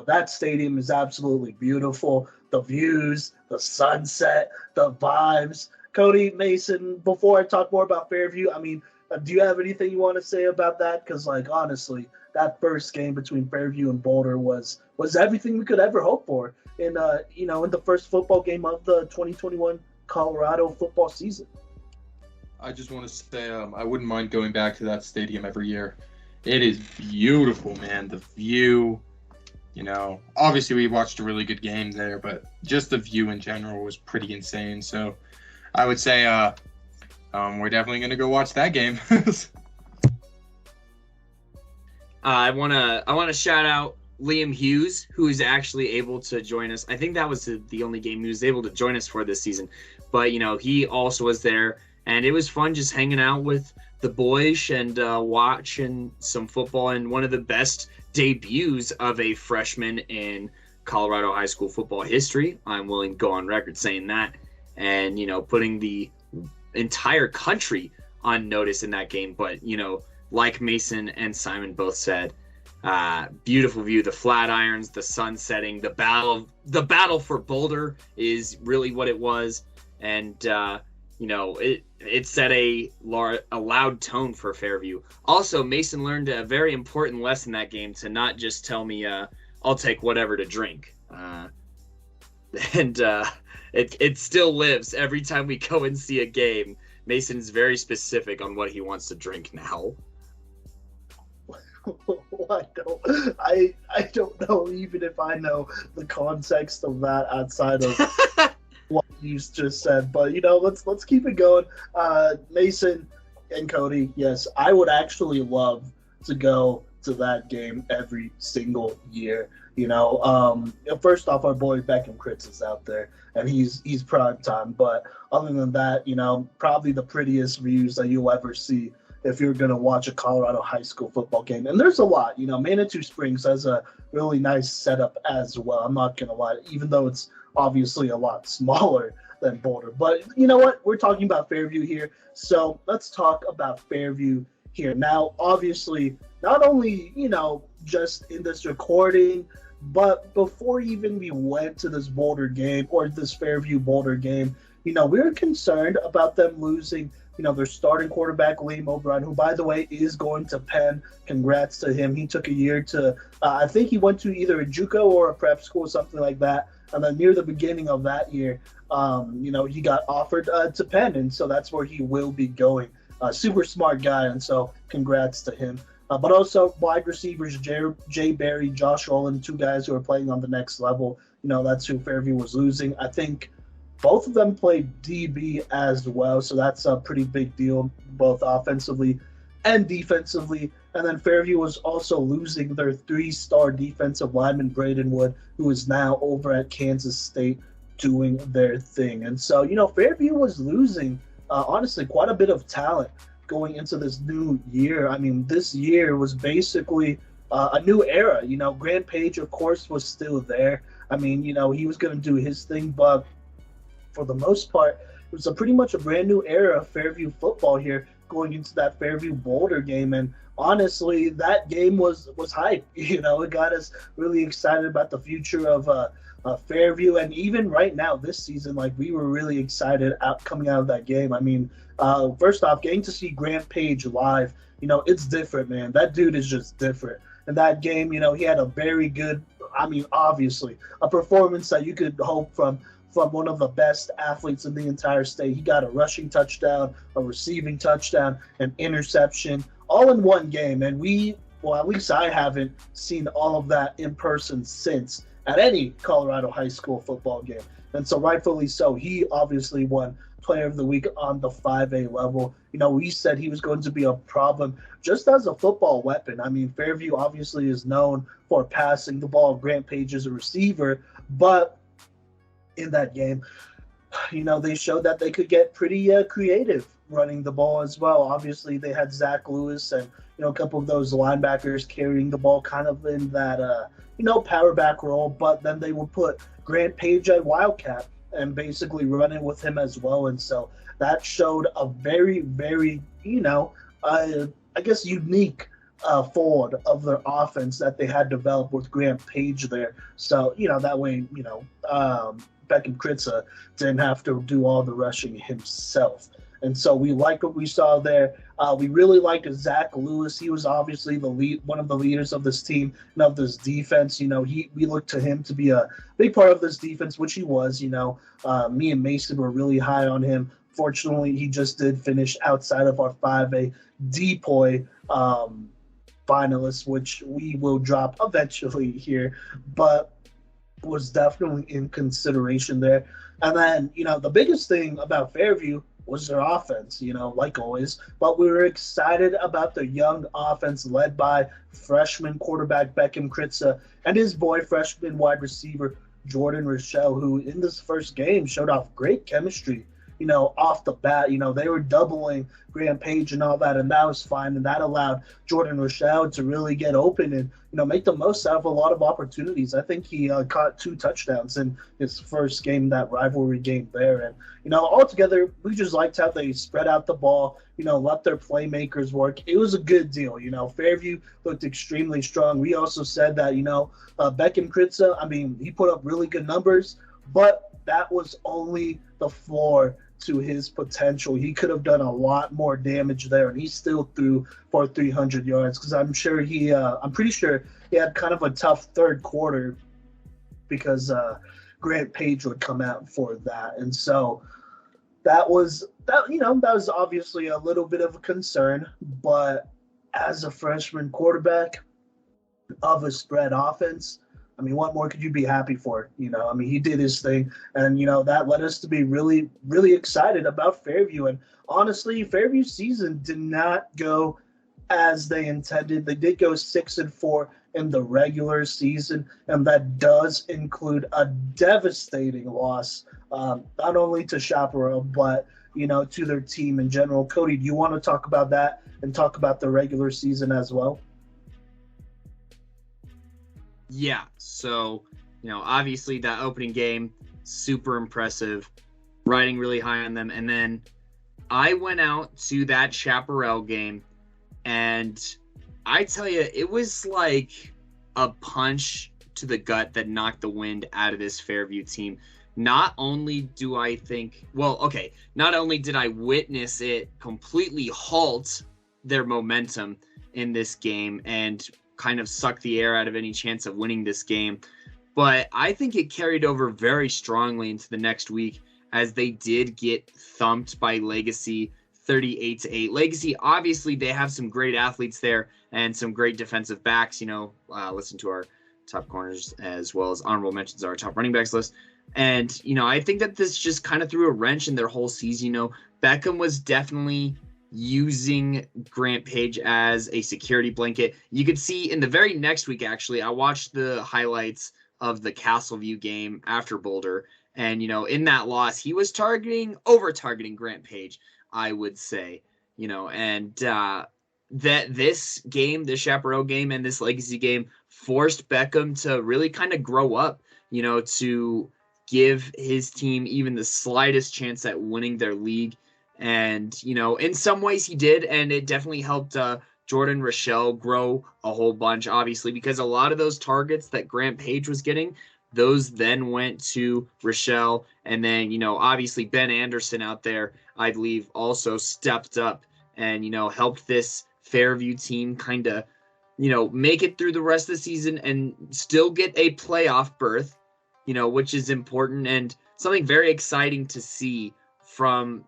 That stadium is absolutely beautiful. The views, the sunset, the vibes. Kodey, Mason, before I talk more about Fairview, I mean, do you have anything you want to say about that? Because, honestly, that first game between Fairview and Boulder was everything we could ever hope for in the first football game of the 2021 Colorado football season. I just want to say I wouldn't mind going back to that stadium every year. It is beautiful, man. The view, obviously we watched a really good game there, but just the view in general was pretty insane. So I would say we're definitely going to go watch that game. I want to shout out Liam Hughes, who is actually able to join us. I think that was the only game he was able to join us for this season. But, he also was there, and it was fun just hanging out with the boys and watching some football, and one of the best debuts of a freshman in Colorado high school football history. I'm willing to go on record saying that, and putting the entire country on notice in that game. But like Mason and Simon both said, beautiful view, the flat irons, the sun setting, the battle for Boulder is really what it was, and it set a loud tone for Fairview. Also, Mason learned a very important lesson that game, to not just tell me I'll take whatever to drink. It still lives every time we go and see a game. Mason's very specific on what he wants to drink now. I don't know even if I know the context of that outside of what you just said, but let's keep it going. Mason and Kodey, yes, I would actually love to go to that game every single year. First off, our boy Beckham Kritz is out there, and he's prime time. But other than that, probably the prettiest views that you'll ever see if you're going to watch a Colorado high school football game. And there's a lot. Manitou Springs has a really nice setup as well. I'm not going to lie, even though it's obviously a lot smaller than Boulder. But you know what? We're talking about Fairview here. So let's talk about Fairview here. Now, obviously, not only, just in this recording, but before even we went to this Boulder game or this Fairview Boulder game, we were concerned about them losing, their starting quarterback, Liam O'Brien, who, by the way, is going to Penn. Congrats to him. He took a year to, I think he went to either a JUCO or a prep school, something like that. And then near the beginning of that year, he got offered to Penn, and so that's where he will be going. Super smart guy, and so congrats to him. But also wide receivers, Jay Berry, Josh Rowland, two guys who are playing on the next level. That's who Fairview was losing. I think both of them played DB as well, so that's a pretty big deal, both offensively and defensively. And then Fairview was also losing their 3-star defensive lineman, Braden Wood, who is now over at Kansas State doing their thing. And so, Fairview was losing, honestly, quite a bit of talent going into this new year. I mean, this year was basically a new era. Grant Page, of course, was still there. I mean, he was going to do his thing, but for the most part, it was pretty much a brand new era of Fairview football here going into that Fairview Boulder game. And honestly, that game was hype. It got us really excited about the future of Fairview. And even right now, this season, we were really excited coming out of that game. I mean, first off, getting to see Grant Page live, it's different, man. That dude is just different. In that game, he had a very good, obviously, a performance that you could hope from one of the best athletes in the entire state. He got a rushing touchdown, a receiving touchdown, an interception, all in one game. And at least I haven't seen all of that in person since at any Colorado high school football game. And so rightfully so, he obviously won Player of the Week on the 5A level. We said he was going to be a problem just as a football weapon. I mean, Fairview obviously is known for passing the ball. Grant Page is a receiver, but in that game, they showed that they could get pretty creative running the ball as well. Obviously, they had Zach Lewis and, a couple of those linebackers carrying the ball kind of in that, power back role, but then they would put Grant Page at Wildcat and basically run it with him as well. And so that showed a very, very, I guess unique forward of their offense that they had developed with Grant Page there. So, that way, Beckham Kritza didn't have to do all the rushing himself. And so we liked what we saw there. We really liked Zach Lewis. He was obviously one of the leaders of this team and of this defense. We looked to him to be a big part of this defense, which he was. Me and Mason were really high on him. Fortunately, he just did finish outside of our 5A DPOY finalists, which we will drop eventually here, but was definitely in consideration there. And then, the biggest thing about Fairview was their offense, like always. But we were excited about the young offense led by freshman quarterback Beckham Kritza and his boy freshman wide receiver Jordan Rochelle, who in this first game showed off great chemistry, off the bat. They were doubling Grant Page and all that, and that was fine. And that allowed Jordan Rochelle to really get open and, make the most out of a lot of opportunities. I think he caught 2 touchdowns in his first game, that rivalry game there. And, altogether, we just liked how they spread out the ball, let their playmakers work. It was a good deal. Fairview looked extremely strong. We also said that, Beckham Kritza, he put up really good numbers, but that was only the floor to his potential. He could have done a lot more damage there, and he still threw for 300 yards because I'm pretty sure he had kind of a tough third quarter because Grant Page would come out for that. And so that was obviously a little bit of a concern, but as a freshman quarterback of a spread offense, what more could you be happy for? He did his thing, and, that led us to be really, really excited about Fairview. And honestly, Fairview's season did not go as they intended. They did go 6-4 in the regular season, and that does include a devastating loss, not only to Chaparral, but, to their team in general. Kodey, do you want to talk about that and talk about the regular season as well? Yeah, so, obviously that opening game, super impressive, riding really high on them. And then I went out to that Chaparral game, and I tell you, it was like a punch to the gut that knocked the wind out of this Fairview team. Not only did I witness it completely halt their momentum in this game and kind of suck the air out of any chance of winning this game, but I think it carried over very strongly into the next week as they did get thumped by Legacy 38-8. Legacy, obviously, they have some great athletes there and some great defensive backs. Listen to our top corners as well as honorable mentions, our top running backs list. And, I think that this just kind of threw a wrench in their whole season. Beckham was definitely using Grant Page as a security blanket. You could see in the very next week, actually, I watched the highlights of the Castleview game after Boulder. And, in that loss, he was over-targeting Grant Page, I would say, and that this game, the Chaparral game and this Legacy game forced Beckham to really kind of grow up, to give his team even the slightest chance at winning their league. And, in some ways he did, and it definitely helped Jordan Rochelle grow a whole bunch, obviously, because a lot of those targets that Grant Page was getting, those then went to Rochelle. And then, obviously Ben Anderson out there, I believe, also stepped up and, helped this Fairview team kind of, make it through the rest of the season and still get a playoff berth, which is important and something very exciting to see from,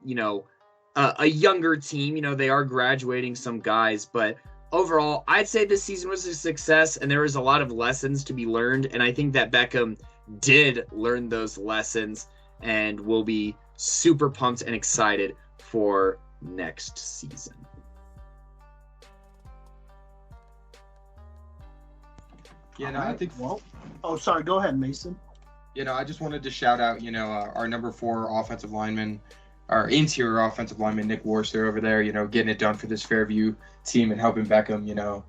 a younger team. They are graduating some guys, but overall, I'd say this season was a success and there was a lot of lessons to be learned. And I think that Beckham did learn those lessons and will be super pumped and excited for next season. Yeah, no, I think. Well, sorry. Go ahead, Mason. I just wanted to shout out, our number 4 offensive lineman, our interior offensive lineman, Nick Worcester over there, getting it done for this Fairview team and helping Beckham. You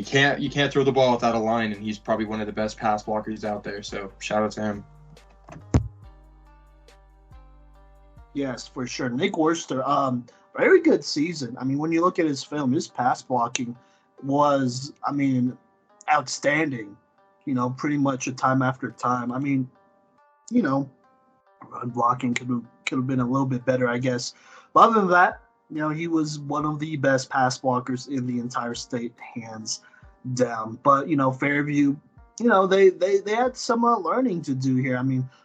can't throw the ball without a line, and he's probably one of the best pass blockers out there. So shout out to him. Yes, for sure. Nick Worcester, very good season. I mean, when you look at his film, his pass blocking was, outstanding. Pretty much time after time. Run blocking could have been a little bit better, I guess. But other than that, he was one of the best pass blockers in the entire state, hands down. But Fairview, they had some learning to do here.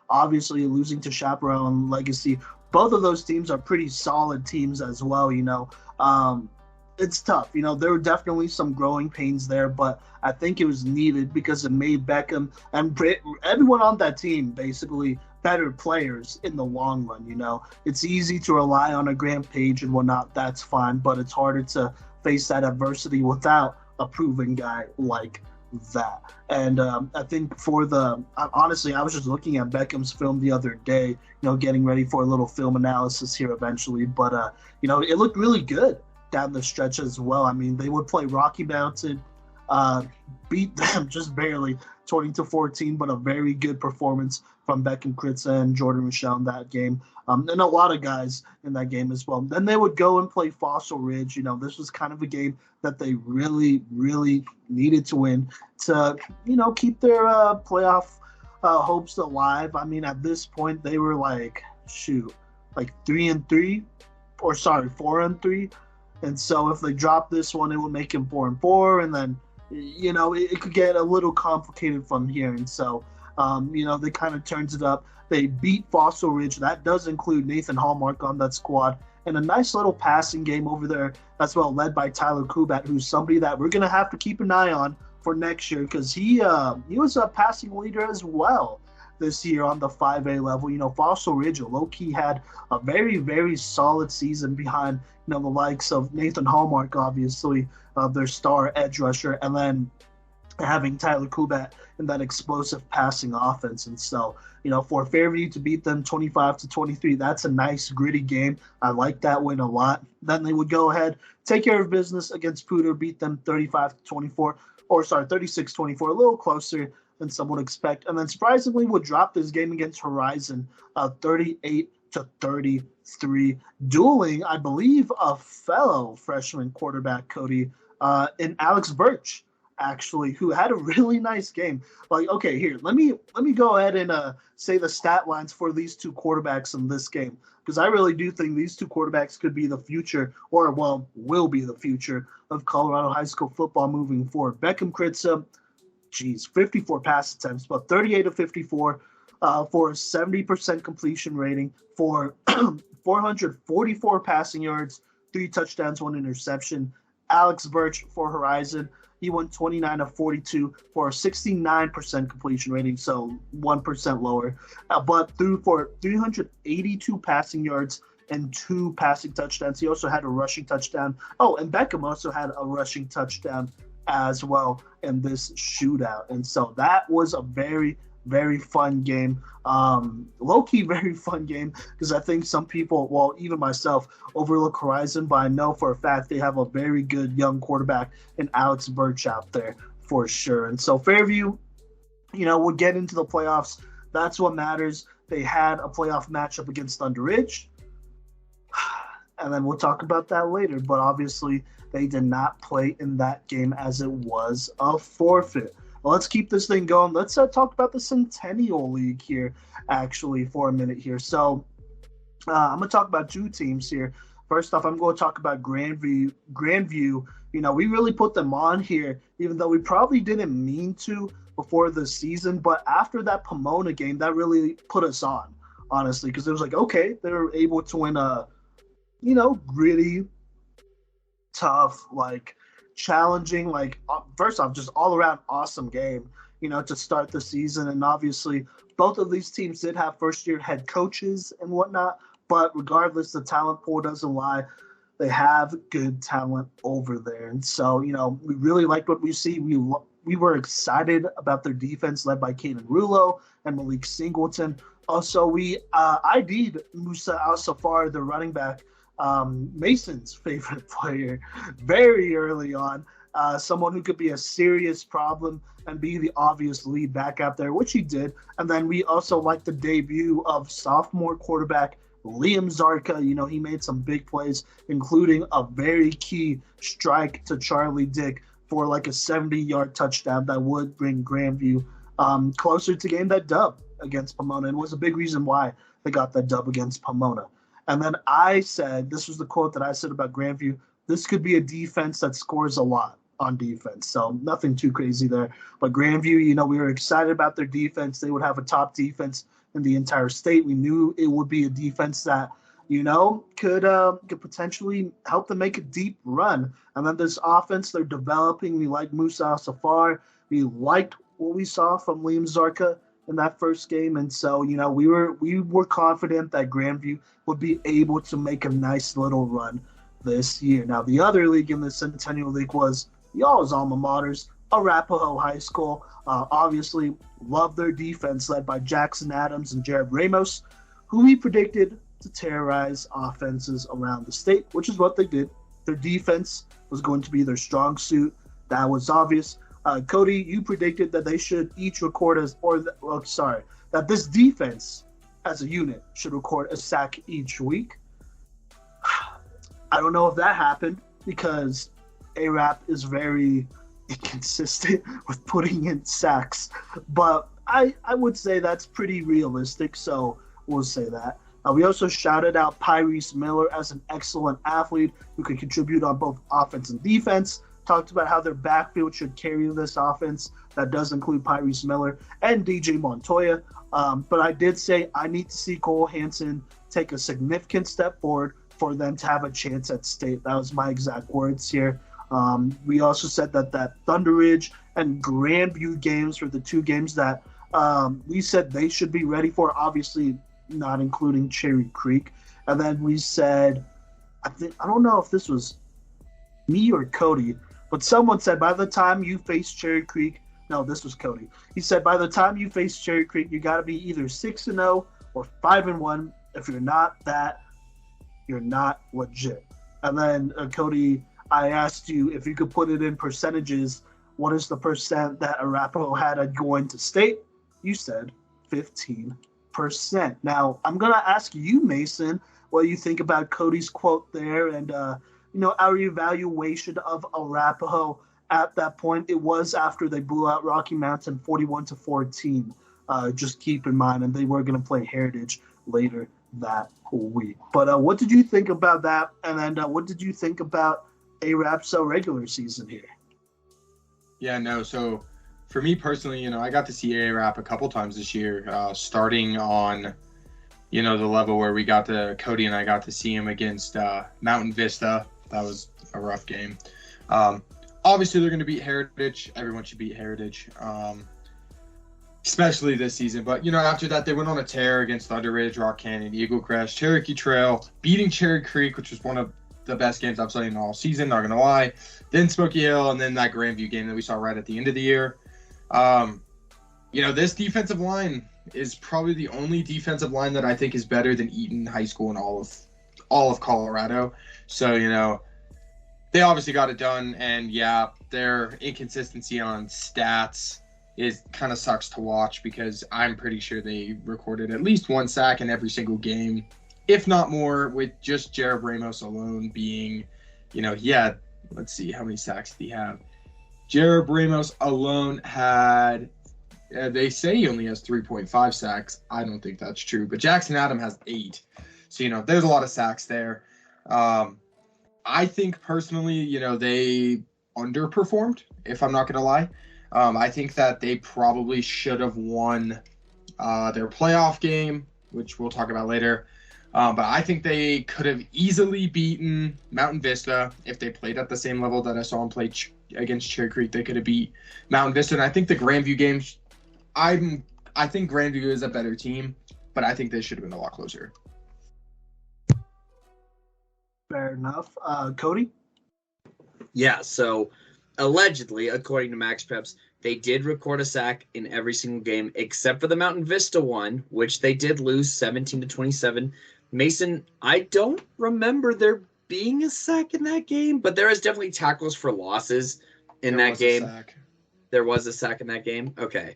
Obviously losing to Chaparral and Legacy, both of those teams are pretty solid teams as well. It's tough. There were definitely some growing pains there, but I think it was needed because it made Beckham and everyone on that team basically better players in the long run. It's easy to rely on a Grant Page and whatnot. That's fine, but it's harder to face that adversity without a proven guy like that. And I think honestly, I was just looking at Beckham's film the other day, getting ready for a little film analysis here eventually. But, it looked really good down the stretch as well. They would play Rocky Mountain, beat them just barely 20-14, but a very good performance from Beckham Kritza and Jordan Rochelle in that game. And a lot of guys in that game as well. Then they would go and play Fossil Ridge. This was kind of a game that they really, really needed to win to, keep their playoff hopes alive. At this point, they were 3-3, or 4-3. And so if they drop this one, it would make him 4-4, and then, it could get a little complicated from here. And so, they kind of turns it up. They beat Fossil Ridge. That does include Nathan Hallmark on that squad. And a nice little passing game over there as well, led by Tyler Kubat, who's somebody that we're going to have to keep an eye on for next year because he was a passing leader as well this year on the 5A level. Fossil Ridge low-key had a very, very solid season behind, the likes of Nathan Hallmark, obviously, their star edge rusher, and then having Tyler Kubat in that explosive passing offense. And so, for Fairview to beat them 25-23, that's a nice gritty game. I like that win a lot. Then they would go ahead, take care of business against Pooter, beat them 36-24, a little closer than some would expect. And then surprisingly would drop this game against Horizon 38-33, dueling, I believe, a fellow freshman quarterback, Kodey, in Alex Birch, actually, who had a really nice game. Like, okay, here, let me go ahead and say the stat lines for these two quarterbacks in this game, because I really do think these two quarterbacks could be the future, or, well, will be the future of Colorado High School football moving forward. Beckham Kritza, 54 pass attempts, but 38-54 for a 70% completion rating, for 444 passing yards, 3 touchdowns, 1 interception. Alex Birch for Horizon, he went 29-42 for a 69% completion rating, so 1% lower, but threw for 382 passing yards and 2 passing touchdowns. He also had a rushing touchdown. Oh, and Beckham also had a rushing touchdown as well in this shootout. And so that was a very, very fun game. Low-key very fun game, because I think some people, well, even myself, overlook Horizon, but I know for a fact they have a very good young quarterback in Alex Birch out there for sure. And so Fairview, would get into the playoffs. That's what matters. They had a playoff matchup against Thunder Ridge, and then we'll talk about that later. But obviously, they did not play in that game as it was a forfeit. Well, let's keep this thing going. Let's talk about the Centennial League here, actually, for a minute here. So I'm going to talk about 2 teams here. First off, I'm going to talk about Grandview. Grandview, we really put them on here, even though we probably didn't mean to before the season. But after that Pomona game, that really put us on, honestly, because it was like, okay, they were able to win a, gritty, tough, challenging, first off, just all around awesome game, to start the season. And obviously both of these teams did have first year head coaches and whatnot, but regardless, the talent pool doesn't lie. They have good talent over there. And so, we really liked what we see. We were excited about their defense led by Caden Rulo and Malik Singleton. Also, we ID'd Musa Al-Safar, the running back, Mason's favorite player, very early on, someone who could be a serious problem and be the obvious lead back out there, which he did. And then we also liked the debut of sophomore quarterback Liam Zarka. He made some big plays, including a very key strike to Charlie Dick for a 70-yard touchdown that would bring Grandview closer to getting that dub against Pomona, and was a big reason why they got that dub against Pomona. And then I said, this was the quote that I said about Grandview, this could be a defense that scores a lot on defense. So nothing too crazy there. But Grandview, we were excited about their defense. They would have a top defense in the entire state. We knew it would be a defense that, could potentially help them make a deep run. And then this offense they're developing. We like Musa Safar. We liked what we saw from Liam Zarka in that first game. And so, we were confident that Grandview would be able to make a nice little run this year. Now, the other league in the Centennial League was y'all's alma maters, Arapahoe High School. Obviously, love their defense led by Jackson Adams and Jared Ramos, who we predicted to terrorize offenses around the state, which is what they did. Their defense was going to be their strong suit. That was obvious. Kodey, you predicted that they should each record that this defense as a unit should record a sack each week. I don't know if that happened, because ARAP is very inconsistent with putting in sacks, but I would say that's pretty realistic, so we'll say that. We also shouted out Pyrese Miller as an excellent athlete who can contribute on both offense and defense. Talked about how their backfield should carry this offense. That does include Pyrese Miller and DJ Montoya. But I did say I need to see Cole Hansen take a significant step forward for them to have a chance at state. That was my exact words here. We also said that Thunder Ridge and Grandview games were the 2 games that we said they should be ready for, obviously not including Cherry Creek. And then we said, I don't know if this was me or Kodey, but someone said by the time you face Cherry Creek, No, this was Kodey. He said, by the time you face Cherry Creek, you got to be either 6-0 or 5-1. If you're not that, you're not legit. And then, Kodey, I asked you if you could put it in percentages. What is the percent that Arapahoe had at going to state? You said 15%. Now, I'm going to ask you, Mason, what you think about Kodey's quote there and, our evaluation of Arapahoe at that point. It was after they blew out Rocky Mountain 41-14. Just keep in mind, and they were going to play Heritage later that week. But what did you think about that? And then what did you think about ARAP's regular season here? Yeah, no. So for me personally, I got to see ARAP a couple times this year, starting on, the level where Kodey and I got to see him against Mountain Vista. That was a rough game. Obviously, they're going to beat Heritage. Everyone should beat Heritage, especially this season. But, after that, they went on a tear against Thunder Ridge, Rock Canyon, Eagle Crest, Cherokee Trail, beating Cherry Creek, which was one of the best games I've seen all season, not going to lie. Then Smoky Hill, and then that Grandview game that we saw right at the end of the year. This defensive line is probably the only defensive line that I think is better than Eaton High School in all of Colorado. So, they obviously got it done, and their inconsistency on stats is kind of sucks to watch because I'm pretty sure they recorded at least one sack in every single game, if not more, with just Jared Ramos alone being, let's see, how many sacks did he have? Jared Ramos alone had, they say he only has 3.5 sacks. I don't think that's true, but Jackson Adam has 8. So, there's a lot of sacks there. I think personally, they underperformed, if I'm not going to lie. I think that they probably should have won their playoff game, which we'll talk about later. But I think they could have easily beaten Mountain Vista if they played at the same level that I saw them play against Cherry Creek. They could have beat Mountain Vista. And I think the Grandview games, I think Grandview is a better team, but I think they should have been a lot closer. Fair enough. Kodey? Yeah, so allegedly, according to Max Preps, they did record a sack in every single game except for the Mountain Vista one, which they did lose 17-27. Mason, I don't remember there being a sack in that game, but there is definitely tackles for losses in that game. There was a sack in that game? Okay.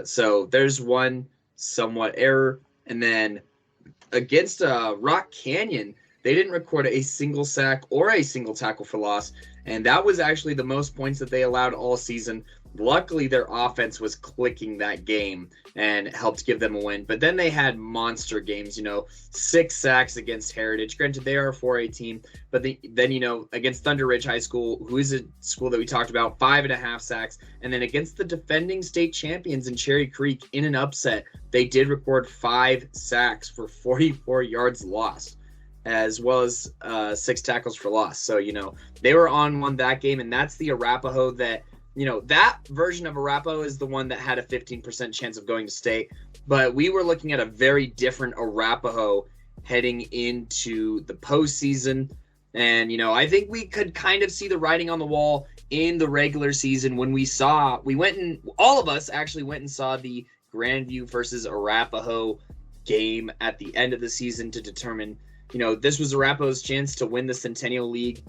So there's one somewhat error. And then against Rock Canyon, they didn't record a single sack or a single tackle for loss, and that was actually the most points that they allowed all season. Luckily, their offense was clicking that game and helped give them a win. But then they had monster games, 6 sacks against Heritage. Granted, they are a 4A team, but then, against Thunder Ridge High School, who is a school that we talked about, 5.5 sacks. And then against the defending state champions in Cherry Creek in an upset, they did record 5 sacks for 44 yards lost, as well as 6 tackles for loss. So, they were on one that game, and that's the Arapahoe that, that version of Arapahoe is the one that had a 15% chance of going to state. But we were looking at a very different Arapahoe heading into the postseason. And, I think we could kind of see the writing on the wall in the regular season when all of us actually went and saw the Grandview versus Arapahoe game at the end of the season to determine, this was Arapahoe's chance to win the Centennial League,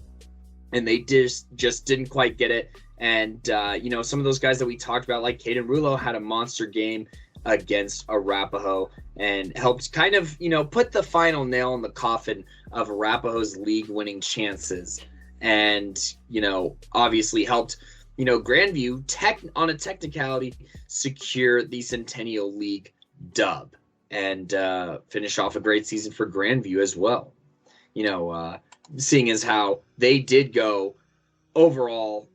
and they just didn't quite get it. And, some of those guys that we talked about, like Caden Rulo, had a monster game against Arapahoe and helped kind of, put the final nail in the coffin of Arapahoe's league-winning chances. And, obviously helped, Grandview, on a technicality, secure the Centennial League dub and finish off a great season for Grandview as well. Seeing as how they did go overall,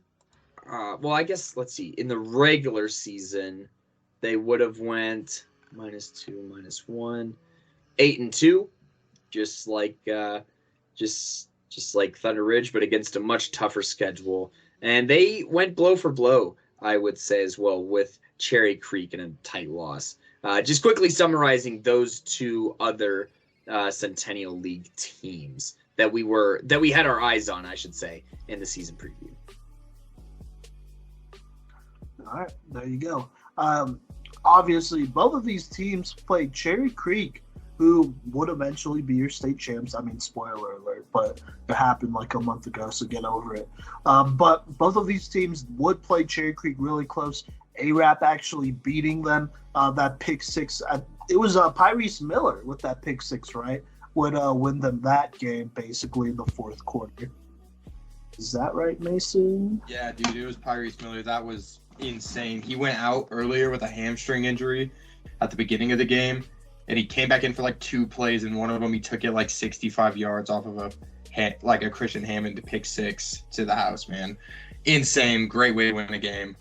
I guess, let's see, in the regular season, they would have went -2, -1, 8-2, just like Thunder Ridge, but against a much tougher schedule. And they went blow for blow, I would say, as well, with Cherry Creek in a tight loss. Just quickly summarizing those 2 other Centennial League teams that we had our eyes on, I should say, in the season preview. All right, there you go. Obviously, both of these teams played Cherry Creek, who would eventually be your state champs. I mean, spoiler alert, but it happened like a month ago, so get over it. But both of these teams would play Cherry Creek really close. A-Rap actually beating them. That pick six, it was Pyrese Miller with that pick six, right? Would win them that game basically in the fourth quarter. Is that right, Mason? Yeah, dude, it was Pyrese Miller. That was insane. He went out earlier with a hamstring injury at the beginning of the game, and he came back in for like 2 plays, and one of them he took it like 65 yards off of a Christian Hammond to pick six to the house, man. Insane. Great way to win a game.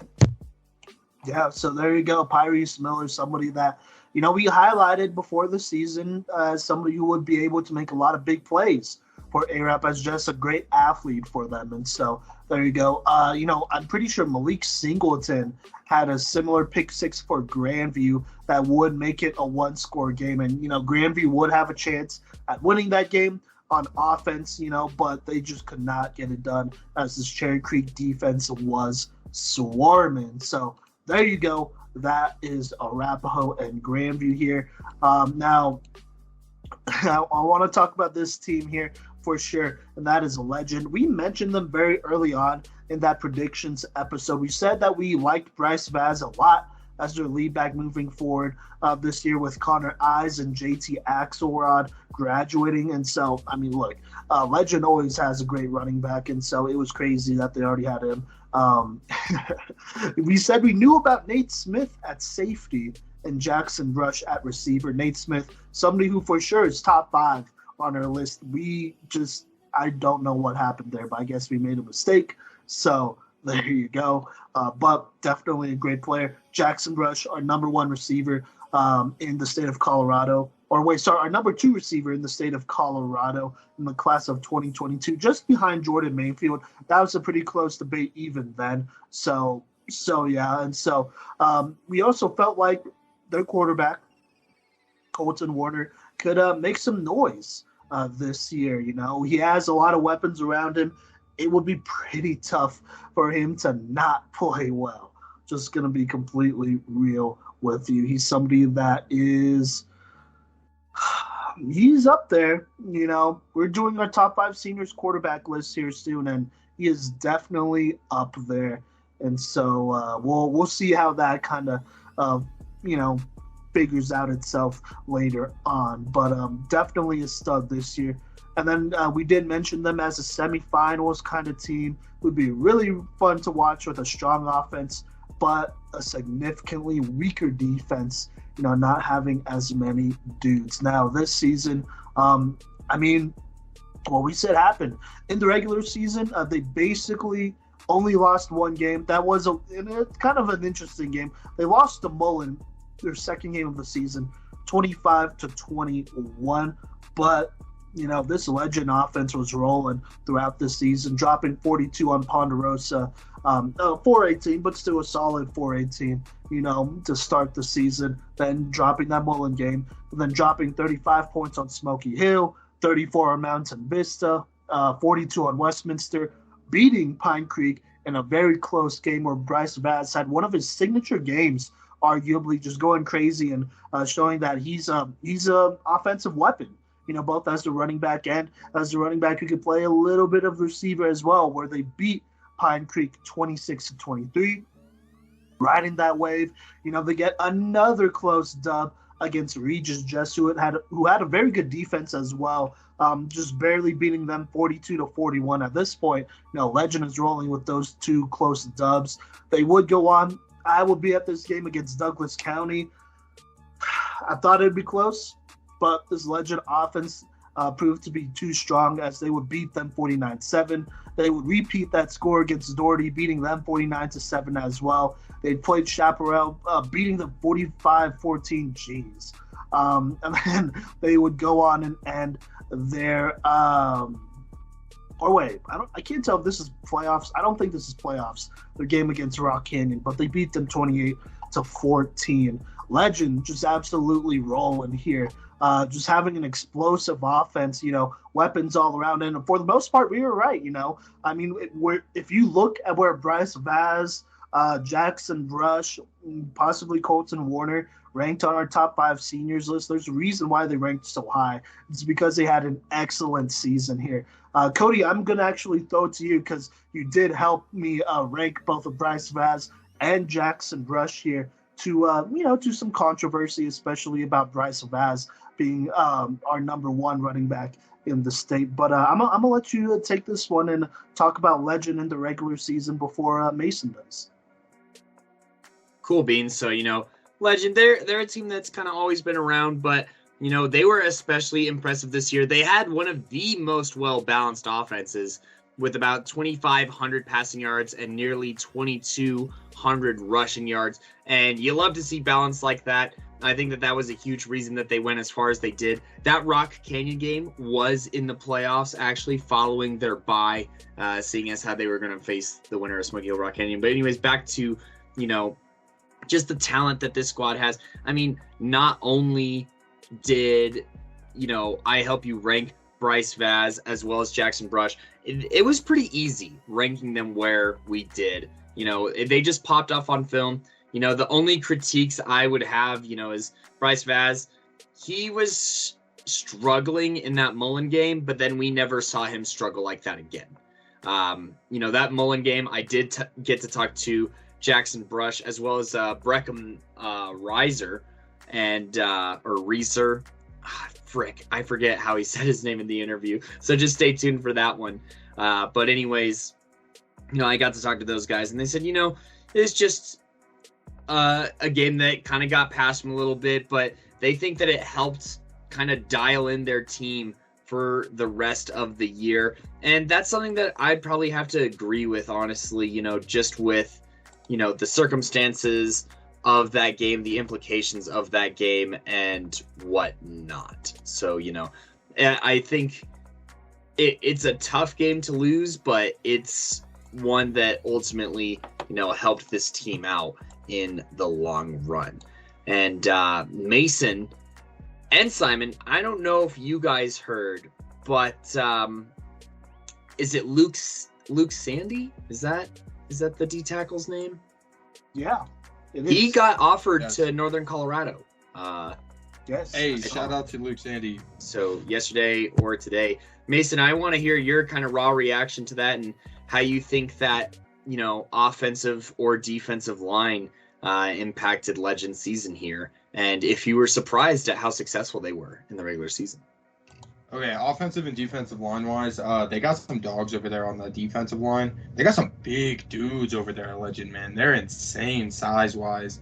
Yeah, so there you go. Pyrese Miller, somebody that, we highlighted before the season as somebody who would be able to make a lot of big plays for A-Rap as just a great athlete for them. And so there you go. I'm pretty sure Malik Singleton had a similar pick six for Grandview that would make it a 1-score game. And, Grandview would have a chance at winning that game on offense, but they just could not get it done as this Cherry Creek defense was swarming. So there you go. That is Arapahoe and Grandview here. Now, I want to talk about this team here for sure, and that is a Legend. We mentioned them very early on in that predictions episode. We said that we liked Bryce Vaz a lot as their lead back moving forward this year with Connor Eyes and JT Axelrod graduating. And so, look, Legend always has a great running back, and so it was crazy that they already had him. We said we knew about Nate Smith at safety and Jackson Brush at receiver. Nate Smith, somebody who for sure is top 5 on our list. I don't know what happened there, but I guess we made a mistake. So there you go. But definitely a great player. Jackson Brush, our number 1 receiver in the state of Colorado. Our number 2 receiver in the state of Colorado in the class of 2022, just behind Jordan Mayfield. That was a pretty close debate even then. So yeah. And so we also felt like their quarterback, Colton Warner, could make some noise this year. He has a lot of weapons around him. It would be pretty tough for him to not play well. Just going to be completely real with you. He's somebody that is... He's up there, We're doing our top 5 seniors quarterback list here soon, and he is definitely up there. And so we'll see how that kind of, figures out itself later on. But definitely a stud this year. And then we did mention them as a semifinals kind of team. It would be really fun to watch with a strong offense, but a significantly weaker defense, not having as many dudes. Now, this season, what we said happened. In the regular season, they basically only lost 1 game. That was kind of an interesting game. They lost to Mullen, their second game of the season, 25-21. But, this Legend offense was rolling throughout the season, dropping 42 on Ponderosa, 418, but still a solid 418, to start the season. Then dropping that Mullen game, and then dropping 35 points on Smoky Hill, 34 on Mountain Vista, 42 on Westminster, beating Pine Creek in a very close game where Bryce Vaz had one of his signature games, arguably just going crazy and showing that he's a offensive weapon. Both as the running back and as the running back who could play a little bit of receiver as well, where they beat Pine Creek 26-23. Riding that wave, they get another close dub against Regis Jesuit, who had a very good defense as well, just barely beating them 42-41 at this point. Legend is rolling with those 2 close dubs. They would go on. I would be at this game against Douglas County. I thought it'd be close, but this Legend offense proved to be too strong as they would beat them 49-7. They would repeat that score against Doherty, beating them 49-7 as well. They played Chaparral, beating them 45-14. Jeez. And then they would go on and end their I can't tell if this is playoffs. I don't think this is playoffs. Their game against Rock Canyon, but they beat them 28-14. Legend just absolutely rolling here. Just having an explosive offense, weapons all around. And for the most part, we were right, if you look at where Bryce Vaz Jackson Brush, possibly Colton Warner, ranked on our top 5 seniors list. There's a reason why they ranked so high. It's because they had an excellent season here. Kodey, I'm going to actually throw it to you because you did help me rank both of Bryce Vaz and Jackson Brush here to some controversy, especially about Bryce Vaz being our number 1 running back in the state. But I'm going to let you take this one and talk about Legend in the regular season before Mason does. Cool beans. So, Legend, they're a team that's kind of always been around, but, they were especially impressive this year. They had one of the most well-balanced offenses with about 2,500 passing yards and nearly 2,200 rushing yards. And you love to see balance like that. I think that was a huge reason that they went as far as they did. That Rock Canyon game was in the playoffs, actually following their bye, seeing as how they were going to face the winner of Smoky Hill Rock Canyon. But anyways, back to, just the talent that this squad has. I mean, not only did, I help you rank Bryce Vaz as well as Jackson Brush, it was pretty easy ranking them where we did. They just popped off on film. The only critiques I would have, is Bryce Vaz. He was struggling in that Mullen game, but then we never saw him struggle like that again. That Mullen game, I did get to talk to Jackson Brush as well as Breckham Reiser or Reeser. I forget how he said his name in the interview. So just stay tuned for that one. But anyways, I got to talk to those guys and they said, it's just a game that kind of got past them a little bit, but they think that it helped kind of dial in their team for the rest of the year. And that's something that I'd probably have to agree with, honestly, just with, the circumstances of that game, the implications of that game and whatnot. So, I think it's a tough game to lose, but it's one that ultimately, helped this team out in the long run. And Mason and Simon, I don't know if you guys heard, but is it Luke Sandy? Is that the D tackle's name? Yeah. He got offered to Northern Colorado. Yes. Hey, shout out to Luke Sandy. So yesterday or today. Mason, I want to hear your kind of raw reaction to that and how you think that, offensive or defensive line impacted Legend season here. And if you were surprised at how successful they were in the regular season. Okay, offensive and defensive line-wise, they got some dogs over there on the defensive line. They got some big dudes over there at Legend, man. They're insane size-wise.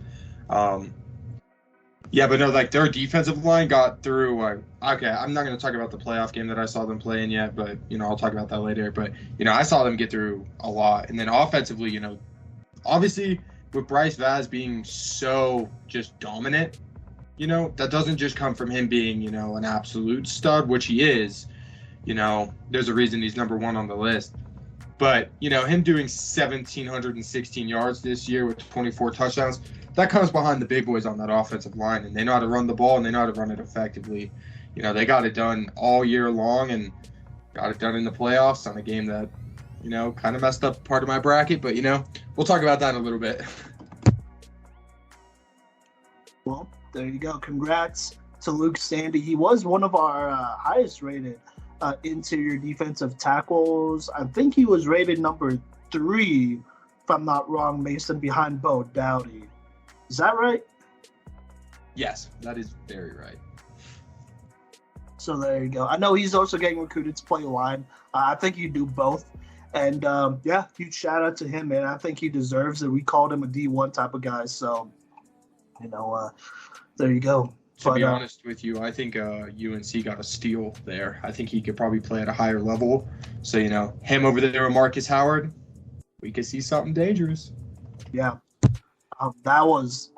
Yeah, but no, their defensive line got through. Okay, I'm not going to talk about the playoff game that I saw them play in yet, but, I'll talk about that later. But, I saw them get through a lot. And then offensively, obviously with Bryce Vaz being so just dominant, that doesn't just come from him being, an absolute stud, which he is. There's a reason he's number 1 on the list. But, him doing 1,716 yards this year with 24 touchdowns, that comes behind the big boys on that offensive line. And they know how to run the ball, and they know how to run it effectively. They got it done all year long and got it done in the playoffs on a game that, kind of messed up part of my bracket. But, we'll talk about that in a little bit. Well, there you go. Congrats to Luke Sandy. He was one of our highest rated interior defensive tackles. I think he was rated number 3, if I'm not wrong, Mason, behind Bo Dowdy. Is that right? Yes, that is very right. So there you go. I know he's also getting recruited to play line. I think you do both. And, huge shout out to him, man. I think he deserves it. We called him a D1 type of guy. So, there you go. To be honest with you, I think UNC got a steal there. I think he could probably play at a higher level. So, him over there with Marcus Howard, we could see something dangerous. Yeah. That was,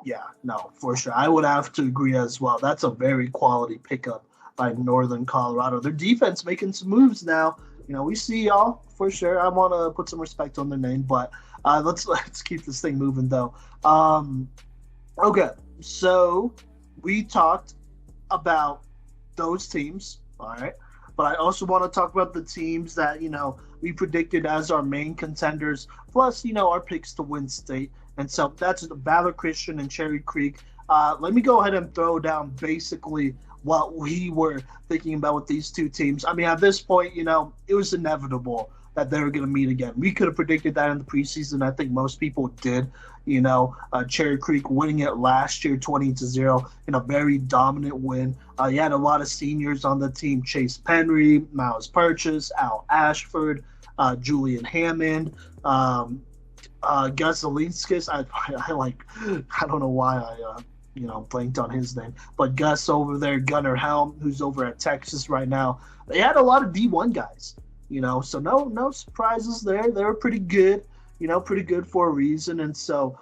for sure. I would have to agree as well. That's a very quality pickup by Northern Colorado. Their defense making some moves now. We see y'all for sure. I want to put some respect on their name, but let's keep this thing moving though. Okay, so we talked about those teams, all right? But I also want to talk about the teams that, we predicted as our main contenders, plus, our picks to win state. And so that's Valor Christian and Cherry Creek. Let me go ahead and throw down basically what we were thinking about with these two teams. I mean, at this point, it was inevitable that they were going to meet again. We could have predicted that in the preseason. I think most people did. Cherry Creek winning it last year 20-0 in a very dominant win. You had a lot of seniors on the team: Chase Penry, Miles Purchase, Al Ashford, Julian Hammond, Gus Zelinskas. I don't know why I blanked on his name, but Gus over there, Gunnar Helm, who's over at Texas right now. They had a lot of D1 guys, so no surprises there. They were pretty good, pretty good for a reason. And so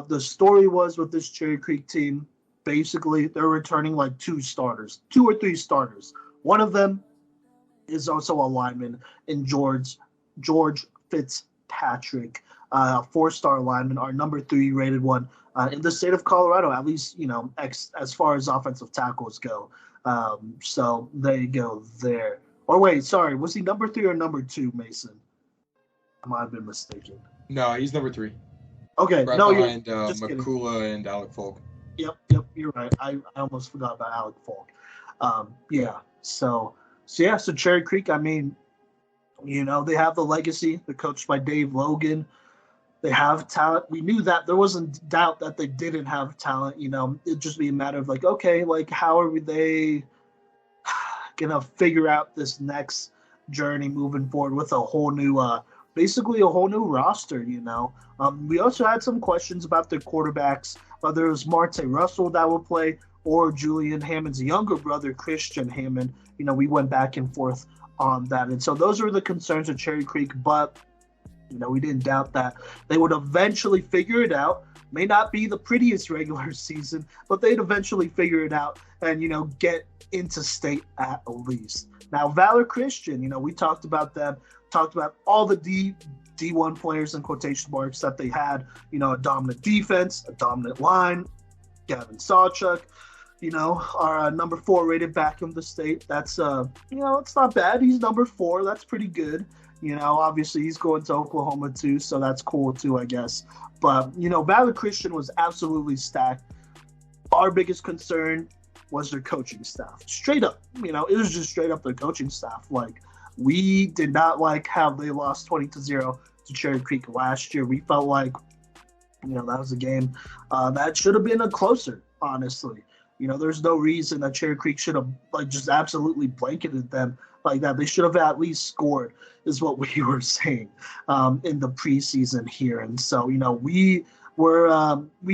the story was with this Cherry Creek team, basically they're returning like two or three starters. One of them is also a lineman in George Fitzpatrick, a 4-star lineman, our number 3 rated one in the state of Colorado, at least, as far as offensive tackles go. So there you go there. Or wait, sorry, was he number 3 or number 2, Mason? I might have been mistaken. No, he's number 3. Okay, right no, behind you're just Makula and Alec Folk. Yep, you're right. I almost forgot about Alec Folk. So Cherry Creek, I mean, they have the legacy. They're coached by Dave Logan. They have talent. We knew that. There wasn't doubt that they didn't have talent. It'd just be a matter of how are they gonna figure out this next journey moving forward with a whole new, basically a whole new roster. We also had some questions about their quarterbacks, whether it was Marte Russell that would play or Julian Hammond's younger brother, Christian Hammond. We went back and forth on that. And so those are the concerns of Cherry Creek, but we didn't doubt that they would eventually figure it out. May not be the prettiest regular season, but they'd eventually figure it out and, get into state at least. Now, Valor Christian, we talked about them, talked about all the D1 players in quotation marks that they had, a dominant defense, a dominant line, Gavin Sawchuk, our number 4 rated back in the state. That's, it's not bad. He's number 4. That's pretty good. Obviously he's going to Oklahoma too, so that's cool too, I guess. But, Valor Christian was absolutely stacked. Our biggest concern was their coaching staff. Straight up, it was just straight up their coaching staff. We did not like how they lost 20-0 to Cherry Creek last year. We felt like, that was a game that should have been a closer, honestly. There's no reason that Cherry Creek should have just absolutely blanketed them like that. They should have at least scored, is what we were saying in the preseason here. And so, we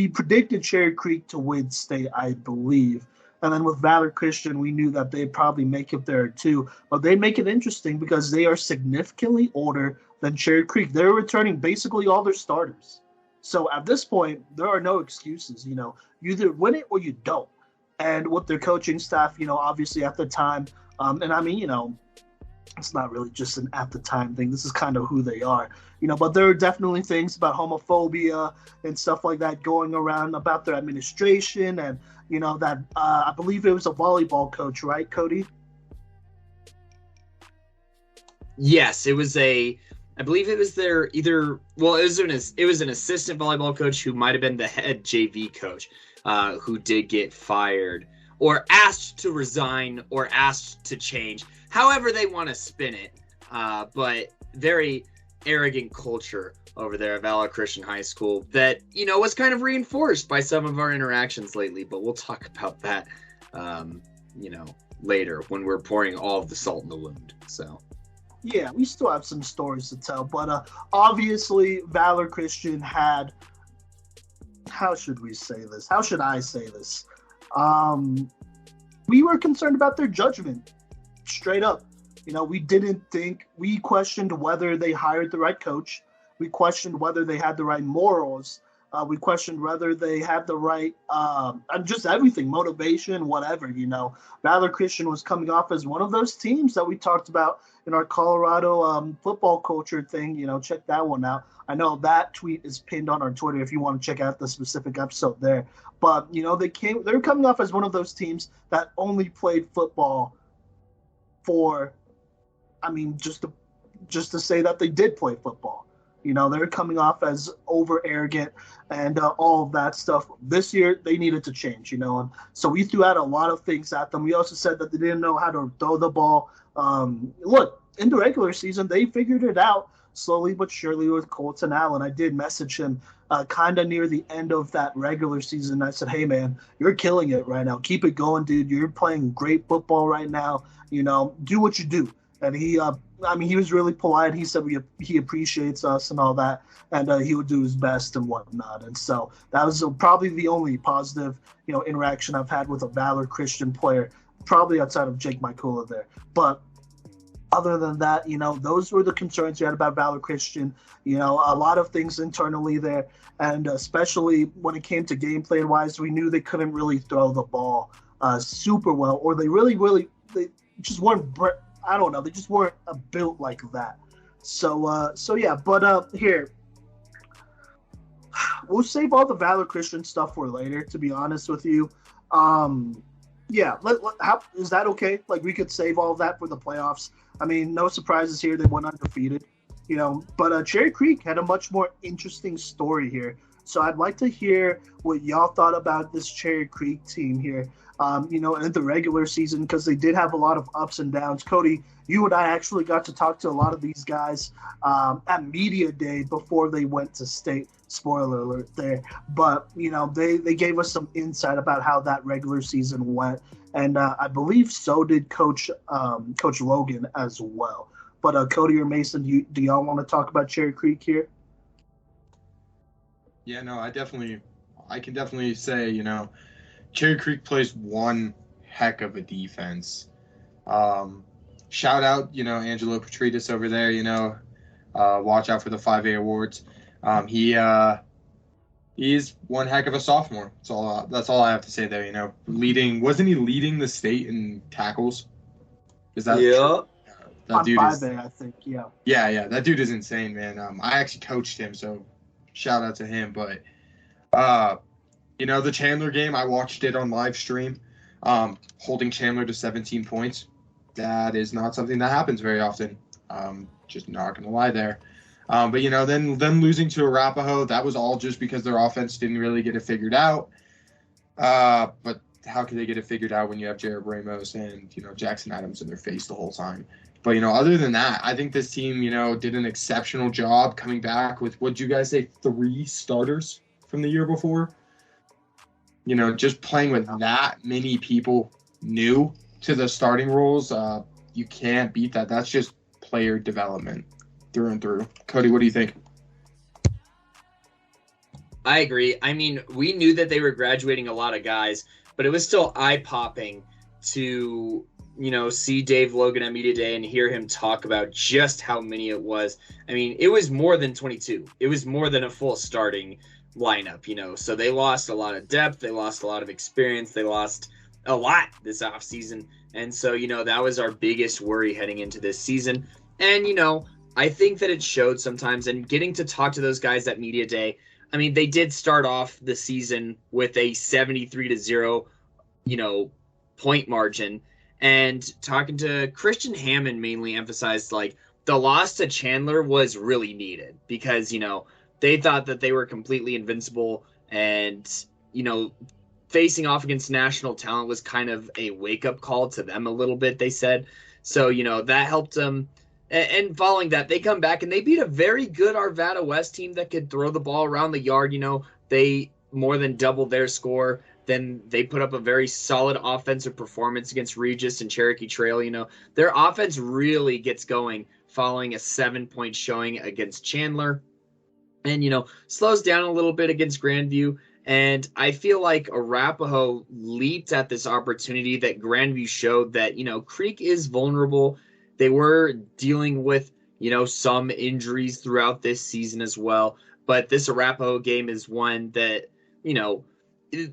predicted Cherry Creek to win state, I believe. And then with Valor Christian, we knew that they'd probably make it there too. But they make it interesting because they are significantly older than Cherry Creek. They're returning basically all their starters. So at this point, there are no excuses. You either win it or you don't. And with their coaching staff, obviously at the time, and I mean, it's not really just an at the time thing. This is kind of who they are, but there are definitely things about homophobia and stuff like that going around about their administration. And, that I believe it was a volleyball coach, right, Kodey? Yes, it was I believe it was it was an assistant volleyball coach who might have been the head JV coach, who did get fired or asked to resign or asked to change, however they want to spin it. But very arrogant culture over there at Valor Christian High School that, was kind of reinforced by some of our interactions lately. But we'll talk about that, later when we're pouring all of the salt in the wound. So. Yeah, we still have some stories to tell, but obviously Valor Christian had, how should we say this? How should I say this? We were concerned about their judgment, straight up. We questioned whether they hired the right coach. We questioned whether they had the right morals. We questioned whether they had the right, just everything, motivation, whatever, Valor Christian was coming off as one of those teams that we talked about in our Colorado football culture thing. Check that one out. I know that tweet is pinned on our Twitter if you want to check out the specific episode there. But, they're coming off as one of those teams that only played football for, just to say that they did play football. You know, they're coming off as over arrogant and all of that stuff. This year, they needed to change, you know. And so we threw out a lot of things at them. We also said that they didn't know how to throw the ball. Look, in the regular season, they figured it out slowly but surely with Colton Allen. I did message him kind of near the end of that regular season. I said, hey, man, you're killing it right now. Keep it going, dude. You're playing great football right now. You know, do what you do. And he was really polite. He said he appreciates us and all that, and he would do his best and whatnot. And so that was probably the only positive, you know, interaction I've had with a Valor Christian player, probably outside of Jake Mikula there. But other than that, you know, those were the concerns you had about Valor Christian. You know, a lot of things internally there, and especially when it came to game plan wise, we knew they couldn't really throw the ball super well, or they just weren't. I don't know. They just weren't built like that. So yeah. But here, we'll save all the Valor Christian stuff for later. To be honest with you, yeah. How is that okay? Like, we could save all of that for the playoffs. I mean, no surprises here. They went undefeated, you know. But Cherry Creek had a much more interesting story here. So I'd like to hear what y'all thought about this Cherry Creek team here. You know, in the regular season, because they did have a lot of ups and downs. Kodey, you and I actually got to talk to a lot of these guys at media day before they went to state. Spoiler alert there. But, you know, they gave us some insight about how that regular season went. And I believe so did Coach Logan as well. But Kodey or Mason, do y'all want to talk about Cherry Creek here? Yeah, no, I can definitely say, you know, Cherry Creek plays one heck of a defense. Shout out, you know, Angelo Petritas over there, you know, watch out for the 5A awards. He's one heck of a sophomore. That's all I have to say there, you know. Wasn't he leading the state in tackles? Is that true? That dude is 5A, I think, yeah. Yeah, that dude is insane, man. I actually coached him, so shout out to him. But you know, the Chandler game, I watched it on live stream, holding Chandler to 17 points. That is not something that happens very often. Just not going to lie there. But, you know, then them losing to Arapahoe, that was all just because their offense didn't really get it figured out. But how could they get it figured out when you have Jared Ramos and, you know, Jackson Adams in their face the whole time? But, you know, other than that, I think this team, you know, did an exceptional job coming back with, what'd you guys say, 3 starters from the year before? You know, just playing with that many people new to the starting roles, you can't beat that. That's just player development through and through. Kodey, what do you think? I agree. I mean, we knew that they were graduating a lot of guys, but it was still eye-popping to, you know, see Dave Logan at Media Day and hear him talk about just how many it was. I mean, it was more than 22. It was more than a full starting lineup, you know. So they lost a lot of depth. They lost a lot of experience. They lost a lot this offseason. And so, you know, that was our biggest worry heading into this season. And, you know, I think that it showed sometimes. And getting to talk to those guys at Media Day, I mean, they did start off the season with a 73-0, you know, point margin. And talking to Christian Hammond mainly emphasized, like, the loss to Chandler was really needed because, you know, they thought that they were completely invincible and, you know, facing off against national talent was kind of a wake-up call to them a little bit, they said. So, you know, that helped them. And following that, they come back and they beat a very good Arvada West team that could throw the ball around the yard. You know, they more than doubled their score. Then they put up a very solid offensive performance against Regis and Cherokee Trail. You know, their offense really gets going following a 7-point showing against Chandler. And, you know, slows down a little bit against Grandview. And I feel like Arapahoe leaped at this opportunity that Grandview showed that, you know, Creek is vulnerable. They were dealing with, you know, some injuries throughout this season as well. But this Arapahoe game is one that, you know,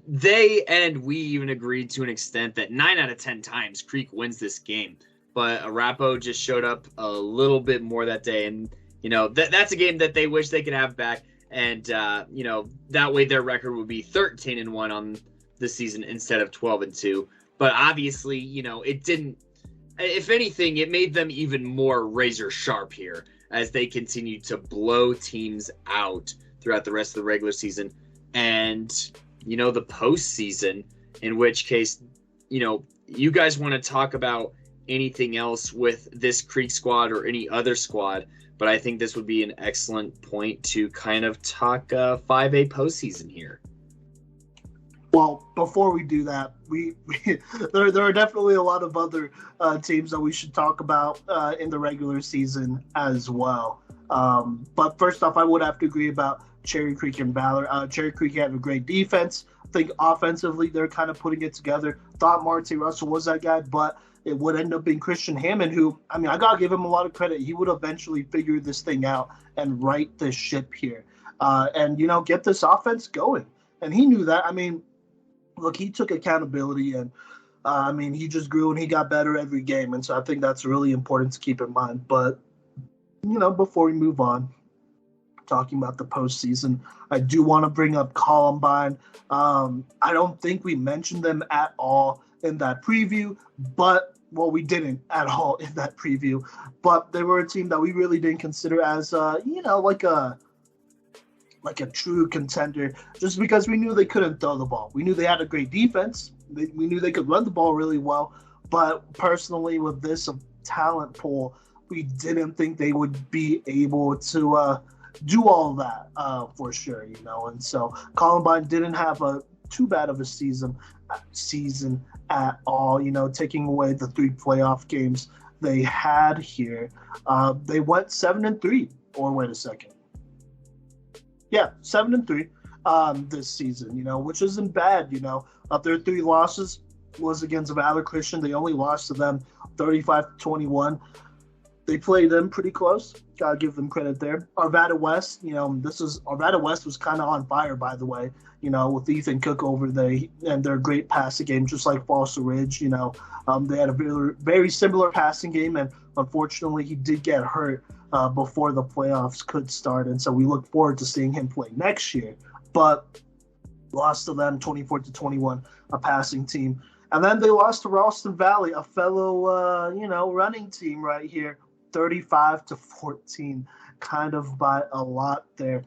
they and we even agreed to an extent that 9 out of 10 times Creek wins this game. But Arapahoe just showed up a little bit more that day. And, you know, that's a game that they wish they could have back. And, you know, that way their record would be 13-1 on the season instead of 12-2. But obviously, you know, it didn't. If anything, it made them even more razor sharp here. as they continue to blow teams out throughout the rest of the regular season. And, the postseason, in which case, you guys want to talk about anything else with this Creek squad or any other squad, but I think this would be an excellent point to kind of talk 5A postseason here. Well, before we do that, there are definitely a lot of other teams that we should talk about in the regular season as well. But first off, I would have to agree about Cherry Creek and Valor. Cherry Creek had a great defense. I think offensively they're kind of putting it together. Thought Marty Russell was that guy, but it would end up being Christian Hammond, who, I got to give him a lot of credit. He would eventually figure this thing out and right this ship here and get this offense going. And he knew that. Look, he took accountability and, he just grew and he got better every game. And so I think that's really important to keep in mind. But, before we move on, talking about the postseason, I do want to bring up Columbine. I don't think we mentioned them at all in that preview, but we didn't at all in that preview. But they were a team that we really didn't consider as, like a true contender, just because we knew they couldn't throw the ball. We knew they had a great defense. We knew they could run the ball really well. But personally, with this talent pool, we didn't think they would be able to do all that for sure, And so Columbine didn't have too bad of a season at all, taking away the 3 playoff games they had here. They went 7-3, or wait a second. Yeah, 7-3 this season, which isn't bad, Of their 3 losses was against Valor Christian. They only lost to them 35-21. They played them pretty close. Gotta give them credit there. Arvada West, Arvada West was kind of on fire, by the way, with Ethan Cook over there and their great passing game, just like Fossil Ridge, They had a very, very similar passing game, and unfortunately he did get hurt before the playoffs could start, and so we look forward to seeing him play next year. But lost to them 24-21, a passing team. And then they lost to Ralston Valley, a fellow, running team right here, 35-14, kind of by a lot there.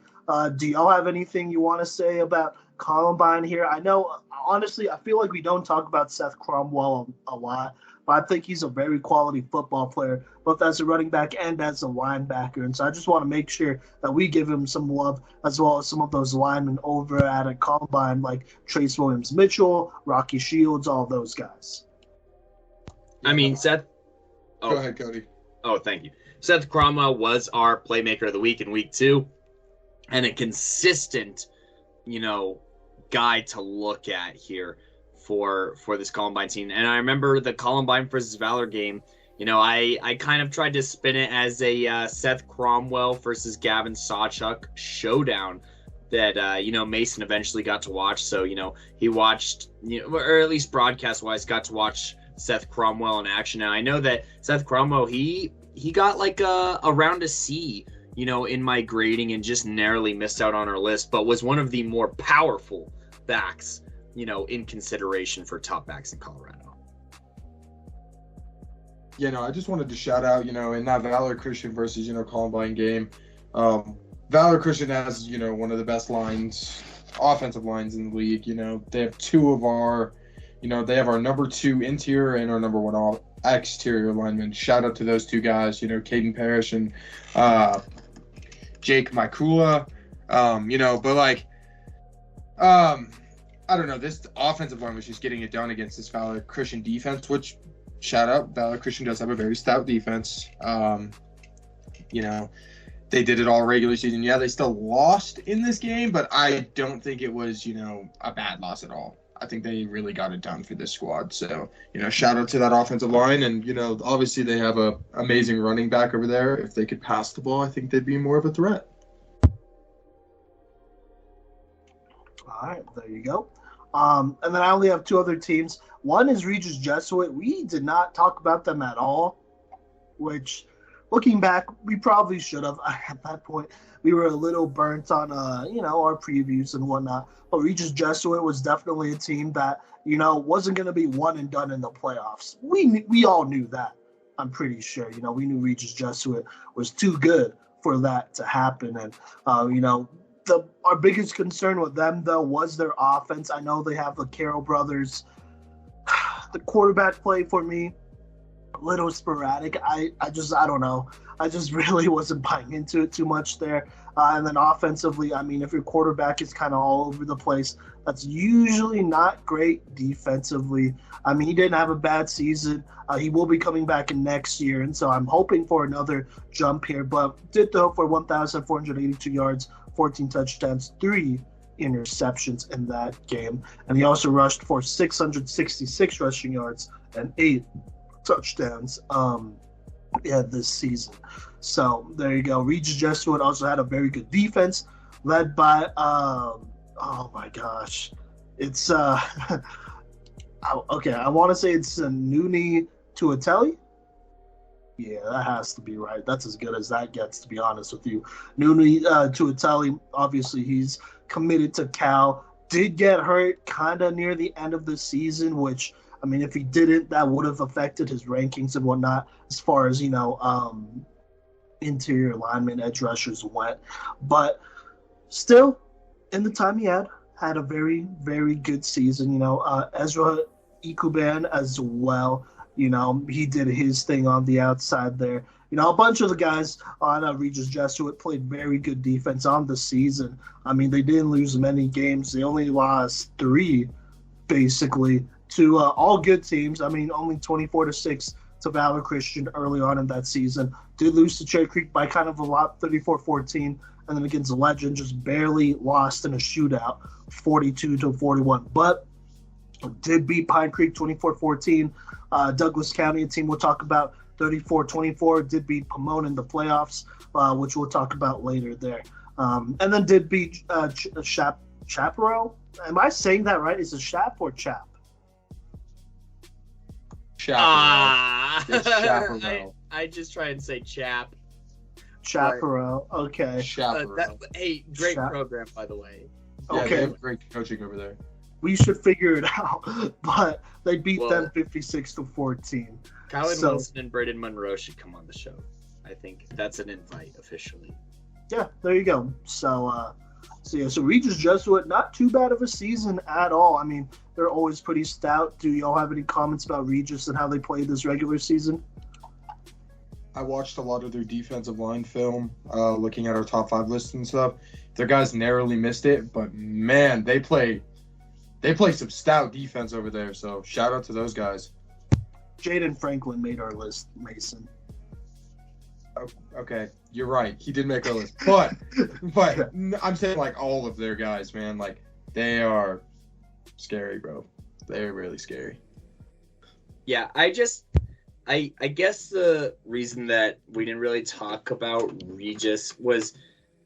Do y'all have anything you want to say about Columbine here? I know, honestly, I feel like we don't talk about Seth Cromwell a lot, but I think he's a very quality football player, both as a running back and as a linebacker. And so I just want to make sure that we give him some love, as well as some of those linemen over at Columbine, like Trace Williams-Mitchell, Rocky Shields, all those guys. Seth. Go ahead, Cody. Oh, thank you. Seth Cromwell was our Playmaker of the Week in Week 2, and a consistent, guy to look at here for this Columbine team. And I remember the Columbine versus Valor game, I kind of tried to spin it as a Seth Cromwell versus Gavin Sawchuk showdown that, Mason eventually got to watch. So, he watched, or at least broadcast-wise, got to watch Seth Cromwell in action. Now, I know that Seth Cromwell, he got like around a C, in my grading and just narrowly missed out on our list, but was one of the more powerful backs, in consideration for top backs in Colorado. I just wanted to shout out, in that Valor Christian versus, Columbine game. Valor Christian has, one of the best offensive lines in the league. They have 2 of our, they have our number 2 interior and our number 1 exterior linemen. Shout out to those 2 guys, Caden Parrish and Jake Mikula. I don't know. This offensive line was just getting it done against this Valor Christian defense, which, shout out, Valor Christian does have a very stout defense. They did it all regular season. Yeah, they still lost in this game, but I don't think it was, a bad loss at all. I think they really got it done for this squad. So, shout out to that offensive line. And, obviously they have a amazing running back over there. If they could pass the ball, I think they'd be more of a threat. All right, there you go. And then I only have 2 other teams. One is Regis Jesuit. We did not talk about them at all, which, looking back, we probably should have. At that point, we were a little burnt on, our previews and whatnot. But Regis Jesuit was definitely a team that, wasn't going to be one and done in the playoffs. We all knew that. I'm pretty sure. We knew Regis Jesuit was too good for that to happen. And, our biggest concern with them, though, was their offense. I know they have the Carroll brothers. The quarterback play for me, a little sporadic. I don't know. I just really wasn't buying into it too much there. And then offensively, if your quarterback is kind of all over the place, that's usually not great defensively. He didn't have a bad season. He will be coming back in next year, and so I'm hoping for another jump here. But did throw for 1,482 yards, 14 touchdowns, 3 interceptions in that game. And he also rushed for 666 rushing yards and 8 touchdowns this season. So there you go. Regis Jesuit also had a very good defense led by oh my gosh. It's okay, I want to say it's Nuni Tuateli. Yeah, that has to be right. That's as good as that gets, to be honest with you. Nuni Tuateli, obviously he's committed to Cal. Did get hurt kind of near the end of the season, which, if he didn't, that would have affected his rankings and whatnot as far as, interior linemen, edge rushers went. But still, in the time he had a very, very good season. Ezra Ikuban as well. He did his thing on the outside there. A bunch of the guys on Regis Jesuit played very good defense on the season. They didn't lose many games. They only lost 3, basically, to all good teams. Only 24-6 to Valor Christian early on in that season. Did lose to Cherry Creek by kind of a lot, 34-14. And then against the Legend, just barely lost in a shootout, 42-41. But did beat Pine Creek 24-14. Douglas County, a team we'll talk about, 34-24. Did beat Pomona in the playoffs, which we'll talk about later there. And then did beat Chaparral. Am I saying that right? Is it Chap or Chap? Chaparral. I just try and say Chap. Chaparral. Okay. Chaparral. Hey, great program, by the way. Yeah, Okay. they have great coaching over there. We should figure it out. But they beat them 56-14. Kylan Wilson and Braden Monroe should come on the show. I think that's an invite officially. Yeah, there you go. So Regis Jesuit, not too bad of a season at all. They're always pretty stout. Do y'all have any comments about Regis and how they played this regular season? I watched a lot of their defensive line film, looking at our top 5 lists and stuff. Their guys narrowly missed it, but man, they play some stout defense over there. So shout out to those guys. Jaden Franklin made our list, Mason. Okay, you're right. He did make our list, but I'm saying all of their guys, man. They are scary, bro. They're really scary. Yeah, I guess the reason that we didn't really talk about Regis was,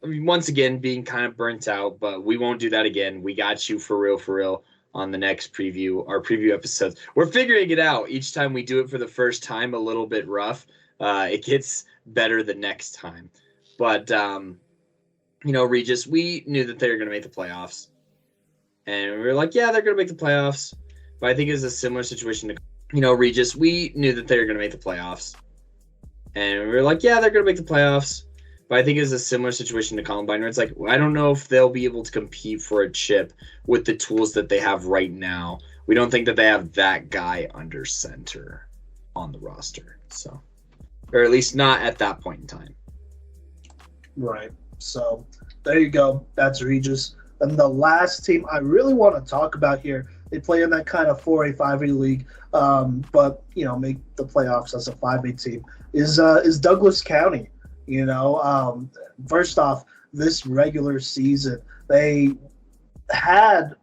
once again, being kind of burnt out, but we won't do that again. We got you for real on the next preview, our preview episodes. We're figuring it out. Each time we do it for the first time, a little bit rough. It gets better the next time. But, Regis, we knew that they were going to make the playoffs. And we were like, yeah, they're going to make the playoffs. But I think it's a similar situation to, Regis, we knew that they were going to make the playoffs. And we were like, yeah, they're going to make the playoffs. But I think it's a similar situation to Columbine, where it's I don't know if they'll be able to compete for a chip with the tools that they have right now. We don't think that they have that guy under center on the roster. So, or at least not at that point in time. Right. So there you go. That's Regis. And the last team I really want to talk about here, they play in that kind of 4A, 5A league, but, make the playoffs as a 5A team, is Douglas County. First off, this regular season, they had,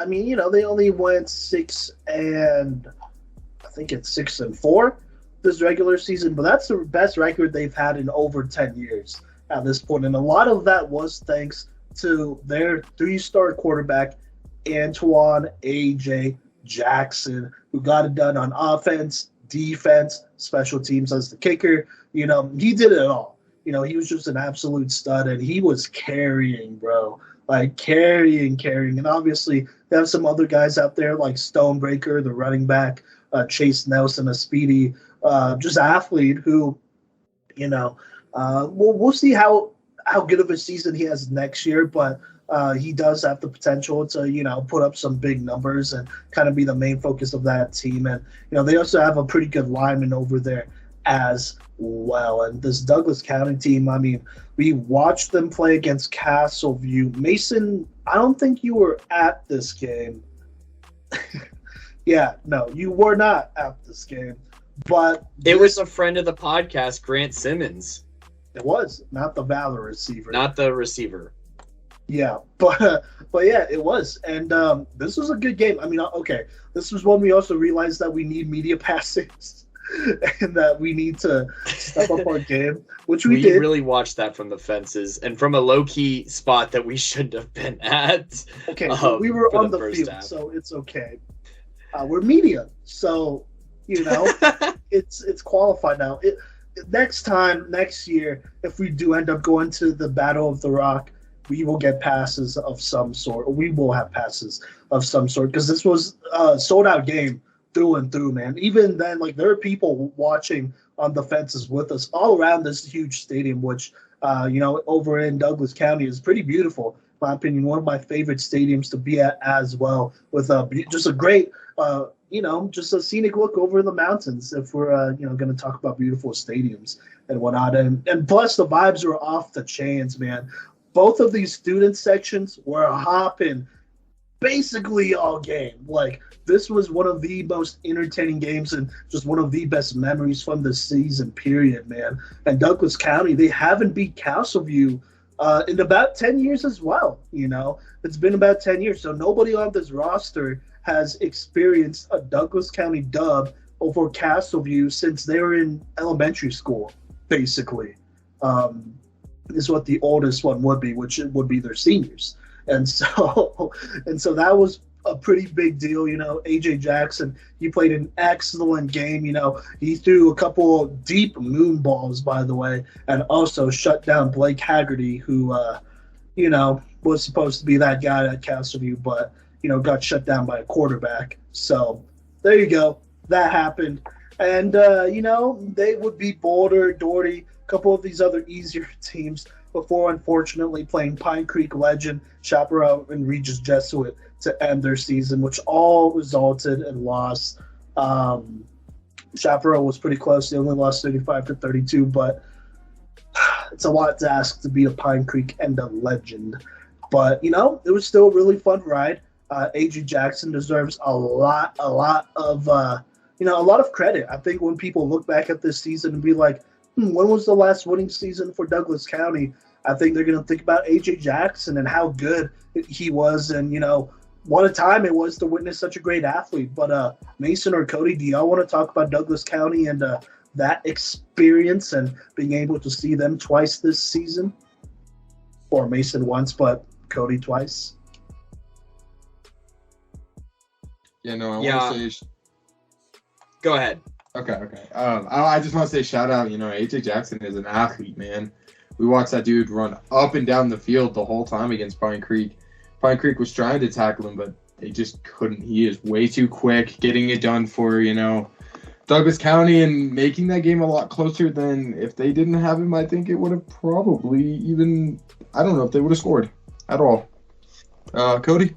they only went 6-4 this regular season, but that's the best record they've had in over 10 years at this point. And a lot of that was thanks to their 3-star quarterback, Antoine A.J. Jackson, who got it done on offense, defense, special teams as the kicker. He did it all. He was just an absolute stud, and he was carrying, bro. Carrying. And obviously, they have some other guys out there like Stonebreaker, the running back, Chase Nelson, a speedy just athlete who, we'll see how good of a season he has next year, but he does have the potential to, put up some big numbers and kind of be the main focus of that team. And, they also have a pretty good lineman over there as well. And this Douglas County team, I mean, we watched them play against Castleview. Mason, I don't think you were at this game. Yeah, no, you were not at this game. But it was a friend of the podcast, Grant Simmons. It was, not the Valor receiver. Not the receiver. Yeah, but yeah, it was. And this was a good game. I mean, okay, this was when we also realized that we need media passes and that we need to step up our game, which we did. We really watched that from the fences and from a low-key spot that we shouldn't have been at. Okay, so we were on the field, half. So it's okay. We're media, so, it's qualified now. Next year, if we do end up going to the Battle of the Rock, we will get passes of some sort. Or we will have passes of some sort because this was a sold-out game through and through, man. Even then, there are people watching on the fences with us all around this huge stadium, which, over in Douglas County is pretty beautiful. In my opinion, one of my favorite stadiums to be at as well, with just a great, just a scenic look over the mountains if we're, going to talk about beautiful stadiums and whatnot. And plus, the vibes were off the chains, man. Both of these student sections were hopping basically all game. This was one of the most entertaining games and just one of the best memories from the season period, man. And Douglas County, they haven't beat Castleview in about 10 years as well, It's been about 10 years, so nobody on this roster has experienced a Douglas County dub over Castleview since they were in elementary school, basically. Is what the oldest one would be, which would be their seniors. And so that was a pretty big deal. AJ Jackson, he played an excellent game. He threw a couple deep moon balls, by the way, and also shut down Blake Haggerty, who, was supposed to be that guy at Castleview, but, got shut down by a quarterback. So there you go. That happened. And, they would beat Boulder, Doherty, a couple of these other easier teams before, unfortunately, playing Pine Creek Legend, Chaparral, and Regis Jesuit to end their season, which all resulted in loss. Chaparral was pretty close. They only lost 35-32, but it's a lot to ask to beat a Pine Creek and a Legend. But, it was still a really fun ride. A.G. Jackson deserves a lot of credit. I think when people look back at this season and be like, when was the last winning season for Douglas County? I think they're going to think about A.J. Jackson and how good he was and, what a time it was to witness such a great athlete. But Mason or Kodey, do y'all want to talk about Douglas County and that experience and being able to see them twice this season? Or Mason once, but Kodey twice? Yeah, no, I want to say... Go ahead. Okay. I just want to say shout out, A.J. Jackson is an athlete, man. We watched that dude run up and down the field the whole time against Pine Creek. Pine Creek was trying to tackle him, but they just couldn't. He is way too quick, getting it done for, Douglas County and making that game a lot closer than if they didn't have him. I think it would have probably even, I don't know if they would have scored at all. Kodey?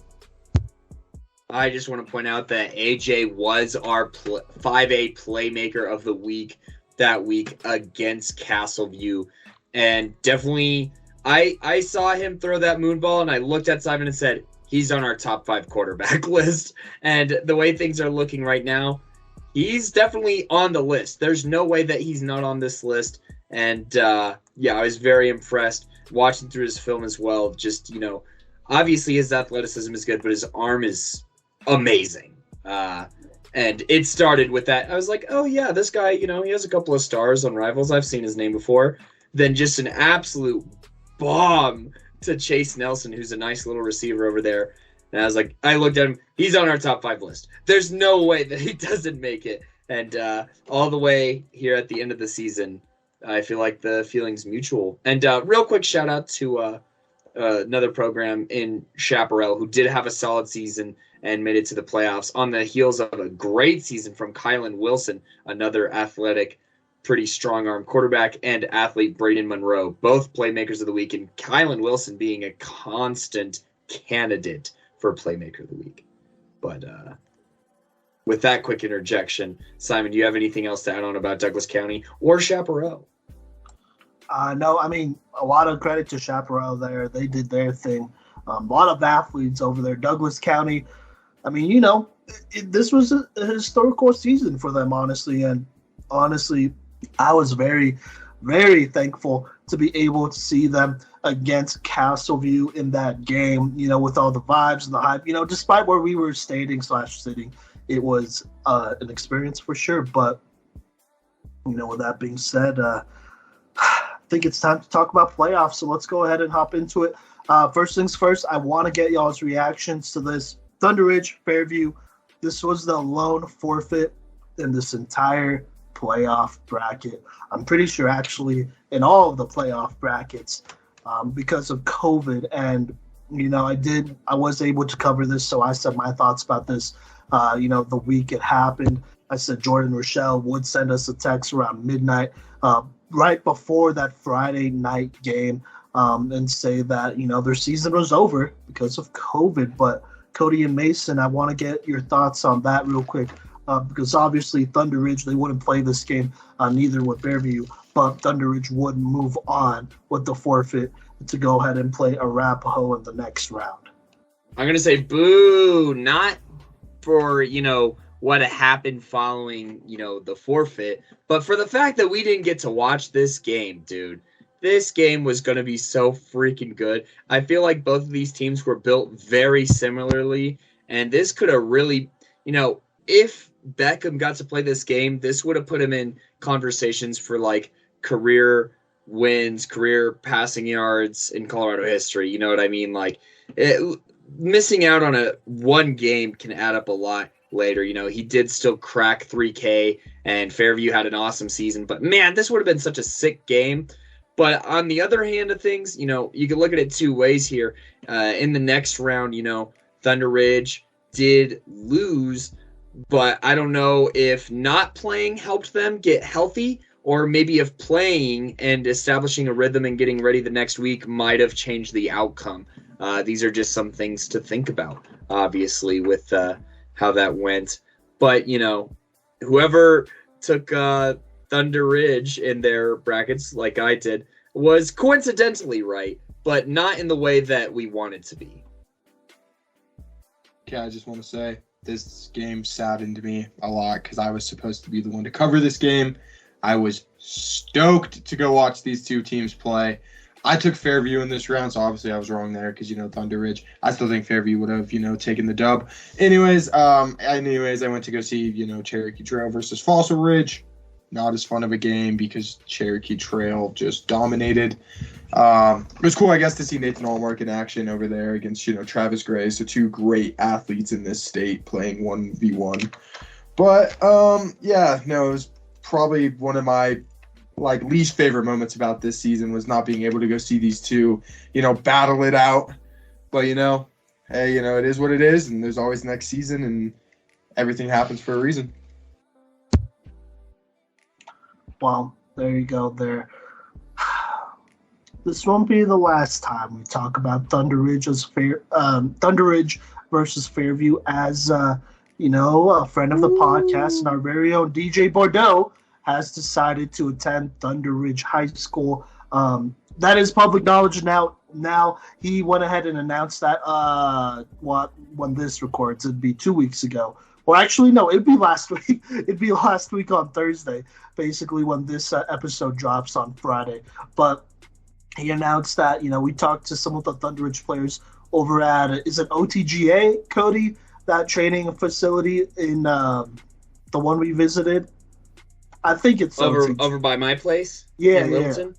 I just want to point out that AJ was our 5A Playmaker of the week that week against Castleview. And definitely, I saw him throw that moon ball, and I looked at Simon and said, he's on our top 5 quarterback list. And the way things are looking right now, he's definitely on the list. There's no way that he's not on this list. And, I was very impressed watching through his film as well. Just, obviously his athleticism is good, but his arm is amazing. And it started with that. I was like, oh yeah, this guy, he has a couple of stars on Rivals. I've seen his name before. Then just an absolute bomb to Chase Nelson, who's a nice little receiver over there. And I was like, I looked at him. He's on our top 5 list. There's no way that he doesn't make it. And all the way here at the end of the season, I feel like the feeling's mutual. And real quick shout out to another program in Chaparral who did have a solid season and made it to the playoffs on the heels of a great season from Kylan Wilson, another athletic, pretty strong-arm quarterback, and athlete Braden Monroe, both Playmakers of the Week, and Kylan Wilson being a constant candidate for Playmaker of the Week. But with that quick interjection, Simon, do you have anything else to add on about Douglas County or Chaparral? No, I mean, a lot of credit to Chaparral there. They did their thing. A lot of athletes over there. Douglas County, I mean, you know, this was a historical season for them, honestly. And honestly, I was very, very thankful to be able to see them against Castleview in that game, you know, with all the vibes and the hype. You know, despite where we were sitting, it was an experience for sure. But, you know, with that being said, I think it's time to talk about playoffs. So let's go ahead and hop into it. First things first, I want to get y'all's reactions to this. Thunder Ridge, Fairview, this was the lone forfeit in this entire playoff bracket. I'm pretty sure actually in all of the playoff brackets because of COVID. And, you know, I was able to cover this, so I said my thoughts about this, you know, the week it happened. I said Jordan Rochelle would send us a text around midnight right before that Friday night game and say that, you know, their season was over because of COVID. But Kodey and Mason, I want to get your thoughts on that real quick because obviously Thunder Ridge, they wouldn't play this game, neither would Fairview, but Thunder Ridge would move on with the forfeit to go ahead and play Arapahoe in the next round. I'm going to say boo, not for, you know, what happened following, you know, the forfeit, but for the fact that we didn't get to watch this game, dude. This game was going to be so freaking good. I feel like both of these teams were built very similarly, and this could have really, you know, if Beckham got to play this game, this would have put him in conversations for, like, career wins, career passing yards in Colorado history. You know what I mean? Like, missing out on one game can add up a lot later. You know, he did still crack 3K, and Fairview had an awesome season. But, man, this would have been such a sick game. But on the other hand of things, you know, you can look at it two ways here. In the next round, you know, Thunder Ridge did lose, but I don't know if not playing helped them get healthy, or maybe if playing and establishing a rhythm and getting ready the next week might have changed the outcome. These are just some things to think about, obviously, with how that went. But, you know, whoever took Thunder Ridge in their brackets, like I did, was coincidentally right, but not in the way that we wanted to be. Okay, I just want to say this game saddened me a lot because I was supposed to be the one to cover this game. I was stoked to go watch these two teams play. I took Fairview in this round, so obviously I was wrong there because, you know, Thunder Ridge. I still think Fairview would have, you know, taken the dub. Anyways, I went to go see, you know, Cherokee Trail versus Fossil Ridge. Not as fun of a game because Cherokee Trail just dominated. It was cool, I guess, to see Nathan Allmark in action over there against, you know, Travis Gray. So two great athletes in this state playing 1v1. But, it was probably one of my, like, least favorite moments about this season was not being able to go see these two, you know, battle it out. But, you know, hey, you know, it is what it is, and there's always next season, and everything happens for a reason. Well, there you go there. This won't be the last time we talk about Thunder Ridge versus Fairview, as you know, a friend of the podcast and our very own DJ Bordeaux has decided to attend Thunder Ridge High School. That is public knowledge now. Now he went ahead and announced that when this records, it'd be 2 weeks ago. Well, actually, no, it'd be last week. It'd be last week on Thursday, basically, when this episode drops on Friday. But he announced that, you know, we talked to some of the Thunder Ridge players over at, is it OTGA, Kodey, that training facility in the one we visited? I think it's over by my place. Yeah, in Littleton?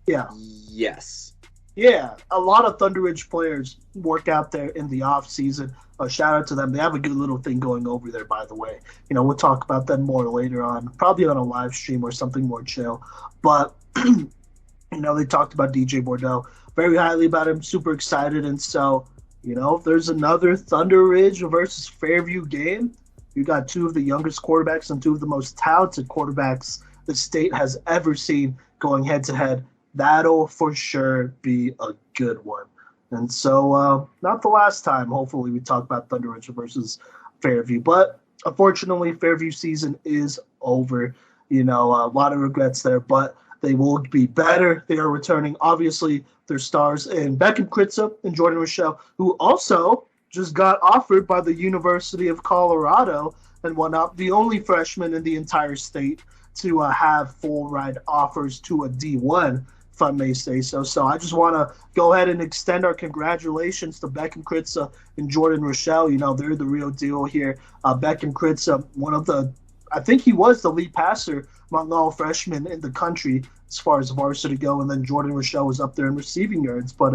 Yeah. Yes. Yeah, a lot of Thunder Ridge players work out there in the off season. Shout out to them. They have a good little thing going over there, by the way. You know, we'll talk about them more later on, probably on a live stream or something more chill. But, you know, they talked about DJ Bordeaux very highly about him, super excited. And so, If there's another Thunder Ridge versus Fairview game, you got two of the youngest quarterbacks and two of the most talented quarterbacks the state has ever seen going head-to-head. That'll for sure be a good one. And so, not the last time, hopefully, we talk about Thunder Ridge versus Fairview. But unfortunately, Fairview season is over. A lot of regrets there, but they will be better. They are returning, obviously, their stars in Beckham Kritza and Jordan Rochelle, who also just got offered by the University of Colorado and whatnot, the only freshman in the entire state to have full ride offers to a D1, if I may say so. So I just want to go ahead and extend our congratulations to Beckham Kritza and Jordan Rochelle. They're the real deal here. Beckham Kritza, I think he was the lead passer among all freshmen in the country as far as varsity go, and then Jordan Rochelle was up there in receiving yards. But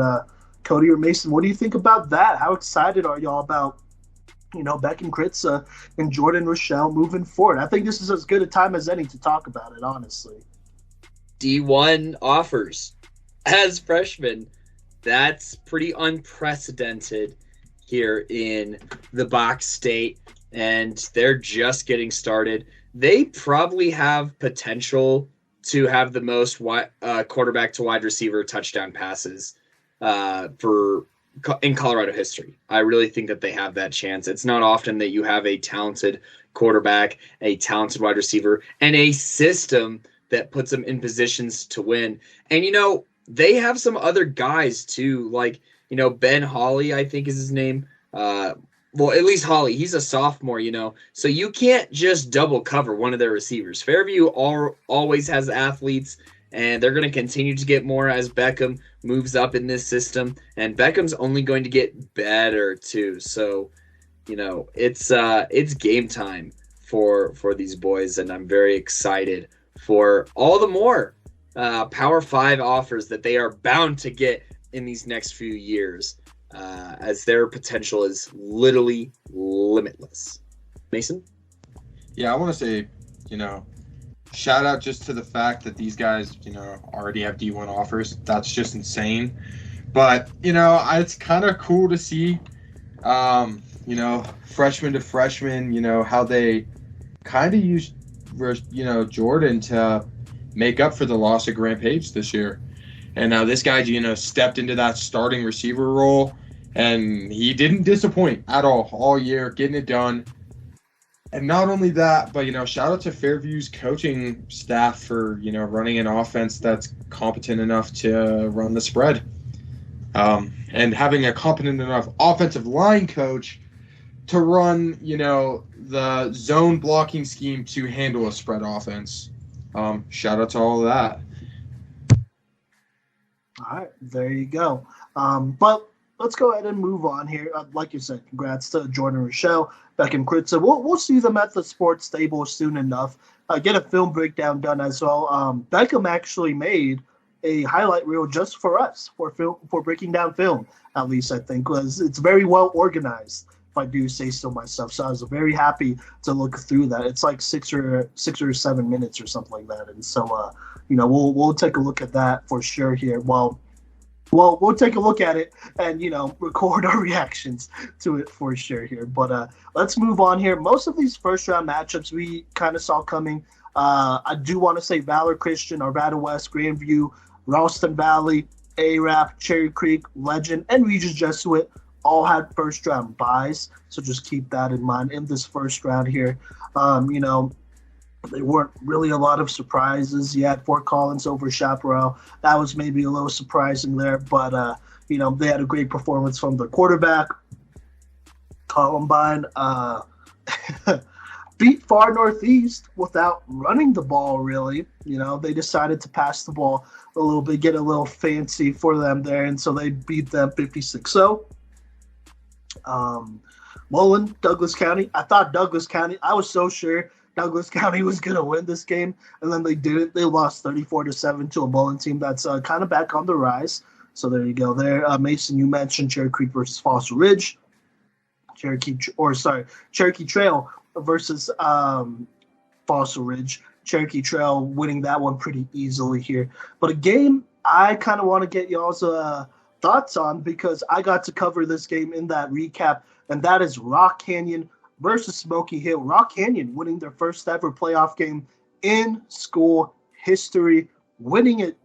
Kodey or Mason, what do you think about that? How excited are y'all about, Beckham Kritza and Jordan Rochelle moving forward? I think this is as good a time as any to talk about it, honestly. D1 offers as freshmen. That's pretty unprecedented here in the Box State, and they're just getting started. They probably have potential to have the most quarterback to wide receiver touchdown passes in Colorado history. I really think that they have that chance. It's not often that you have a talented quarterback, a talented wide receiver, and a system that puts them in positions to win. And, they have some other guys too, like, Ben Hawley, I think is his name. Well, at least Hawley, he's a sophomore, so you can't just double cover one of their receivers. Fairview always has athletes, and they're going to continue to get more as Beckham moves up in this system, and Beckham's only going to get better too. So, it's game time for these boys, and I'm very excited for all the more Power 5 offers that they are bound to get in these next few years. As their potential is literally limitless. Mason? Yeah, I want to say, shout out just to the fact that these guys, already have D1 offers. That's just insane. But, it's kind of cool to see, freshman to freshman, how they kind of used, Jordan to make up for the loss of Grant Page this year. And now this guy, stepped into that starting receiver role, and he didn't disappoint at all year, getting it done. And not only that, but, shout out to Fairview's coaching staff for, running an offense that's competent enough to run the spread. And having a competent enough offensive line coach to run, the zone blocking scheme to handle a spread offense. Shout out to all of that. All right, there you go. But let's go ahead and move on here. Like you said, congrats to Jordan Rochelle, Beckham Kritza. We'll see them at the sports stable soon enough. Get a film breakdown done as well. Beckham actually made a highlight reel just for us for breaking down film. At least I think because it's very well organized, if I do say so myself. So I was very happy to look through that. It's like 6 or 7 minutes or something like that. And so we'll take a look at that for sure here. Well, we'll take a look at it and, record our reactions to it for sure here. But let's move on here. Most of these first-round matchups we kind of saw coming. I do want to say Valor Christian, Arvada West, Grandview, Ralston Valley, ARAP, Cherry Creek, Legend, and Regis Jesuit all had first-round buys. So just keep that in mind in this first round here. There weren't really a lot of surprises. You had Fort Collins over Chaparral. That was maybe a little surprising there, but, they had a great performance from the quarterback. Columbine beat Far Northeast without running the ball, really. They decided to pass the ball a little bit, get a little fancy for them there, and so they beat them 56-0. Mullen, Douglas County. I was so sure Douglas County was going to win this game, and then they didn't. They lost 34-7 to a Mullen team that's kind of back on the rise. So there you go. There, Mason, you mentioned Cherry Creek versus Fossil Ridge. Cherokee Trail versus Fossil Ridge. Cherokee Trail winning that one pretty easily here. But a game I kind of want to get y'all's thoughts on because I got to cover this game in that recap, and that is Rock Canyon versus Smoky Hill. Rock Canyon winning their first ever playoff game in school history, winning it,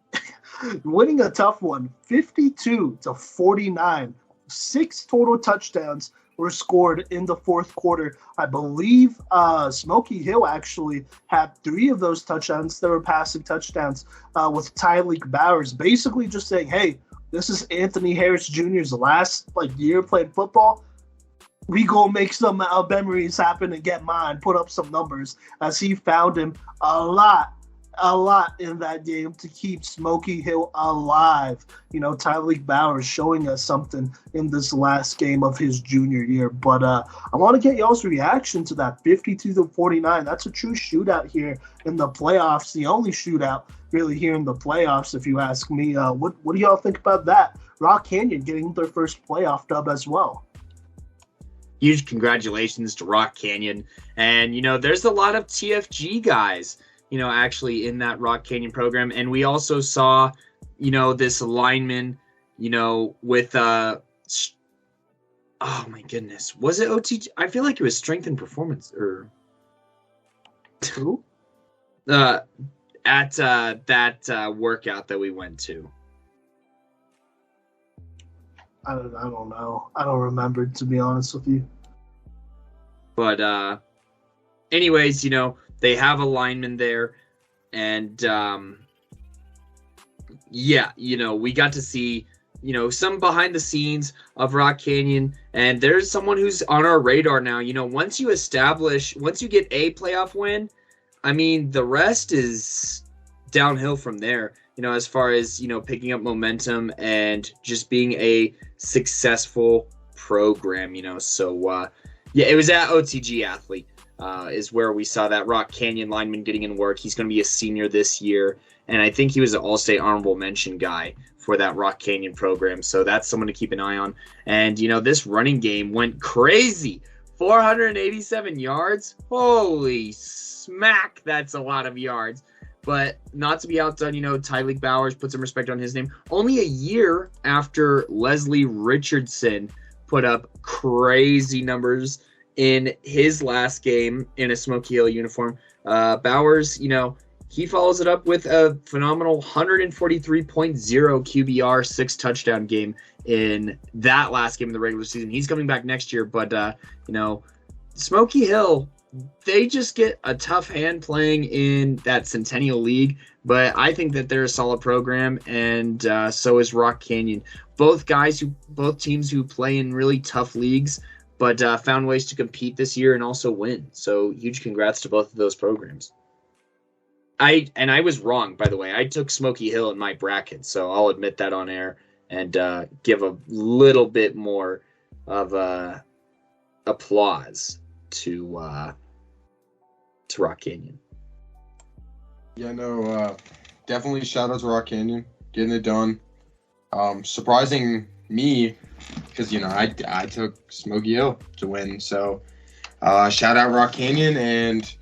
winning a tough one, 52-49. 6 total touchdowns were scored in the fourth quarter. I believe Smoky Hill actually had 3 of those touchdowns that were passing touchdowns with Tyleek Bowers, basically just saying, hey, this is Anthony Harris Jr.'s last year playing football. We go make some memories happen and get mine, put up some numbers, as he found him a lot in that game to keep Smoky Hill alive. Tyleek Bowers showing us something in this last game of his junior year. But I want to get y'all's reaction to that 52-49. That's a true shootout here in the playoffs. The only shootout really here in the playoffs, if you ask me. What do y'all think about that? Rock Canyon getting their first playoff dub as well. Huge congratulations to Rock Canyon. And, there's a lot of TFG guys, actually in that Rock Canyon program. And we also saw, this lineman, with, oh my goodness. Was it OTG? I feel like it was strength and performance or who? At that workout that we went to. I don't know. I don't remember, to be honest with you. But anyways, they have a lineman there. And we got to see, some behind the scenes of Rock Canyon. And there's someone who's on our radar now. Once you get a playoff win, I mean, the rest is downhill from there. As far as, picking up momentum and just being a successful program, So, it was at OTG Athlete is where we saw that Rock Canyon lineman getting in work. He's going to be a senior this year, and I think he was an All-State honorable mention guy for that Rock Canyon program. So that's someone to keep an eye on. And, this running game went crazy. 487 yards. Holy smack, that's a lot of yards. But not to be outdone, Tyleek Bowers, put some respect on his name. Only a year after Leslie Richardson put up crazy numbers in his last game in a Smoky Hill uniform. Bowers, he follows it up with a phenomenal 143.0 QBR, 6 touchdown game in that last game of the regular season. He's coming back next year, but, Smoky Hill, they just get a tough hand playing in that Centennial League, but I think that they're a solid program, and so is Rock Canyon. Both teams who play in really tough leagues, but found ways to compete this year and also win. So huge congrats to both of those programs. I was wrong, by the way. I took Smoky Hill in my bracket, so I'll admit that on air and give a little bit more of applause to Rock Canyon. Yeah, no, definitely shout out to Rock Canyon, getting it done. Surprising me, because, I took Smoky Hill to win. So shout out Rock Canyon, and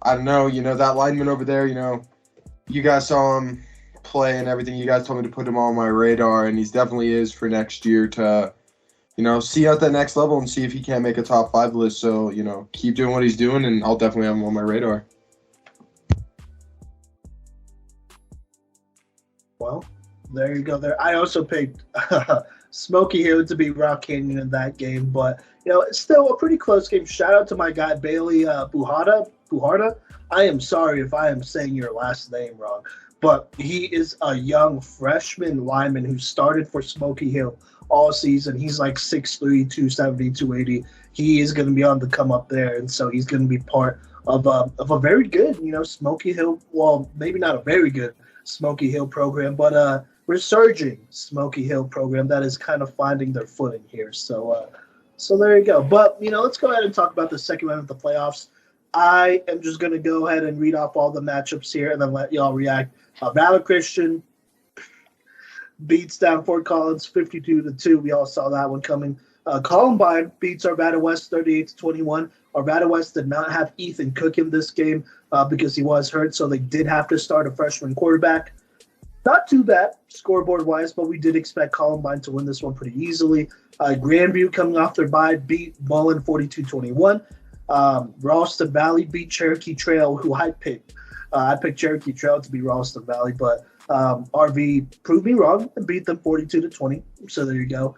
I don't know, that lineman over there, you guys saw him play and everything. You guys told me to put him on my radar, and he's definitely is for next year to, see out that next level and see if he can't make a top 5 list. So, keep doing what he's doing, and I'll definitely have him on my radar. Well, there you go there. I also picked Smoky Hill to beat Rock Canyon in that game, but, it's still a pretty close game. Shout out to my guy, Bailey Buharda. I am sorry if I am saying your last name wrong, but he is a young freshman lineman who started for Smoky Hill all season. He's like 6'3", 270, 280. He is going to be on the come up there, and so he's going to be part of a very good, Smoky Hill. Well, maybe not a very good Smoky Hill program, but a resurging Smoky Hill program that is kind of finding their footing here. So there you go. But let's go ahead and talk about the second round of the playoffs. I am just going to go ahead and read off all the matchups here and then let y'all react. Valor Christian beats down Fort Collins 52-2. We all saw that one coming. Columbine beats Arvada West 38-21. Arvada West did not have Ethan Cook in this game because he was hurt, so they did have to start a freshman quarterback. Not too bad scoreboard-wise, but we did expect Columbine to win this one pretty easily. Grandview coming off their bye beat Mullen 42-21. Ralston Valley beat Cherokee Trail, who I picked. I picked Cherokee Trail to be Ralston Valley, but RV proved me wrong and beat them 42-20. So there you go.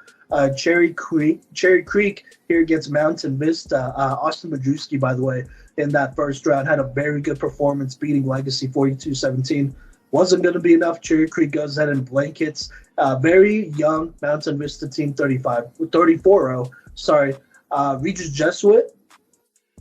Cherry Creek here gets Mountain Vista. Austin Majewski, by the way, in that first round had a very good performance, beating Legacy 42-17. Wasn't going to be enough. Cherry Creek goes ahead and blankets. Very young Mountain Vista team, 34-0. Sorry. Regis Jesuit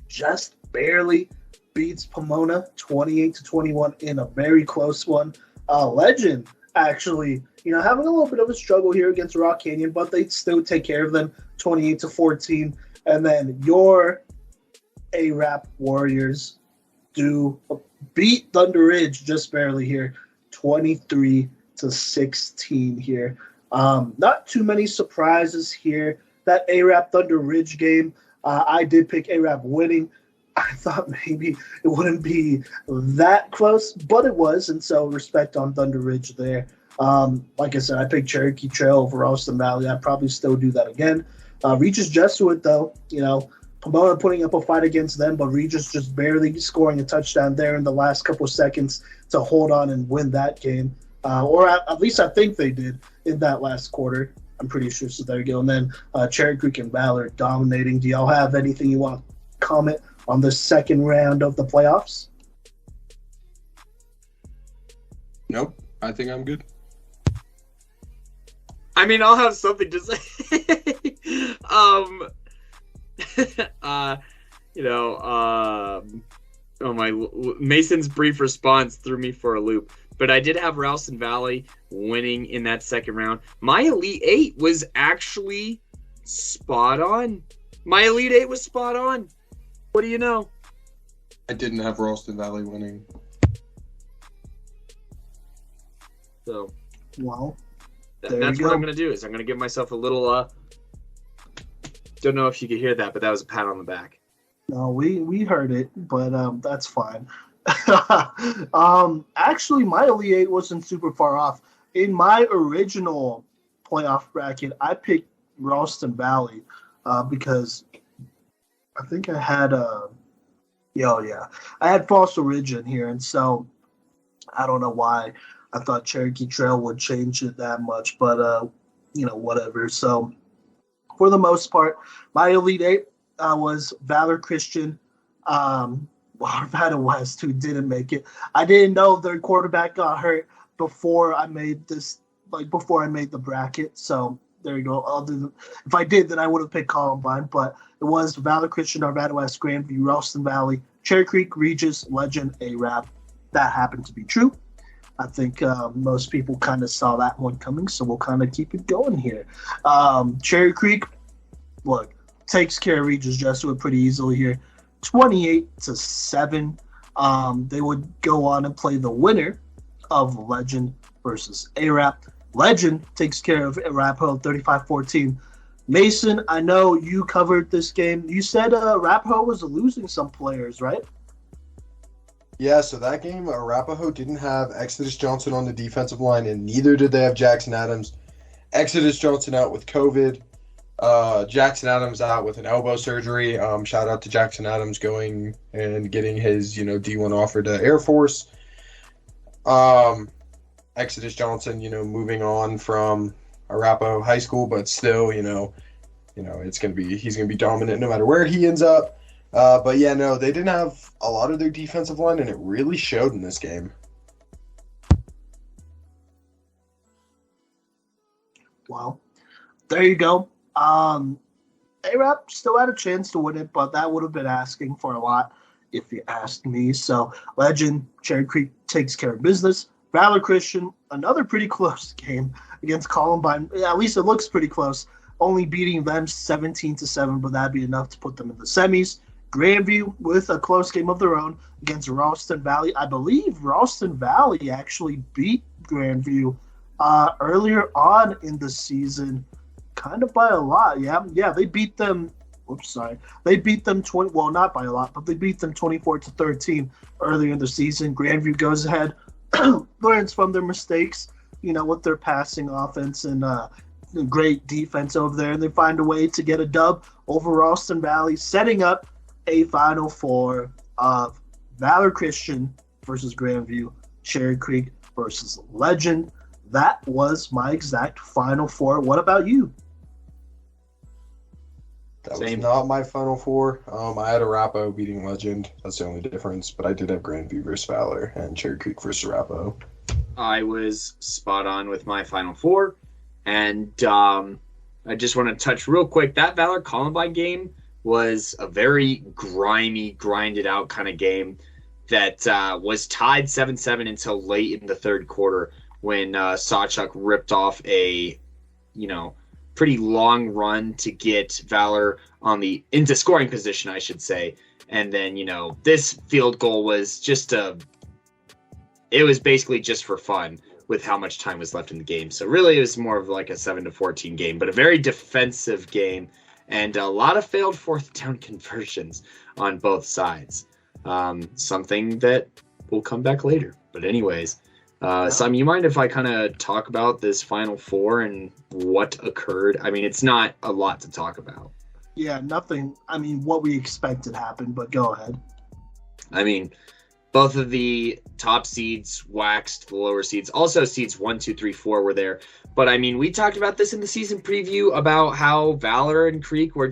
just barely beats Pomona 28-21 in a very close one. Legend, actually, having a little bit of a struggle here against Rock Canyon, but they still take care of them 28-14. And then your A-Rap Warriors do beat Thunder Ridge just barely here, 23-16 here. Not too many surprises here. That A-Rap Thunder Ridge game, I did pick A-Rap winning. I thought maybe it wouldn't be that close, but it was, and so respect on Thunder Ridge there. Like I said, I picked Cherokee Trail over Ralston Valley. I'd probably still do that again. Regis Jesuit, though, Pomona putting up a fight against them, but Regis just barely scoring a touchdown there in the last couple of seconds to hold on and win that game. Or at least I think they did in that last quarter. I'm pretty sure. So there you go. And then Cherry Creek and Ballard dominating. Do y'all have anything you want to comment on the second round of the playoffs? Nope. I think I'm good. I mean, I'll have something to say. Mason's brief response threw me for a loop. But I did have Ralston Valley winning in that second round. My Elite Eight was actually spot on. My Elite Eight was spot on. What do you know? I didn't have Ralston Valley winning. So, well, that's what I'm going to do. Is I'm going to give myself a little. Don't know if you could hear that, but that was a pat on the back. No, we heard it, but that's fine. Actually, my Elite Eight wasn't super far off. In my original playoff bracket, I picked Ralston Valley because I think I had I had Fossil Ridge in here, and so I don't know why I thought Cherokee Trail would change it that much, but whatever. So for the most part, my Elite Eight was Valor Christian, Arvada West, who didn't make it. I didn't know their quarterback got hurt before I made the bracket. So there you go. If I did, then I would have picked Columbine, but it was Valor Christian, Arvada West, Grandview, Ralston Valley, Cherry Creek, Regis, Legend, A-Rap. That happened to be true. I think most people kind of saw that one coming, so we'll kind of keep it going here. Cherry Creek, look, takes care of Regis Jesuit pretty easily here. 28-7. They would go on and play the winner of Legend versus A-Rap. Legend takes care of Arapahoe 35-14. Mason, I know you covered this game. You said Arapahoe was losing some players, right? Yeah, so that game, Arapahoe didn't have Exodus Johnson on the defensive line, and neither did they have Jackson Adams. Exodus Johnson out with COVID. Jackson Adams out with an elbow surgery. Shout out to Jackson Adams going and getting his, D1 offer to Air Force. Exodus Johnson, moving on from Arapahoe High School, but still, he's gonna be dominant no matter where he ends up. But yeah, no, they didn't have a lot of their defensive line, and it really showed in this game. Wow, there you go. A-Rap still had a chance to win it, but that would have been asking for a lot if you asked me. So Legend, Cherry Creek takes care of business. Valor Christian, another pretty close game against Columbine. Yeah, at least it looks pretty close. Only beating them 17-7, but that'd be enough to put them in the semis. Grandview with a close game of their own against Ralston Valley. I believe Ralston Valley actually beat Grandview earlier on in the season, kind of by a lot. Yeah, they beat them. They beat them 20. Well, not by a lot, but they beat them 24-13 earlier in the season. Grandview goes ahead, learns from their mistakes, with their passing offense and great defense over there, and they find a way to get a dub over Ralston Valley, setting up a Final Four of Valor Christian versus Grandview, Cherry Creek versus Legend. That was my exact Final Four. What about you? That was not my Final Four. I had Arapahoe beating Legend. That's the only difference. But I did have Grandview versus Valor and Cherry Creek versus Arapahoe. I was spot on with my Final Four. And I just want to touch real quick. That Valor Columbine game was a very grimy, grinded out kind of game that was tied 7-7 until late in the third quarter when Sawchuck ripped off a, pretty long run to get Valor into scoring position, I should say. And then, this field goal was it was basically just for fun with how much time was left in the game. So really it was more of like a 7-14 game, but a very defensive game and a lot of failed fourth down conversions on both sides. Something that will come back later. But anyways, Sam, you mind if I kind of talk about this Final Four and what occurred? I mean, it's not a lot to talk about. Yeah, nothing. I mean, what we expected happened, but go ahead. I mean, both of the top seeds waxed the lower seeds. Also, seeds 1, 2, 3, 4 were there. But, I mean, we talked about this in the season preview about how Valor and Creek were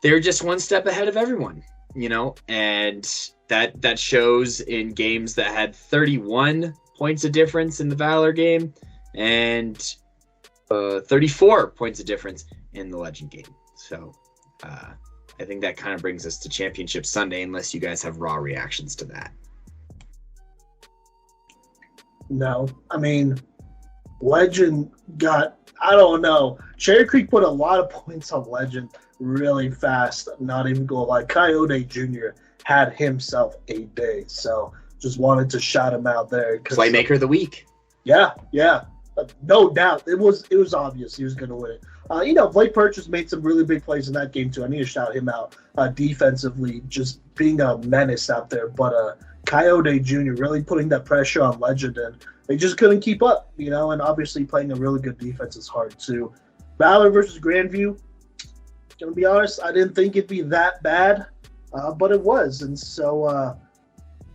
they were just one step ahead of everyone, and that shows in games that had 31 points of difference in the Valor game and 34 points of difference in the Legend game. So I think that kind of brings us to Championship Sunday, unless you guys have raw reactions to that. No. I mean, Legend I don't know. Cherry Creek put a lot of points on Legend really fast. Not even going like Coyote Jr. had himself a day. So just wanted to shout him out there. Playmaker of the week. Yeah. No doubt. It was obvious he was going to win it. Blake Purchase made some really big plays in that game, too. I need to shout him out defensively, just being a menace out there. But Coyote Jr. really putting that pressure on Legend, and they just couldn't keep up, and obviously playing a really good defense is hard, too. Valor versus Grandview, going to be honest, I didn't think it'd be that bad, but it was. And so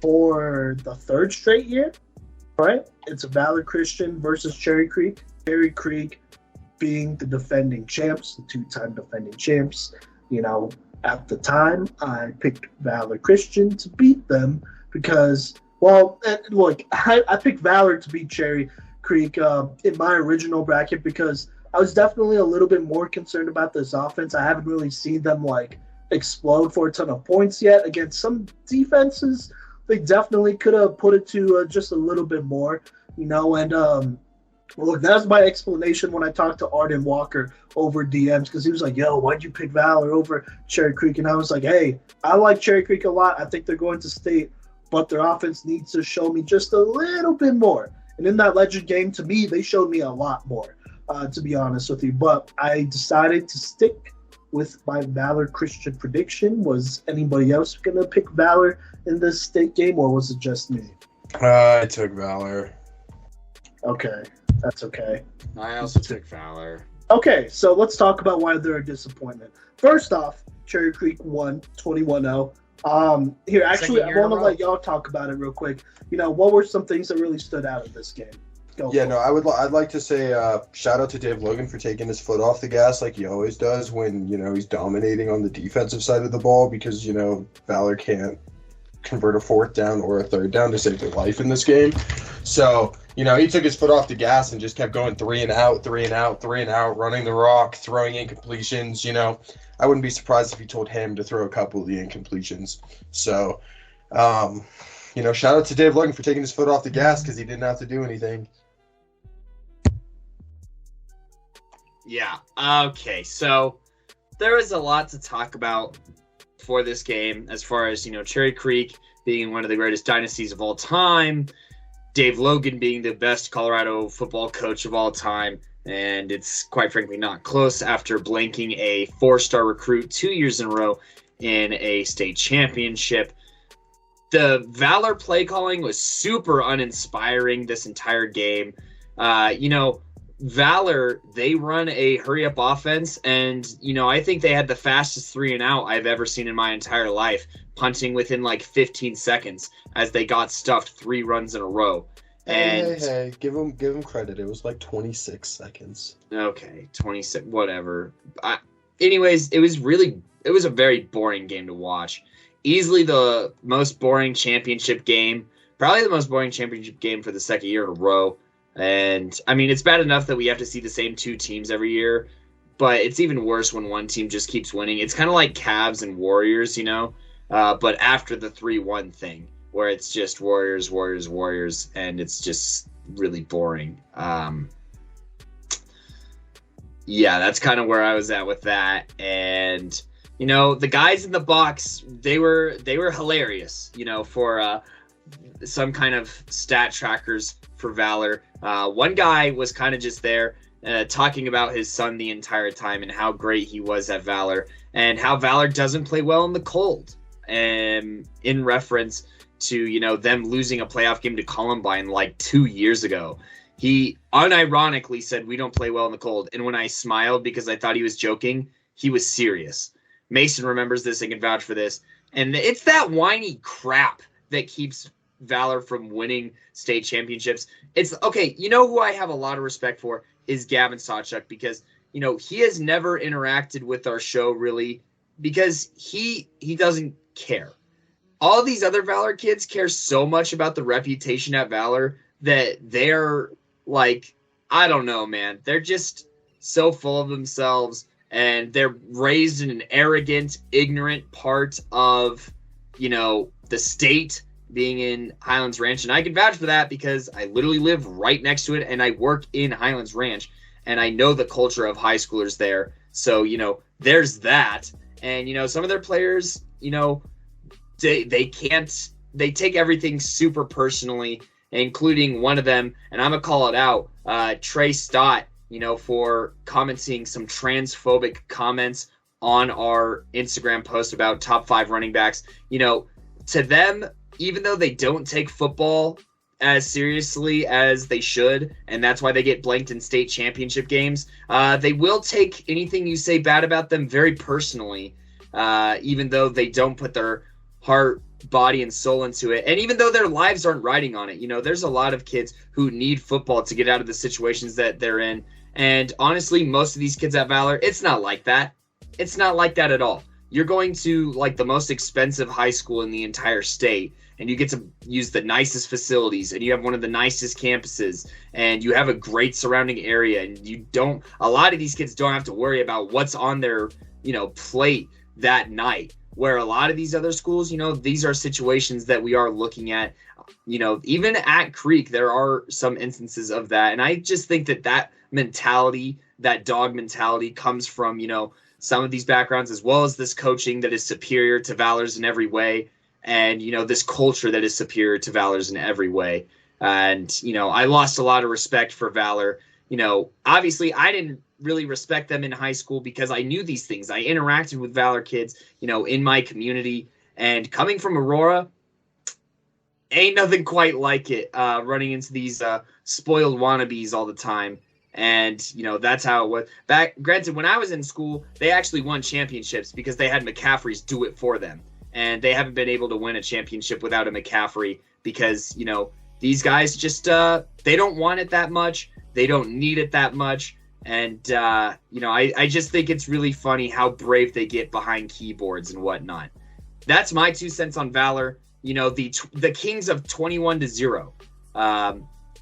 for the third straight year, right, it's a Valor Christian versus Cherry Creek. Cherry Creek being the defending champs, the two-time defending champs. At the time, I picked Valor Christian to beat them because, look, I picked Valor to beat Cherry Creek in my original bracket because I was definitely a little bit more concerned about this offense. I haven't really seen them, explode for a ton of points yet. Against some defenses, they definitely could have put it to just a little bit more, and look, that's my explanation when I talked to Arden Walker over DMs because he was like, yo, why'd you pick Valor over Cherry Creek? And I was like, hey, I like Cherry Creek a lot. I think they're going to state, but their offense needs to show me just a little bit more. And in that Legend game, to me, they showed me a lot more, to be honest with you. But I decided to stick with my Valor Christian prediction. Was anybody else going to pick Valor in this state game, or was it just me? I took Valor. Okay. That's okay. I also took Valor. Okay, so let's talk about why they're a disappointment. First off, Cherry Creek won 21-0. Here, actually, I want to let y'all talk about it real quick. What were some things that really stood out in this game? I'd like to say shout out to Dave Logan for taking his foot off the gas like he always does when, he's dominating on the defensive side of the ball because, Valor can't convert a fourth down or a third down to save their life in this game. So, he took his foot off the gas and just kept going 3 and out, running the rock, throwing incompletions. I wouldn't be surprised if he told him to throw a couple of the incompletions. So, shout out to Dave Logan for taking his foot off the gas because he didn't have to do anything. Yeah. Okay. So there is a lot to talk about for this game as far as, Cherry Creek being one of the greatest dynasties of all time, Dave Logan being the best Colorado football coach of all time, and it's quite frankly not close after blanking a 4-star recruit 2 years in a row in a state championship. the Valor play calling was super uninspiring this entire game. Valor, they run a hurry-up offense, and, I think they had the fastest 3-and-out I've ever seen in my entire life, punting within like 15 seconds as they got stuffed 3 runs in a row. And hey, give them credit. It was like 26 seconds. Okay, 26, whatever. Anyways, it was a very boring game to watch. Easily the most boring championship game, probably the most boring championship game for the second year in a row. And, I mean, it's bad enough that we have to see the same 2 teams every year, but it's even worse when one team just keeps winning. It's kind of like Cavs and Warriors, but after the 3-1 thing, where it's just Warriors, and it's just really boring. Yeah, that's kind of where I was at with that. And, the guys in the box, they were hilarious, for some kind of stat trackers for Valor. One guy was kind of just there talking about his son the entire time and how great he was at Valor and how Valor doesn't play well in the cold. And in reference to, them losing a playoff game to Columbine like 2 years ago. He unironically said, we don't play well in the cold. And when I smiled because I thought he was joking, he was serious. Mason remembers this and can vouch for this. And it's that whiny crap that keeps Valor from winning state championships. It's okay. Who I have a lot of respect for is Gavin Sawchuk, because, he has never interacted with our show really because he doesn't care. All these other Valor kids care so much about the reputation at Valor that they're like, I don't know, man. They're just so full of themselves, and they're raised in an arrogant, ignorant part of, the state, being in Highlands Ranch. And I can vouch for that because I literally live right next to it, and I work in Highlands Ranch, and I know the culture of high schoolers there. So, there's that. And, some of their players, they take everything super personally, including one of them, and I'm going to call it out, Trey Stott, for commenting some transphobic comments on our Instagram post about top 5 running backs. To them, even though they don't take football as seriously as they should, and that's why they get blanked in state championship games, they will take anything you say bad about them very personally, even though they don't put their heart, body, and soul into it. And even though their lives aren't riding on it, there's a lot of kids who need football to get out of the situations that they're in. And honestly, most of these kids at Valor, it's not like that. It's not like that at all. You're going to like the most expensive high school in the entire state, and you get to use the nicest facilities, and you have one of the nicest campuses, and you have a great surrounding area, and a lot of these kids don't have to worry about what's on their, plate that night. Where a lot of these other schools, these are situations that we are looking at, even at Creek, there are some instances of that. And I just think that mentality, that dog mentality comes from, some of these backgrounds, as well as this coaching that is superior to Valor's in every way. And, this culture that is superior to Valor's in every way. And, I lost a lot of respect for Valor. Obviously I didn't really respect them in high school because I knew these things. I interacted with Valor kids, in my community, and coming from Aurora, ain't nothing quite like it, running into these spoiled wannabes all the time. And, that's how it was. Granted, when I was in school, they actually won championships because they had McCaffrey's do it for them. And they haven't been able to win a championship without a McCaffrey because, these guys just, they don't want it that much. They don't need it that much. And, I just think it's really funny how brave they get behind keyboards and whatnot. That's my 2 cents on Valor. The Kings of 21-0.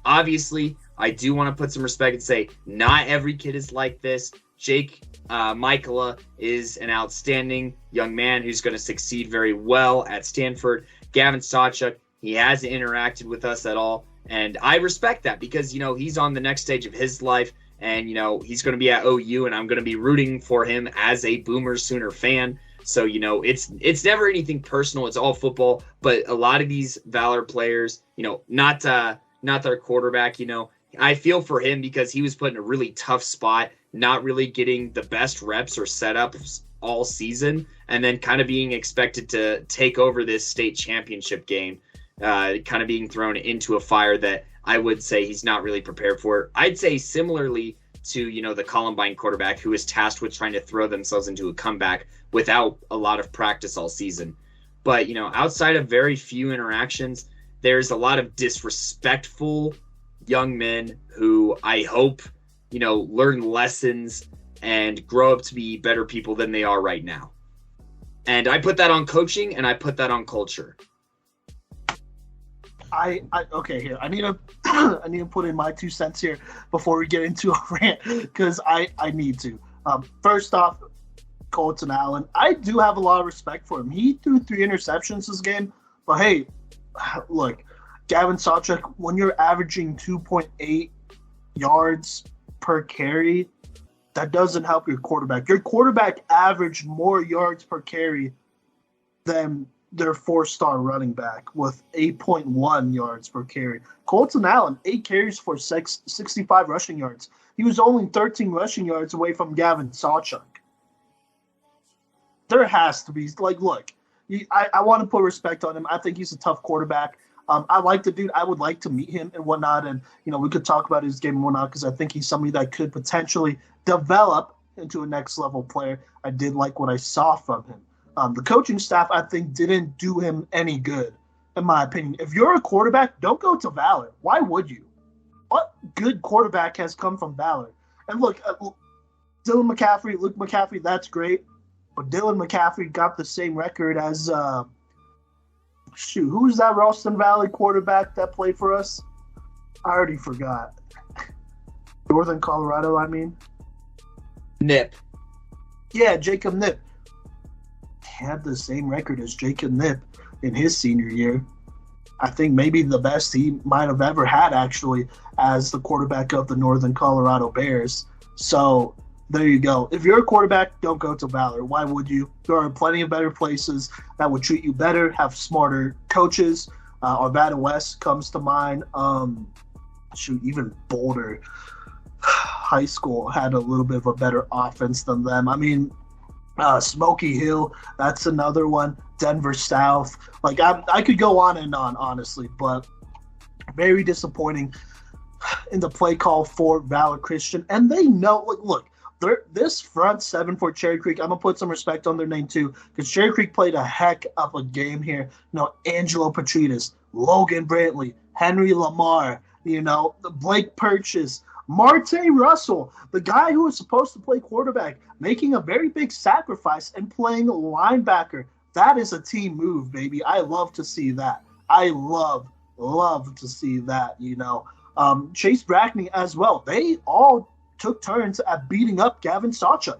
Obviously, I do want to put some respect and say not every kid is like this. Jake Michaela is an outstanding young man who's going to succeed very well at Stanford. Gavin Sawchuk, he hasn't interacted with us at all. And I respect that because, he's on the next stage of his life. And, he's going to be at OU, and I'm going to be rooting for him as a Boomer Sooner fan. So, it's never anything personal. It's all football. But a lot of these Valor players, not their quarterback, I feel for him because he was put in a really tough spot, not really getting the best reps or setups all season and then kind of being expected to take over this state championship game, kind of being thrown into a fire that I would say he's not really prepared for. I'd say similarly to, the Columbine quarterback who is tasked with trying to throw themselves into a comeback without a lot of practice all season. But, outside of very few interactions, there's a lot of disrespectful young men who I hope, learn lessons and grow up to be better people than they are right now. And I put that on coaching and I put that on culture. Okay, here. I need to put in my 2 cents here before we get into a rant because I need to. First off, Colton Allen, I do have a lot of respect for him. He threw 3 interceptions this game, but hey, look, Gavin Sawchuk, when you're averaging 2.8 yards per carry, that doesn't help your quarterback. Your quarterback averaged more yards per carry than their 4-star running back with 8.1 yards per carry. Colton Allen, 8 carries for 65 rushing yards. He was only 13 rushing yards away from Gavin Sawchuk. There has to be, look, I want to put respect on him. I think he's a tough quarterback. I like the dude. I would like to meet him and whatnot. And, we could talk about his game and whatnot because I think he's somebody that could potentially develop into a next-level player. I did like what I saw from him. The coaching staff, I think, didn't do him any good, in my opinion. If you're a quarterback, don't go to Valor. Why would you? What good quarterback has come from Valor? And look, Luke McCaffrey, that's great. But Dylan McCaffrey got the same record as, who was that Ralston Valley quarterback that played for us? I already forgot. Northern Colorado, I mean. Nip. Yeah, Jacob Nip. Had the same record as Jacob Nip in his senior year. I think maybe the best he might have ever had, actually, as the quarterback of the Northern Colorado Bears. So there you go. If you're a quarterback, don't go to Valor. Why would you? There are plenty of better places that would treat you better, have smarter coaches. Arvada West comes to mind. Even Boulder High School had a little bit of a better offense than them. I mean, Smoky Hill, that's another one. Denver South. I could go on and on, honestly, but very disappointing in the play call for Valor Christian. And they know, look, this front 7 for Cherry Creek, I'm going to put some respect on their name too, because Cherry Creek played a heck of a game here. Angelo Petrides, Logan Brantley, Henry Lamar, Blake Purchase, Marte Russell, the guy who was supposed to play quarterback, making a very big sacrifice and playing linebacker. That is a team move, baby. I love to see that. I love to see that, Chase Brackney as well. They all took turns at beating up Gavin Sawchuk,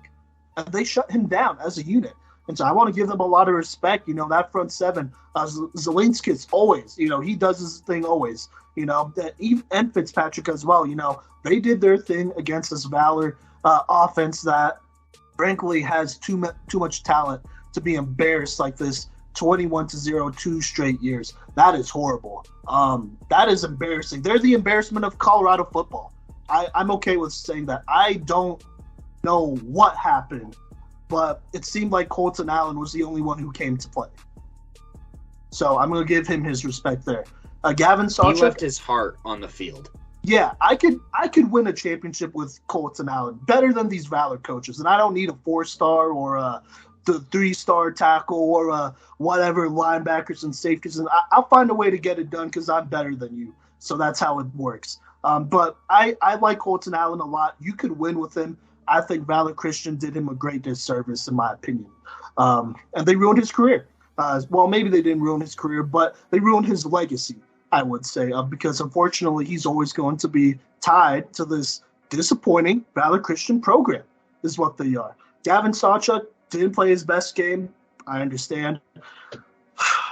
and they shut him down as a unit. And so I want to give them a lot of respect. That front 7, Zelinskis always, he does his thing always. And Fitzpatrick as well. They did their thing against this Valor offense that, frankly, has too much talent to be embarrassed like this 21-0 2 straight years. That is horrible. That is embarrassing. They're the embarrassment of Colorado football. I'm okay with saying that. I don't know what happened, but it seemed like Colton Allen was the only one who came to play. So I'm going to give him his respect there. Gavin Sawchuk, he left his heart on the field. Yeah, I could win a championship with Colton Allen better than these Valor coaches, and I don't need a 4-star or the 3-star tackle or whatever linebackers and safeties. And I'll find a way to get it done because I'm better than you. So that's how it works. But I like Colton Allen a lot. You could win with him. I think Valor Christian did him a great disservice, in my opinion. And they ruined his career. Well, maybe they didn't ruin his career, but they ruined his legacy, I would say, because unfortunately he's always going to be tied to this disappointing Valor Christian program is what they are. Gavin Sawchuk didn't play his best game. I understand.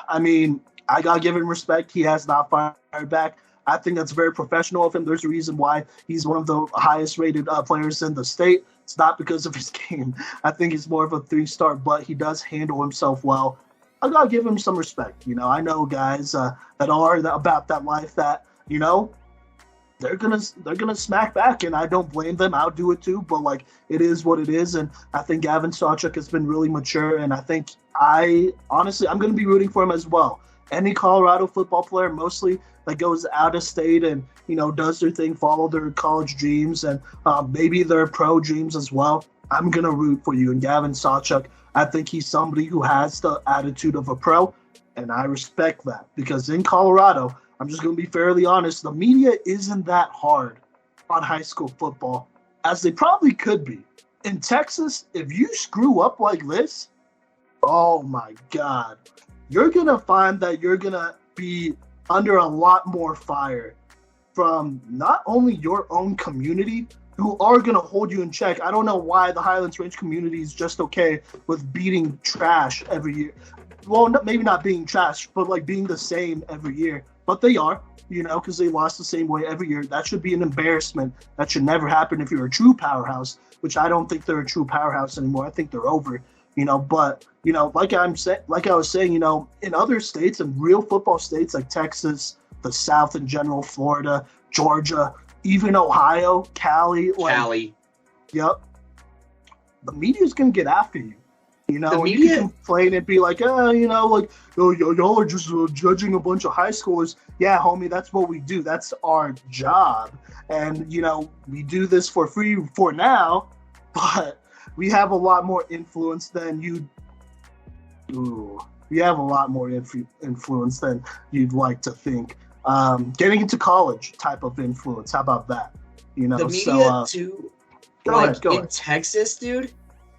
I mean, I got to give him respect. He has not fired back. I think that's very professional of him. There's a reason why he's one of the highest rated players in the state. It's not because of his game. I think he's more of a 3-star, but he does handle himself well. I got to give him some respect. I know guys that are about that life that, they're gonna smack back, and I don't blame them. I'll do it too, but like it is what it is, and I think Gavin Sawchuk has been really mature, and I think I'm gonna be rooting for him as well. Any Colorado football player, mostly that goes out of state and does their thing, follow their college dreams, and maybe their pro dreams as well. I'm gonna root for you. And Gavin Sawchuk, I think he's somebody who has the attitude of a pro, and I respect that because in Colorado, I'm just going to be fairly honest, the media isn't that hard on high school football as they probably could be. In Texas, if you screw up like this, oh my God, you're going to find that you're going to be under a lot more fire from not only your own community, who are going to hold you in check. I don't know why the Highlands Range community is just okay with beating trash every year. Well, maybe not being trash, but like being the same every year. But they are, because they lost the same way every year. That should be an embarrassment. That should never happen if you're a true powerhouse, which I don't think they're a true powerhouse anymore. I think they're over, But, like I was saying, in other states and real football states like Texas, the South in general, Florida, Georgia, even Ohio, Cali. Yep. The media's going to get after you. You can complain and be like, y'all are just judging a bunch of high schoolers. Yeah, homie, that's what we do. That's our job. And, we do this for free for now, but we have a lot more influence than you. We have a lot more influence than you'd like to think. Getting into college type of influence. How about that? The media, too. Go ahead. Texas, dude.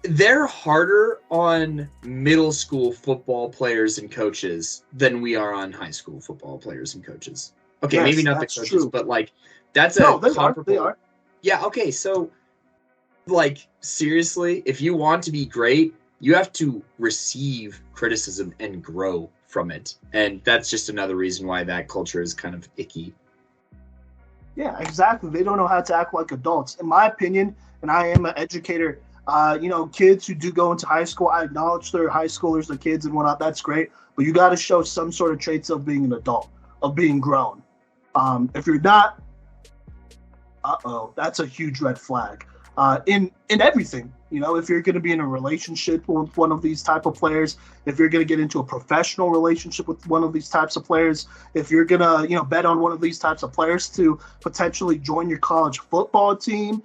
They're harder on middle school football players and coaches than we are on high school football players and coaches. Okay, yes, maybe not the coaches, true. But like that's comparable. They are. Yeah. Okay. So, like seriously, if you want to be great, you have to receive criticism and grow from it, and that's just another reason why that culture is kind of icky. Yeah, exactly. They don't know how to act like adults, in my opinion. And I am an educator. Kids who do go into high school, I acknowledge they're high schoolers, they're kids and whatnot. That's great. But you got to show some sort of traits of being an adult, of being grown. If you're not, that's a huge red flag. In everything, if you're going to be in a relationship with one of these type of players, if you're going to get into a professional relationship with one of these types of players, if you're going to, bet on one of these types of players to potentially join your college football team,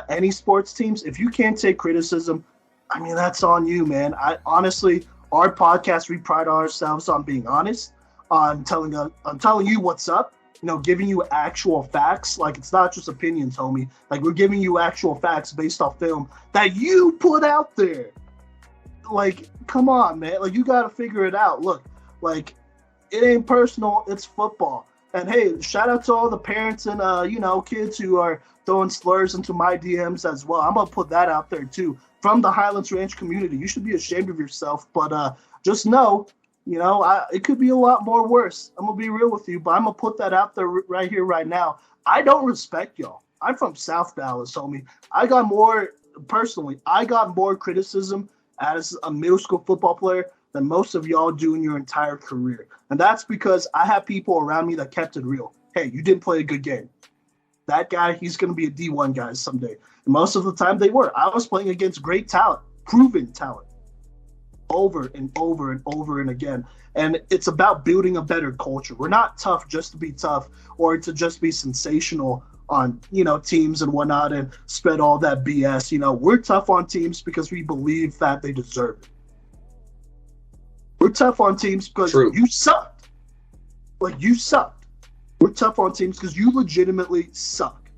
any sports teams, if you can't take criticism, I mean, that's on you, man. Honestly, our podcast, we pride ourselves on being honest, on telling you what's up. Giving you actual facts. Like, it's not just opinions, homie. Like, we're giving you actual facts based off film that you put out there. Like, come on, man. Like, you got to figure it out. Look, like, it ain't personal. It's football. And, hey, shout out to all the parents and, kids who are throwing slurs into my DMs as well. I'm going to put that out there, too. From the Highlands Ranch community. You should be ashamed of yourself. But just know, it could be a lot more worse. I'm going to be real with you, but I'm going to put that out there right here, right now. I don't respect y'all. I'm from South Dallas, homie. I got more criticism as a middle school football player than most of y'all do in your entire career. And that's because I have people around me that kept it real. Hey, you didn't play a good game. That guy, he's going to be a D1 guy someday. And most of the time they were. I was playing against great talent, proven talent. Over and over and over and again. And it's about building a better culture. We're not tough just to be tough or to just be sensational on, teams and whatnot and spread all that BS. We're tough on teams because we believe that they deserve it. We're tough on teams because you sucked. Like, you sucked. We're tough on teams because you legitimately suck.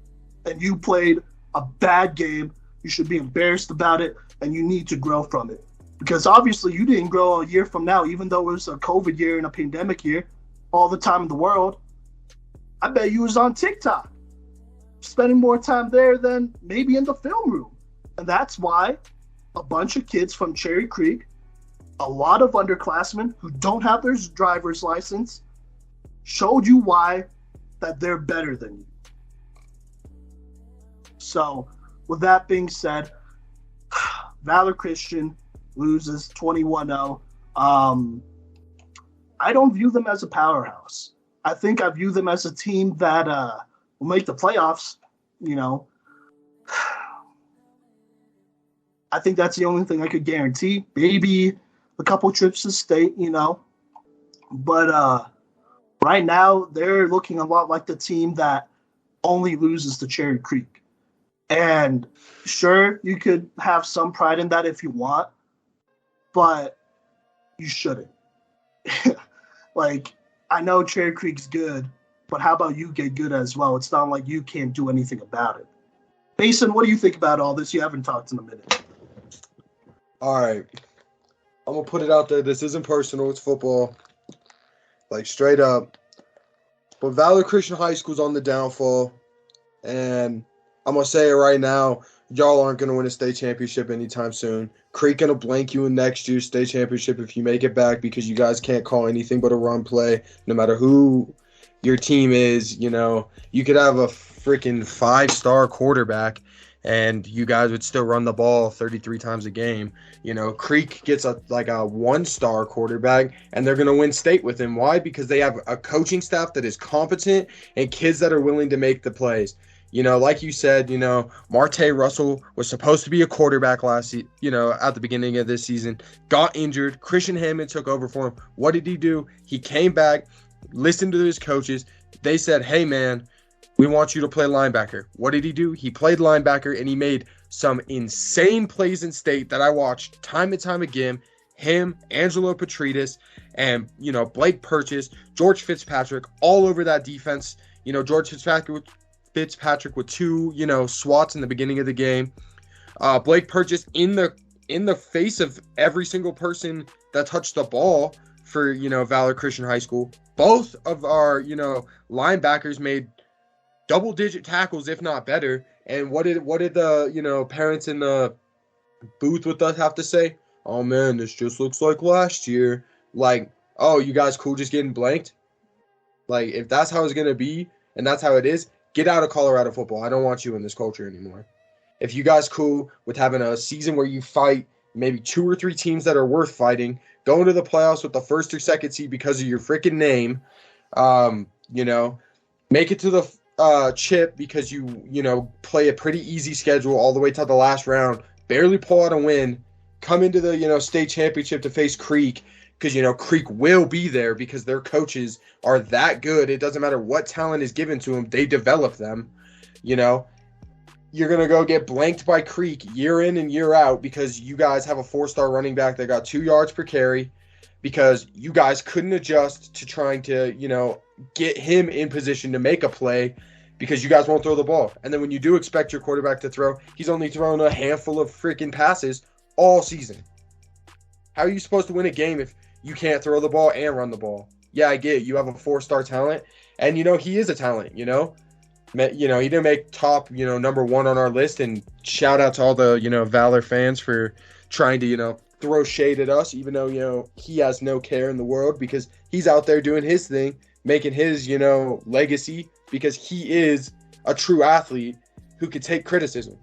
And you played a bad game. You should be embarrassed about it, and you need to grow from it. Because obviously you didn't grow a year from now, even though it was a COVID year and a pandemic year, all the time in the world. I bet you was on TikTok, spending more time there than maybe in the film room. And that's why a bunch of kids from Cherry Creek, a lot of underclassmen who don't have their driver's license, showed you why that they're better than you. So with that being said, Valor Christian loses 21-0. I don't view them as a powerhouse. I think I view them as a team that will make the playoffs, I think that's the only thing I could guarantee. Maybe a couple trips to state, But right now, they're looking a lot like the team that only loses to Cherry Creek. And sure, you could have some pride in that if you want, but you shouldn't. I know Cherry Creek's good, but how about you get good as well? It's not like you can't do anything about it. Mason, what do you think about all this? You haven't talked in a minute. All right. I'm going to put it out there. This isn't personal. It's football. Straight up. But Valor Christian High School's on the downfall. And I'm going to say it right now. Y'all aren't going to win a state championship anytime soon. Creek going to blank you in next year's state championship if you make it back because you guys can't call anything but a run play. No matter who your team is, you could have a freaking 5-star quarterback and you guys would still run the ball 33 times a game. Creek gets a 1-star quarterback, and they're going to win state with him. Why? Because they have a coaching staff that is competent and kids that are willing to make the plays. Like you said, Marte Russell was supposed to be a quarterback at the beginning of this season, got injured. Christian Hammond took over for him. What did he do? He came back, listened to his coaches. They said, hey, man, we want you to play linebacker. What did he do? He played linebacker, and he made some insane plays in state that I watched time and time again. Him, Angelo Petridis, and, Blake Purchase, George Fitzpatrick, all over that defense. George Fitzpatrick with 2, swats in the beginning of the game. Blake Purchase in the face of every single person that touched the ball for, Valor Christian High School. Both of our, linebackers made double-digit tackles, if not better. And what did the parents in the booth with us have to say? Oh man, this just looks like last year. Oh, you guys cool just getting blanked? If that's how it's gonna be and that's how it is, get out of Colorado football. I don't want you in this culture anymore. If you guys cool with having a season where you fight maybe 2 or 3 teams that are worth fighting, go into the playoffs with the first or second seed because of your freaking name, make it to the chip because you play a pretty easy schedule all the way to the last round, barely pull out a win, come into the state championship to face Creek because Creek will be there because their coaches are that good. It doesn't matter what talent is given to them, they develop them. You're gonna go get blanked by Creek year in and year out because you guys have a 4-star running back that got 2 yards per carry because you guys couldn't adjust to trying to get him in position to make a play because you guys won't throw the ball. And then when you do expect your quarterback to throw, he's only thrown a handful of freaking passes all season. How are you supposed to win a game if you can't throw the ball and run the ball? Yeah, I get it. You have a 4-star talent, and he is a talent. He didn't make top number 1 on our list. And shout out to all the Valor fans for trying to throw shade at us, even though he has no care in the world because he's out there doing his thing, making his legacy because he is a true athlete who could take criticism.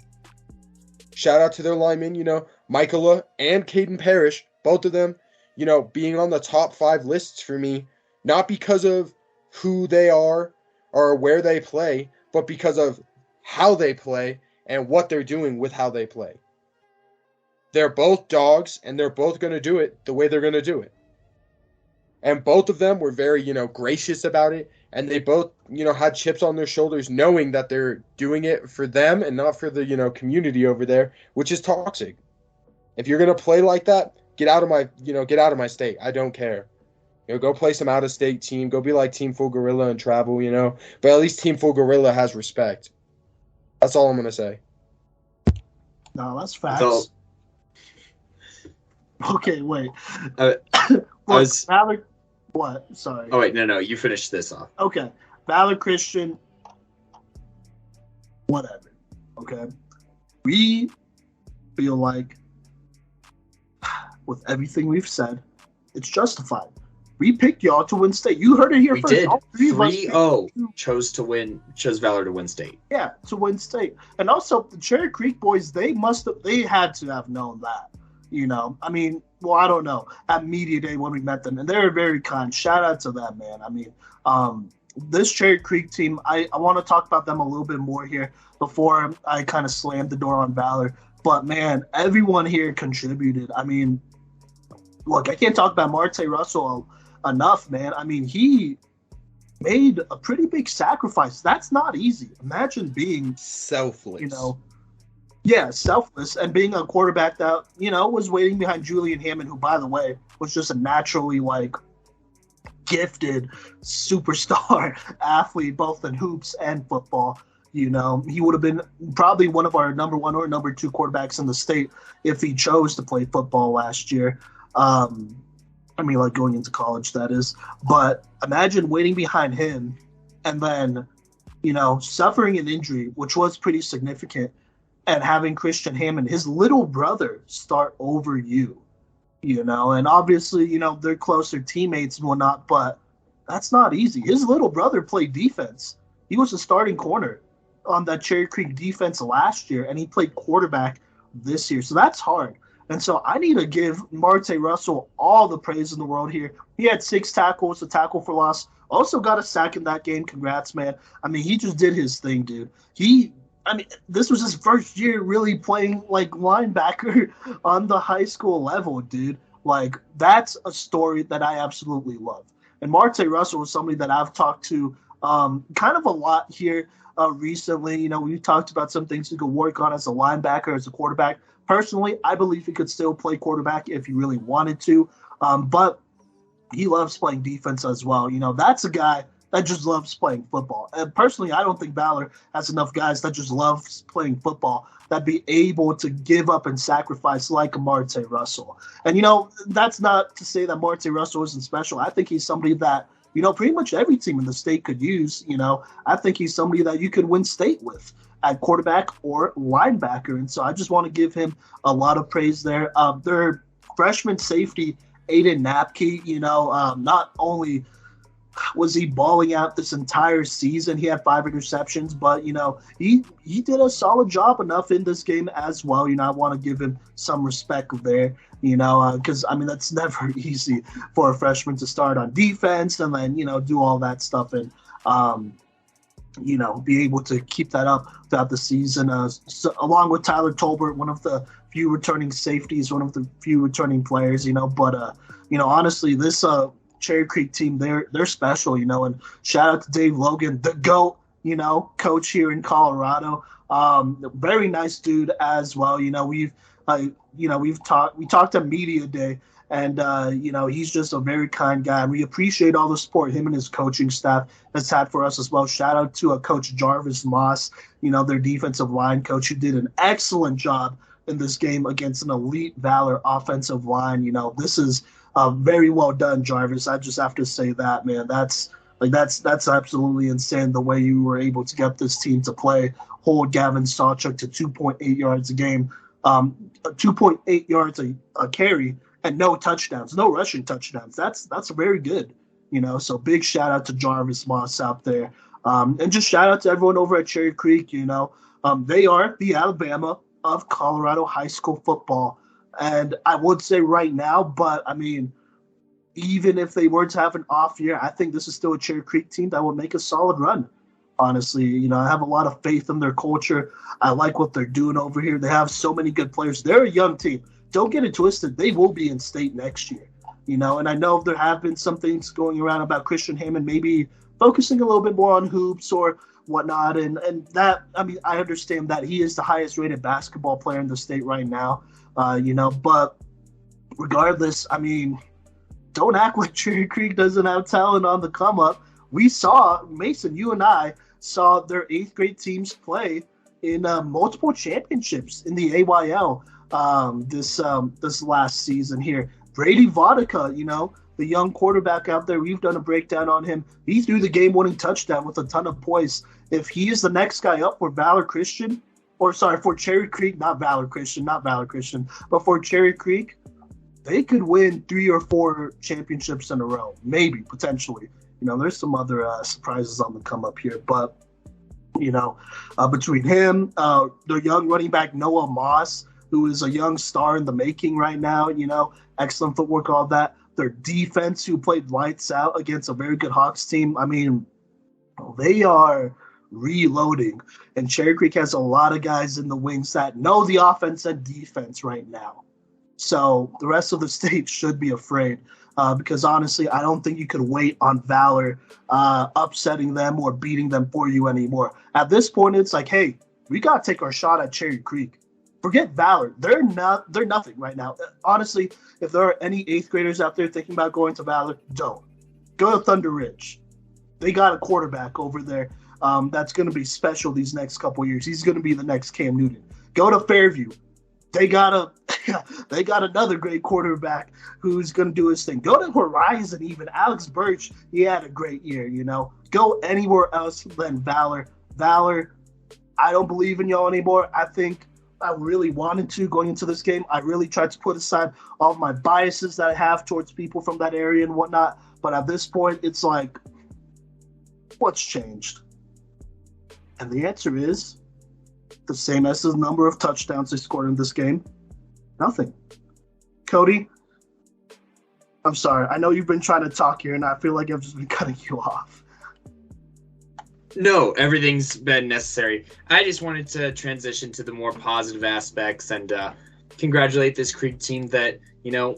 Shout out to their linemen, Michaela and Caden Parrish, both of them, being on the top 5 lists for me, not because of who they are or where they play, but because of how they play and what they're doing with how they play. They're both dogs, and they're both going to do it the way they're going to do it. And both of them were very, gracious about it, and they both, had chips on their shoulders knowing that they're doing it for them and not for the, community over there, which is toxic. If you're going to play like that, get out of my state. I don't care. Go play some out-of-state team. Go be like Team Full Gorilla and travel, But at least Team Full Gorilla has respect. That's all I'm going to say. No, that's facts. Okay, wait. Valor, what? Sorry. Oh, wait, no, you finished this off. Okay. Valor Christian, whatever. Okay. We feel like, with everything we've said, it's justified. We picked y'all to win state. You heard it here first. We did. 3-0 chose Valor to win state. Yeah, to win state. And also, the Cherry Creek boys, they had to have known that. I mean, well, I don't know. At Media Day when we met them, and they were very kind. Shout out to them, man. I mean, this Cherry Creek team, I want to talk about them a little bit more here before I kind of slam the door on Valor. But, man, everyone here contributed. I mean, look, I can't talk about Marte Russell enough, man. I mean, he made a pretty big sacrifice. That's not easy. Imagine being selfless. Selfless, and being a quarterback that, was waiting behind Julian Hammond, who, by the way, was just a naturally, gifted superstar athlete, both in hoops and football. He would have been probably one of our number one or number two quarterbacks in the state if he chose to play football last year. Going into college, that is. But imagine waiting behind him and then, suffering an injury, which was pretty significant, and having Christian Hammond, his little brother, start over you. And obviously, they're closer teammates and whatnot, but that's not easy. His little brother played defense. He was a starting corner on that Cherry Creek defense last year, and he played quarterback this year. So that's hard. And so I need to give Marte Russell all the praise in the world here. He had 6 tackles, a tackle for loss. Also got a sack in that game. Congrats, man. He just did his thing, dude. This was his first year really playing linebacker on the high school level, dude. That's a story that I absolutely love. And Marte Russell was somebody that I've talked to kind of a lot here recently. We've talked about some things he could work on as a linebacker, as a quarterback. Personally, I believe he could still play quarterback if he really wanted to. But he loves playing defense as well. That's a guy that just loves playing football. And personally, I don't think Valor has enough guys that just love playing football that be able to give up and sacrifice like Marte Russell. And, that's not to say that Marte Russell isn't special. I think he's somebody that, pretty much every team in the state could use. I think he's somebody that you could win state with at quarterback or linebacker. And so I just want to give him a lot of praise there. Their freshman safety, Aiden Napke, not only was he balling out this entire season, he had 5 interceptions, but, he did a solid job enough in this game as well. I want to give him some respect there, because, that's never easy for a freshman to start on defense and then, do all that stuff and, be able to keep that up throughout the season, along with Tyler Tolbert, one of the few returning safeties, one of the few returning players, but, honestly, this Cherry Creek team, they're special, and shout out to Dave Logan, the GOAT, coach here in Colorado. Very nice dude as well. We talked at media day, and he's just a very kind guy, and we appreciate all the support him and his coaching staff has had for us as well. Shout out to Coach Jarvis Moss, their defensive line coach, who did an excellent job in this game against an elite Valor offensive line. This is very well done, Jarvis. I just have to say that, man. That's absolutely insane the way you were able to get this team to hold Gavin Sawchuk to 2.8 yards a game, 2.8 yards a carry, and no touchdowns, no rushing touchdowns. That's very good, So big shout out to Jarvis Moss out there, and just shout out to everyone over at Cherry Creek. They are the Alabama of Colorado high school football. And I would say right now, but even if they were to have an off year, I think this is still a Cherry Creek team that will make a solid run. Honestly, I have a lot of faith in their culture. I like what they're doing over here. They have so many good players. They're a young team. Don't get it twisted. They will be in state next year, and I know there have been some things going around about Christian Hammond maybe focusing a little bit more on hoops or whatnot. And that, I understand that he is the highest rated basketball player in the state right now. But regardless, don't act like Cherry Creek doesn't have talent on the come up. We saw, Mason, you and I saw their 8th grade teams play in multiple championships in the AYL this last season here. Brady Vodka, the young quarterback out there, we've done a breakdown on him. He threw the game-winning touchdown with a ton of poise. If he is the next guy up for for Cherry Creek, not Valor Christian, but for Cherry Creek, they could win 3 or 4 championships in a row, maybe, potentially. There's some other surprises on the come up here, but, between him, their young running back Noah Moss, who is a young star in the making right now, excellent footwork, all that. Their defense, who played lights out against a very good Hawks team. They are reloading, and Cherry Creek has a lot of guys in the wings that know the offense and defense right now. So the rest of the state should be afraid because, honestly, I don't think you could wait on Valor upsetting them or beating them for you anymore. At this point, it's like, hey, we got to take our shot at Cherry Creek. Forget Valor. They're nothing right now. Honestly, if there are any 8th graders out there thinking about going to Valor, don't. Go to Thunder Ridge. They got a quarterback over there that's going to be special these next couple years. He's going to be the next Cam Newton. Go to Fairview. They got another great quarterback who's going to do his thing. Go to Horizon even. Alex Birch, he had a great year, you know. Go anywhere else than Valor. Valor, I don't believe in y'all anymore. I think I really wanted to going into this game. I really tried to put aside all of my biases that I have towards people from that area and whatnot. But at this point, it's like, what's changed? And the answer is the same as the number of touchdowns they scored in this game. Nothing. Kodey, I'm sorry. I know you've been trying to talk here, and I feel like I've just been cutting you off. No, everything's been necessary. I just wanted to transition to the more positive aspects and congratulate this Creek team that, you know,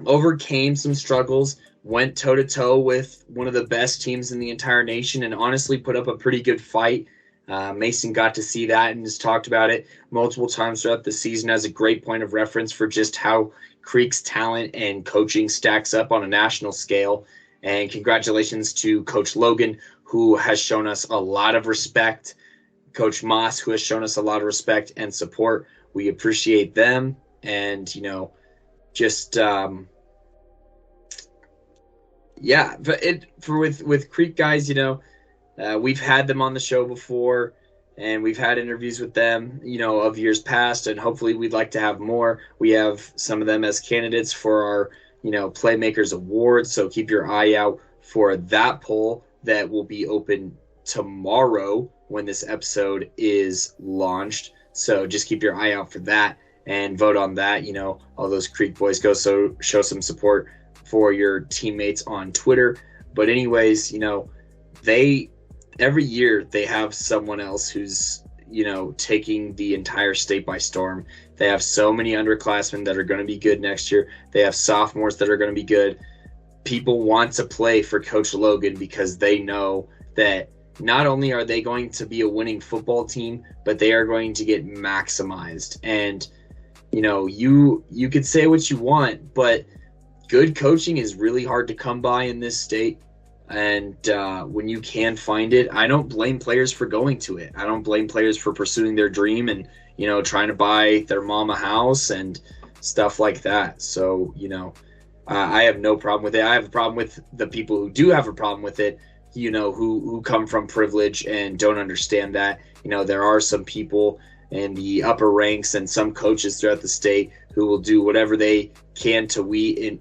overcame some struggles, went toe-to-toe with one of the best teams in the entire nation, and honestly put up a pretty good fight. Mason got to see that and has talked about it multiple times throughout the season as a great point of reference for just how Creek's talent and coaching stacks up on a national scale. And congratulations to Coach Logan, who has shown us a lot of respect, Coach Moss, who has shown us a lot of respect and support. We appreciate them. And, you know, just, yeah, but with Creek guys, you know, we've had them on the show before, and we've had interviews with them, you know, of years past, and hopefully we'd like to have more. We have some of them as candidates for our, you know, Playmakers Awards, so keep your eye out for that poll that will be open tomorrow when this episode is launched. So just keep your eye out for that and vote on that. You know, all those Creek boys, go so show some support for your teammates on Twitter. But anyways, you know, every year they have someone else who's, you know, taking the entire state by storm. They have so many underclassmen that are going to be good next year. They have sophomores that are going to be good. People want to play for Coach Logan because they know that not only are they going to be a winning football team, but they are going to get maximized. And, you know, you could say what you want, but good coaching is really hard to come by in this state. And when you can find it, I don't blame players for going to it. I don't blame players for pursuing their dream and, you know, trying to buy their mom a house and stuff like that. So, you know, I have no problem with it. I have a problem with the people who do have a problem with it, you know, who come from privilege and don't understand that. You know, there are some people in the upper ranks and some coaches throughout the state who will do whatever they can to win,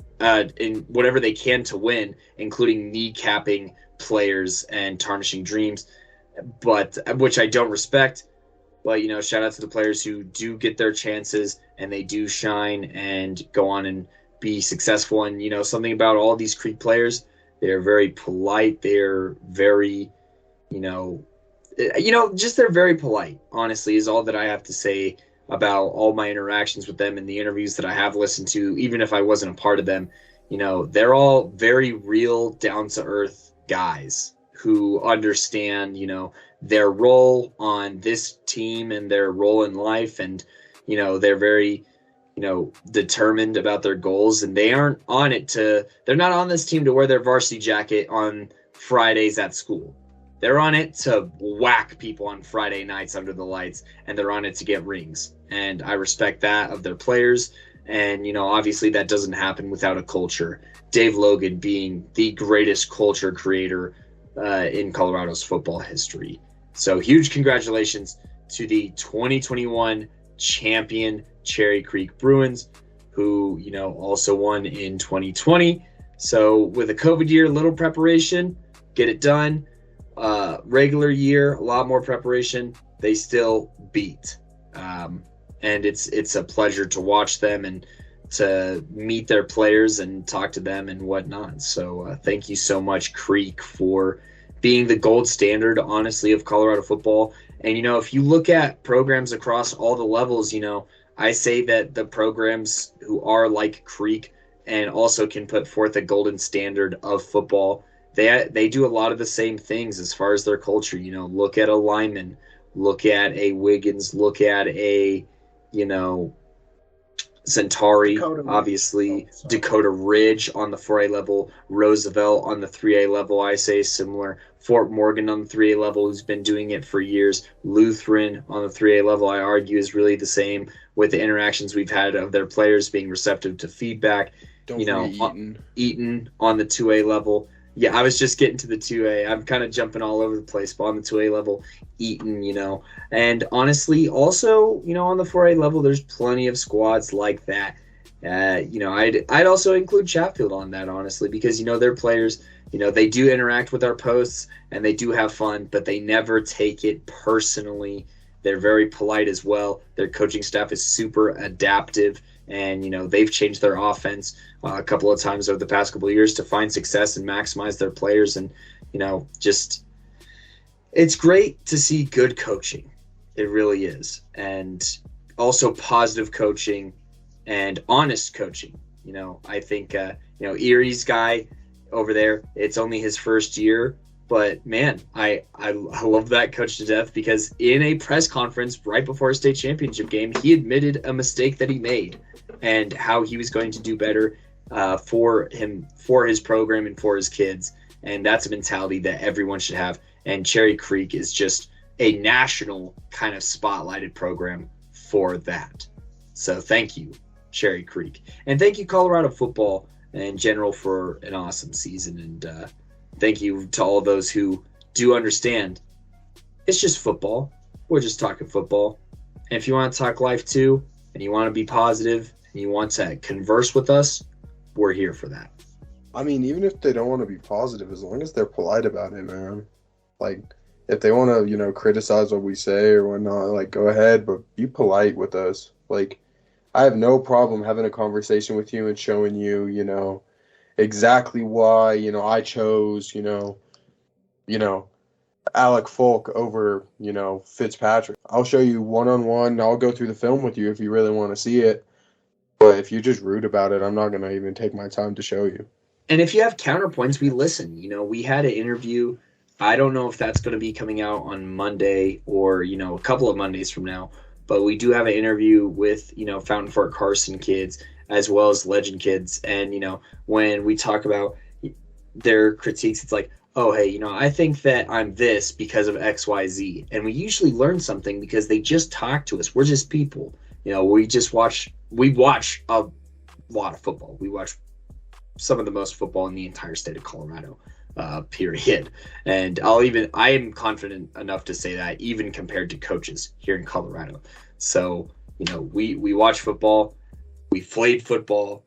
including kneecapping players and tarnishing dreams, but which I don't respect. But, you know, shout out to the players who do get their chances and they do shine and go on and be successful. And, you know, something about all these Creek players, they're very polite. They're very, just they're very polite, honestly, is all that I have to say about all my interactions with them and the interviews that I have listened to, even if I wasn't a part of them. You know, they're all very real, down-to-earth guys who understand, you know, their role on this team and their role in life. And, you know, they're very, you know, determined about their goals. And they aren't on it they're not on this team to wear their varsity jacket on Fridays at school. They're on it to whack people on Friday nights under the lights, and they're on it to get rings. And I respect that of their players. And, you know, obviously that doesn't happen without a culture. Dave Logan being the greatest culture creator in Colorado's football history. So huge congratulations to the 2021 champion Cherry Creek Bruins, who, you know, also won in 2020. So with a COVID year, little preparation, get it done. Regular year, a lot more preparation, they still beat. And it's a pleasure to watch them and to meet their players and talk to them and whatnot. So thank you so much, Creek, for being the gold standard, honestly, of Colorado football. And, if you look at programs across all the levels, I say that the programs who are like Creek and also can put forth a golden standard of football, they do a lot of the same things as far as their culture. Look at a Lyman, look at a Wiggins, look at a, Centauri, obviously, Dakota Ridge on the 4A level, Roosevelt on the 3A level, I say similar, Fort Morgan on the 3A level, who's been doing it for years, Lutheran on the 3A level, I argue, is really the same with the interactions we've had of their players being receptive to feedback. Eaton on the 2A level. Yeah, I was just getting to the 2A. I'm kind of jumping all over the place, but on the 2A level, Eaton, And honestly, also, on the 4A level, there's plenty of squads like that. I'd also include Chatfield on that, honestly, because, their players, they do interact with our posts and they do have fun, but they never take it personally. They're very polite as well. Their coaching staff is super adaptive. And, they've changed their offense a couple of times over the past couple of years to find success and maximize their players. And, it's great to see good coaching. It really is. And also positive coaching and honest coaching. I think, Erie's guy over there, it's only his first year. But, man, I love that coach to death because in a press conference right before a state championship game, he admitted a mistake that he made and how he was going to do better for his program and for his kids. And that's a mentality that everyone should have. And Cherry Creek is just a national kind of spotlighted program for that. So thank you, Cherry Creek. And thank you, Colorado football in general, for an awesome season. And thank you to all those who do understand. It's just football. We're just talking football. And if you want to talk life too, and you want to be positive, and you want to converse with us, we're here for that. I mean, even if they don't want to be positive, as long as they're polite about it, man. Like, if they want to, criticize what we say or whatnot, like, go ahead, but be polite with us. Like, I have no problem having a conversation with you and showing you, exactly why, I chose, Alec Folk over, Fitzpatrick. I'll show you one-on-one. I'll go through the film with you if you really want to see it. But if you're just rude about it, I'm not going to even take my time to show you. And if you have counterpoints, we listen. We had an interview. I don't know if that's going to be coming out on Monday or, a couple of Mondays from now. But we do have an interview with, Fountain Fort Carson kids as well as Legend kids. And, when we talk about their critiques, it's like, oh, hey, I think that I'm this because of X, Y, Z. And we usually learn something because they just talk to us. We're just people. We watch a lot of football. We watch some of the most football in the entire state of Colorado, period. And I am confident enough to say that even compared to coaches here in Colorado. So, we watch football. We've played football.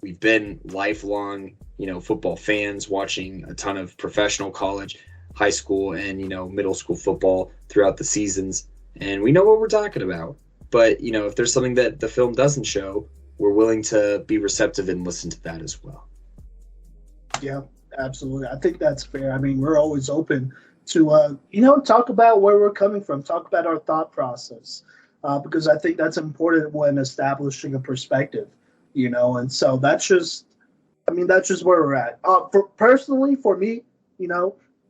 We've been lifelong, football fans, watching a ton of professional college, high school, and, middle school football throughout the seasons. And we know what we're talking about. But, if there's something that the film doesn't show, we're willing to be receptive and listen to that as well. Yeah, absolutely. I think that's fair. I mean, we're always open to, talk about where we're coming from, talk about our thought process, because I think that's important when establishing a perspective, and so that's just where we're at. Personally, for me,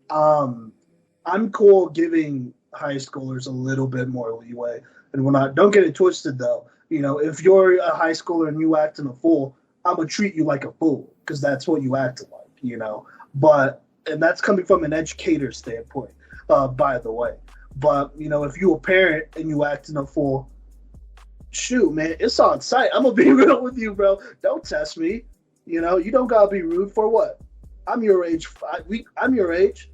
I'm cool giving high schoolers a little bit more leeway. And don't get it twisted, though. If you're a high schooler and you acting a fool, I'm going to treat you like a fool because that's what you acted like, and that's coming from an educator standpoint, by the way. But, if you a parent and you acting a fool, shoot, man, it's on site. I'm going to be real with you, bro. Don't test me. You don't got to be rude for what? I'm your age. I'm your age.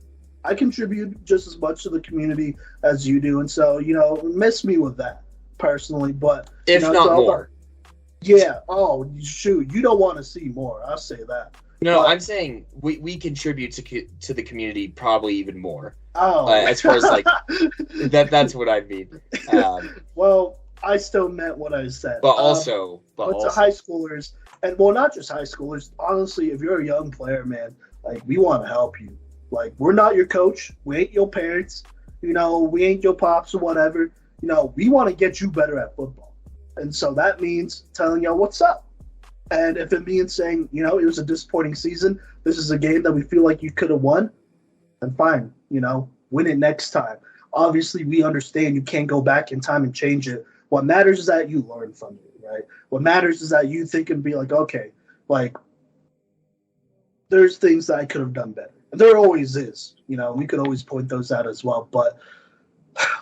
I contribute just as much to the community as you do. And so, miss me with that personally, but if not more. Yeah. Oh, shoot. You don't want to see more. I'll say that. No, but I'm saying we contribute to the community probably even more. Oh, as far as like that's what I mean. Well, I still meant what I said. But also, to high schoolers, and not just high schoolers. Honestly, if you're a young player, man, like we want to help you. Like, we're not your coach. We ain't your parents. You know, we ain't your pops or whatever. You know, we want to get you better at football. And so that means telling y'all what's up. And if it means saying, you know, it was a disappointing season, this is a game that we feel like you could have won, then fine, you know, win it next time. Obviously, we understand you can't go back in time and change it. What matters is that you learn from it, right? What matters is that you think and be like, okay, like, there's things that I could have done better. And there always is. You know, we could always point those out as well. But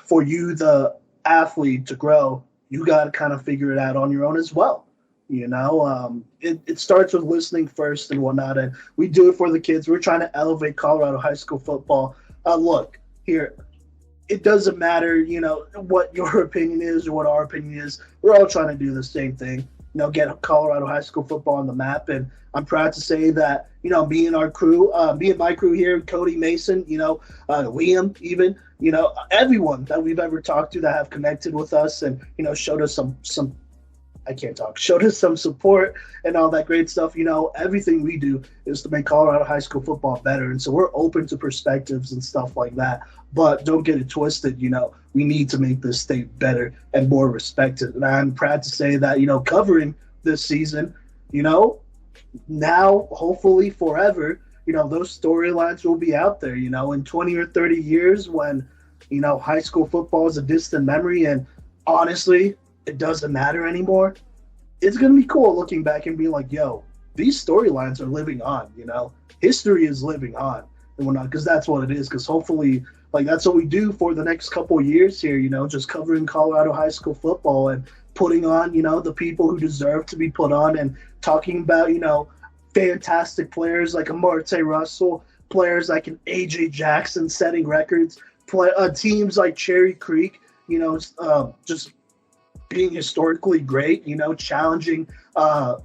for you, the athlete, to grow, you got to kind of figure it out on your own as well. You know, it starts with listening first and whatnot. And we do it for the kids. We're trying to elevate Colorado high school football. Look, here, it doesn't matter, you know, what your opinion is or what our opinion is. We're all trying to do the same thing, you know, get Colorado high school football on the map. And I'm proud to say that, you know, me and my crew here, Kodey, Mason, you know, Liam even, you know, everyone that we've ever talked to that have connected with us and, you know, showed us showed us some support and all that great stuff. You know, everything we do is to make Colorado high school football better. And so we're open to perspectives and stuff like that. But don't get it twisted, you know, we need to make this state better and more respected. And I'm proud to say that, you know, covering this season, you know, now, hopefully forever, you know, those storylines will be out there, you know, in 20 or 30 years when, you know, high school football is a distant memory and honestly, it doesn't matter anymore. It's going to be cool looking back and being like, yo, these storylines are living on, you know, history is living on and whatnot, because that's what it is. Because hopefully, like, that's what we do for the next couple of years here, you know, just covering Colorado high school football and putting on, you know, the people who deserve to be put on and talking about, you know, fantastic players like Amarte Russell, players like an AJ Jackson setting records, teams like Cherry Creek, you know, just being historically great, you know, challenging a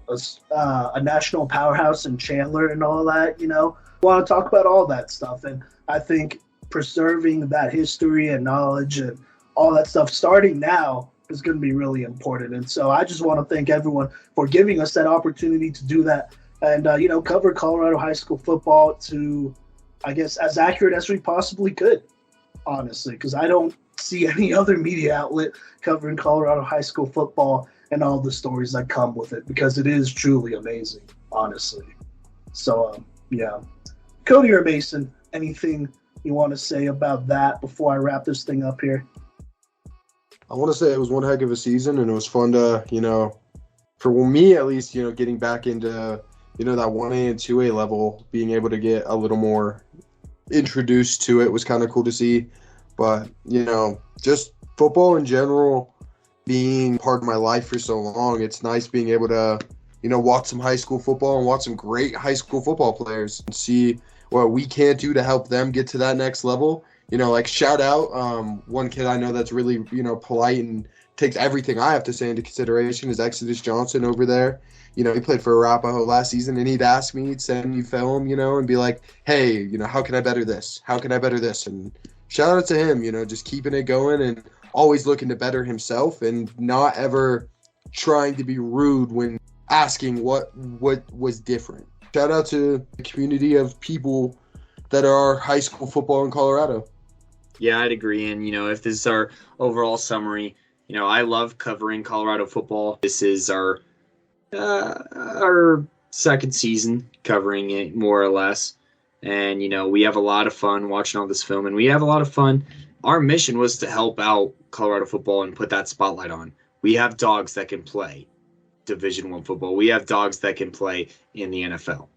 national powerhouse in Chandler and all that, you know. I want to talk about all that stuff. And I think preserving that history and knowledge and all that stuff starting now is going to be really important. And so I just want to thank everyone for giving us that opportunity to do that and, you know, cover Colorado high school football to, I guess, as accurate as we possibly could, honestly, because I don't see any other media outlet covering Colorado high school football and all the stories that come with it, because it is truly amazing, honestly. So, yeah. Kodey or Mason, anything you want to say about that before I wrap this thing up here? I want to say it was one heck of a season, and it was fun to, you know, for me at least, you know, getting back into, you know, that 1A and 2A level, being able to get a little more introduced to it was kind of cool to see. But, you know, just football in general being part of my life for so long, it's nice being able to, you know, watch some high school football and watch some great high school football players and see what we can do to help them get to that next level. You know, like, shout out one kid I know that's really, you know, polite and takes everything I have to say into consideration is Exodus Johnson over there. You know, he played for Arapahoe last season, and he'd ask me, he'd send me film, you know, and be like, hey, you know, how can I better this? How can I better this? And shout out to him, you know, just keeping it going and always looking to better himself and not ever trying to be rude when asking what was different. Shout out to the community of people that are high school football in Colorado. Yeah, I'd agree. And, you know, if this is our overall summary, you know, I love covering Colorado football. This is our second season covering it, more or less. And, you know, we have a lot of fun watching all this film, and we have a lot of fun. Our mission was to help out Colorado football and put that spotlight on. We have dogs that can play Division I football. We have dogs that can play in the NFL.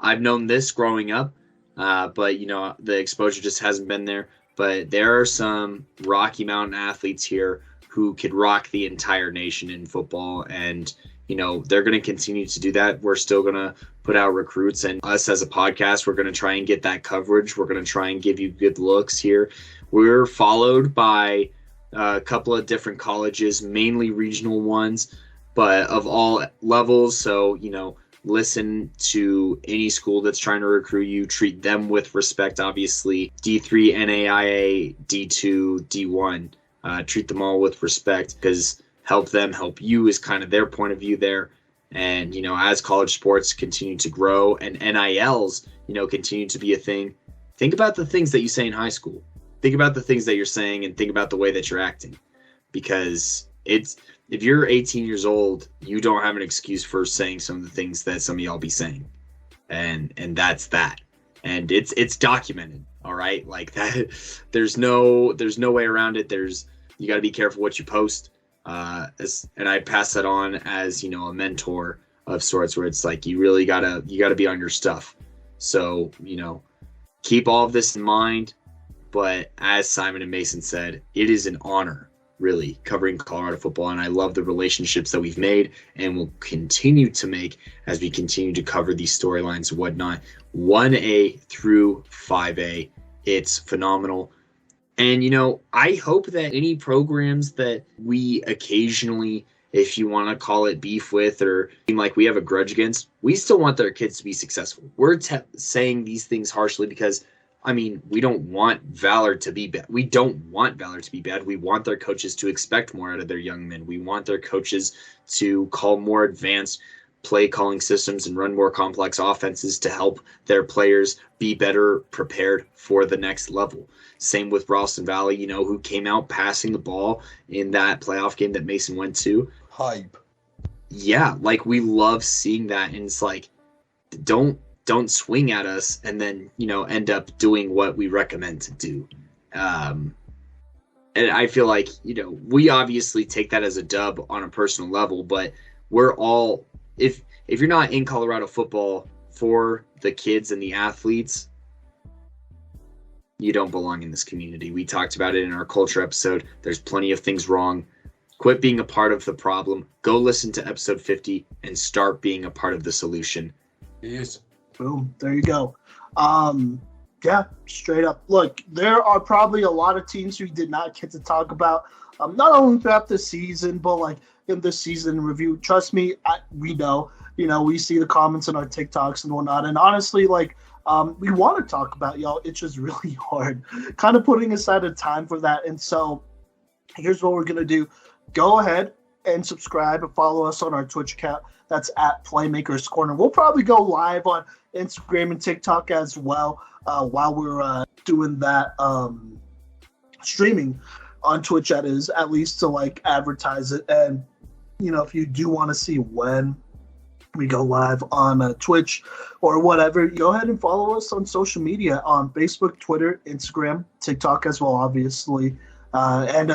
I've known this growing up, but, you know, the exposure just hasn't been there. But there are some Rocky Mountain athletes here who could rock the entire nation in football, and, you know, they're going to continue to do that. We're still going to put out recruits, and us as a podcast, we're going to try and get that coverage. We're going to try and give you good looks here. We're followed by a couple of different colleges, mainly regional ones, but of all levels. So, you know, listen to any school that's trying to recruit you, treat them with respect, obviously. D3, NAIA, D2, D1, treat them all with respect, because help them help you is kind of their point of view there. And, as college sports continue to grow and NILs, continue to be a thing, think about the things that you say in high school. Think about the things that you're saying and think about the way that you're acting. Because if you're 18 years old, you don't have an excuse for saying some of the things that some of y'all be saying. And that's that. And it's documented, all right? Like that, there's no way around it. You got to be careful what you post. And I pass that on as, a mentor of sorts, where it's like, you really gotta be on your stuff. So, keep all of this in mind. But as Simon and Mason said, it is an honor, really, covering Colorado football. And I love the relationships that we've made and will continue to make as we continue to cover these storylines and whatnot. 1A through 5A. It's phenomenal. And, I hope that any programs that we occasionally, if you want to call it beef with or seem like we have a grudge against, we still want their kids to be successful. We're saying these things harshly because, we don't want Valor to be bad. We don't want Valor to be bad. We want their coaches to expect more out of their young men. We want their coaches to call more advanced play calling systems and run more complex offenses to help their players be better prepared for the next level. Same with Ralston Valley, who came out passing the ball in that playoff game that Mason went to. Hype. Yeah, we love seeing that. And it's like, don't swing at us and then, end up doing what we recommend to do. And I feel like, we obviously take that as a dub on a personal level, but we're all, if you're not in Colorado football for the kids and the athletes, you don't belong in this community. We talked about it in our culture episode. There's plenty of things wrong. Quit being a part of the problem. Go listen to episode 50 and start being a part of the solution. Yes. Boom. There you go. Yeah, straight up. Look, there are probably a lot of teams we did not get to talk about, not only throughout the season, but in this season review. Trust me, we know. We see the comments on our TikToks and whatnot. And honestly, we want to talk about y'all. It's just really hard kind of putting aside a time for that. And so here's what we're going to do. Go ahead and subscribe and follow us on our Twitch account. That's at Playmakers Corner. We'll probably go live on Instagram and TikTok as well while we're doing that streaming on Twitch, that is, at least to advertise it. And, if you do want to see when we go live on Twitch or whatever, go ahead and follow us on social media on Facebook, Twitter, Instagram, TikTok as well, obviously. And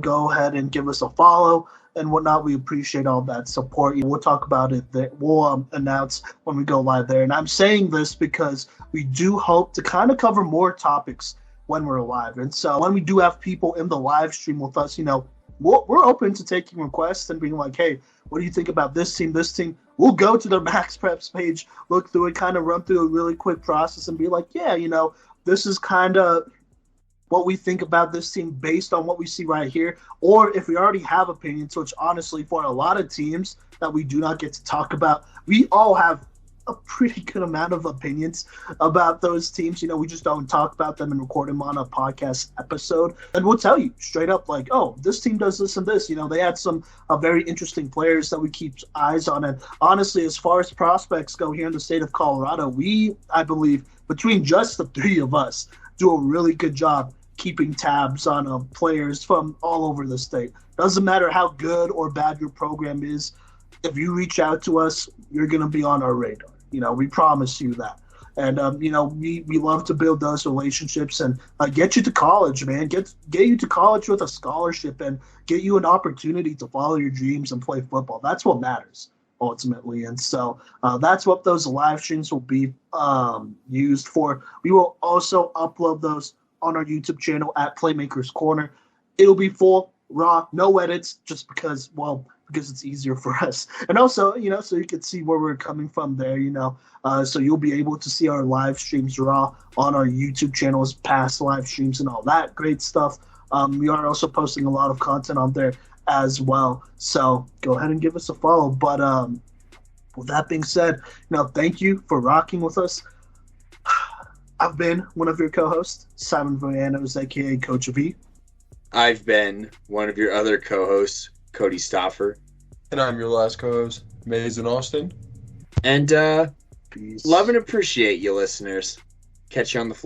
go ahead and give us a follow and whatnot. We appreciate all that support. We'll talk about it there. We'll announce when we go live there. And I'm saying this because we do hope to kind of cover more topics when we're live. And so when we do have people in the live stream with us, we're open to taking requests and being like, hey, what do you think about this team, this team? We'll go to the Max Preps page, look through it, kind of run through a really quick process and be like, yeah, this is kind of what we think about this team based on what we see right here. Or if we already have opinions, which honestly, for a lot of teams that we do not get to talk about, we all have a pretty good amount of opinions about those teams. We just don't talk about them and record them on a podcast episode. And we'll tell you straight up, oh, this team does this and this. They had some very interesting players that we keep eyes on. And honestly, as far as prospects go here in the state of Colorado, I believe, between just the three of us, do a really good job keeping tabs on players from all over the state. Doesn't matter how good or bad your program is. If you reach out to us, you're going to be on our radar. We promise you that. And, we love to build those relationships and get you to college, man. Get you to college with a scholarship and get you an opportunity to follow your dreams and play football. That's what matters, ultimately. And so that's what those live streams will be used for. We will also upload those on our YouTube channel at Playmakers Corner. It'll be full, raw, no edits, just because it's easier for us. And also, so you can see where we're coming from there, so you'll be able to see our live streams raw on our YouTube channels, past live streams and all that great stuff. We are also posting a lot of content on there as well. So go ahead and give us a follow. But with that being said, thank you for rocking with us. I've been one of your co-hosts, Simon Villanos, a.k.a. Coach V. I've been one of your other co-hosts, Kodey Stoffer. And I'm your last co-host, Mazen Austin. And Peace. love and appreciate you, listeners. Catch you on the floor.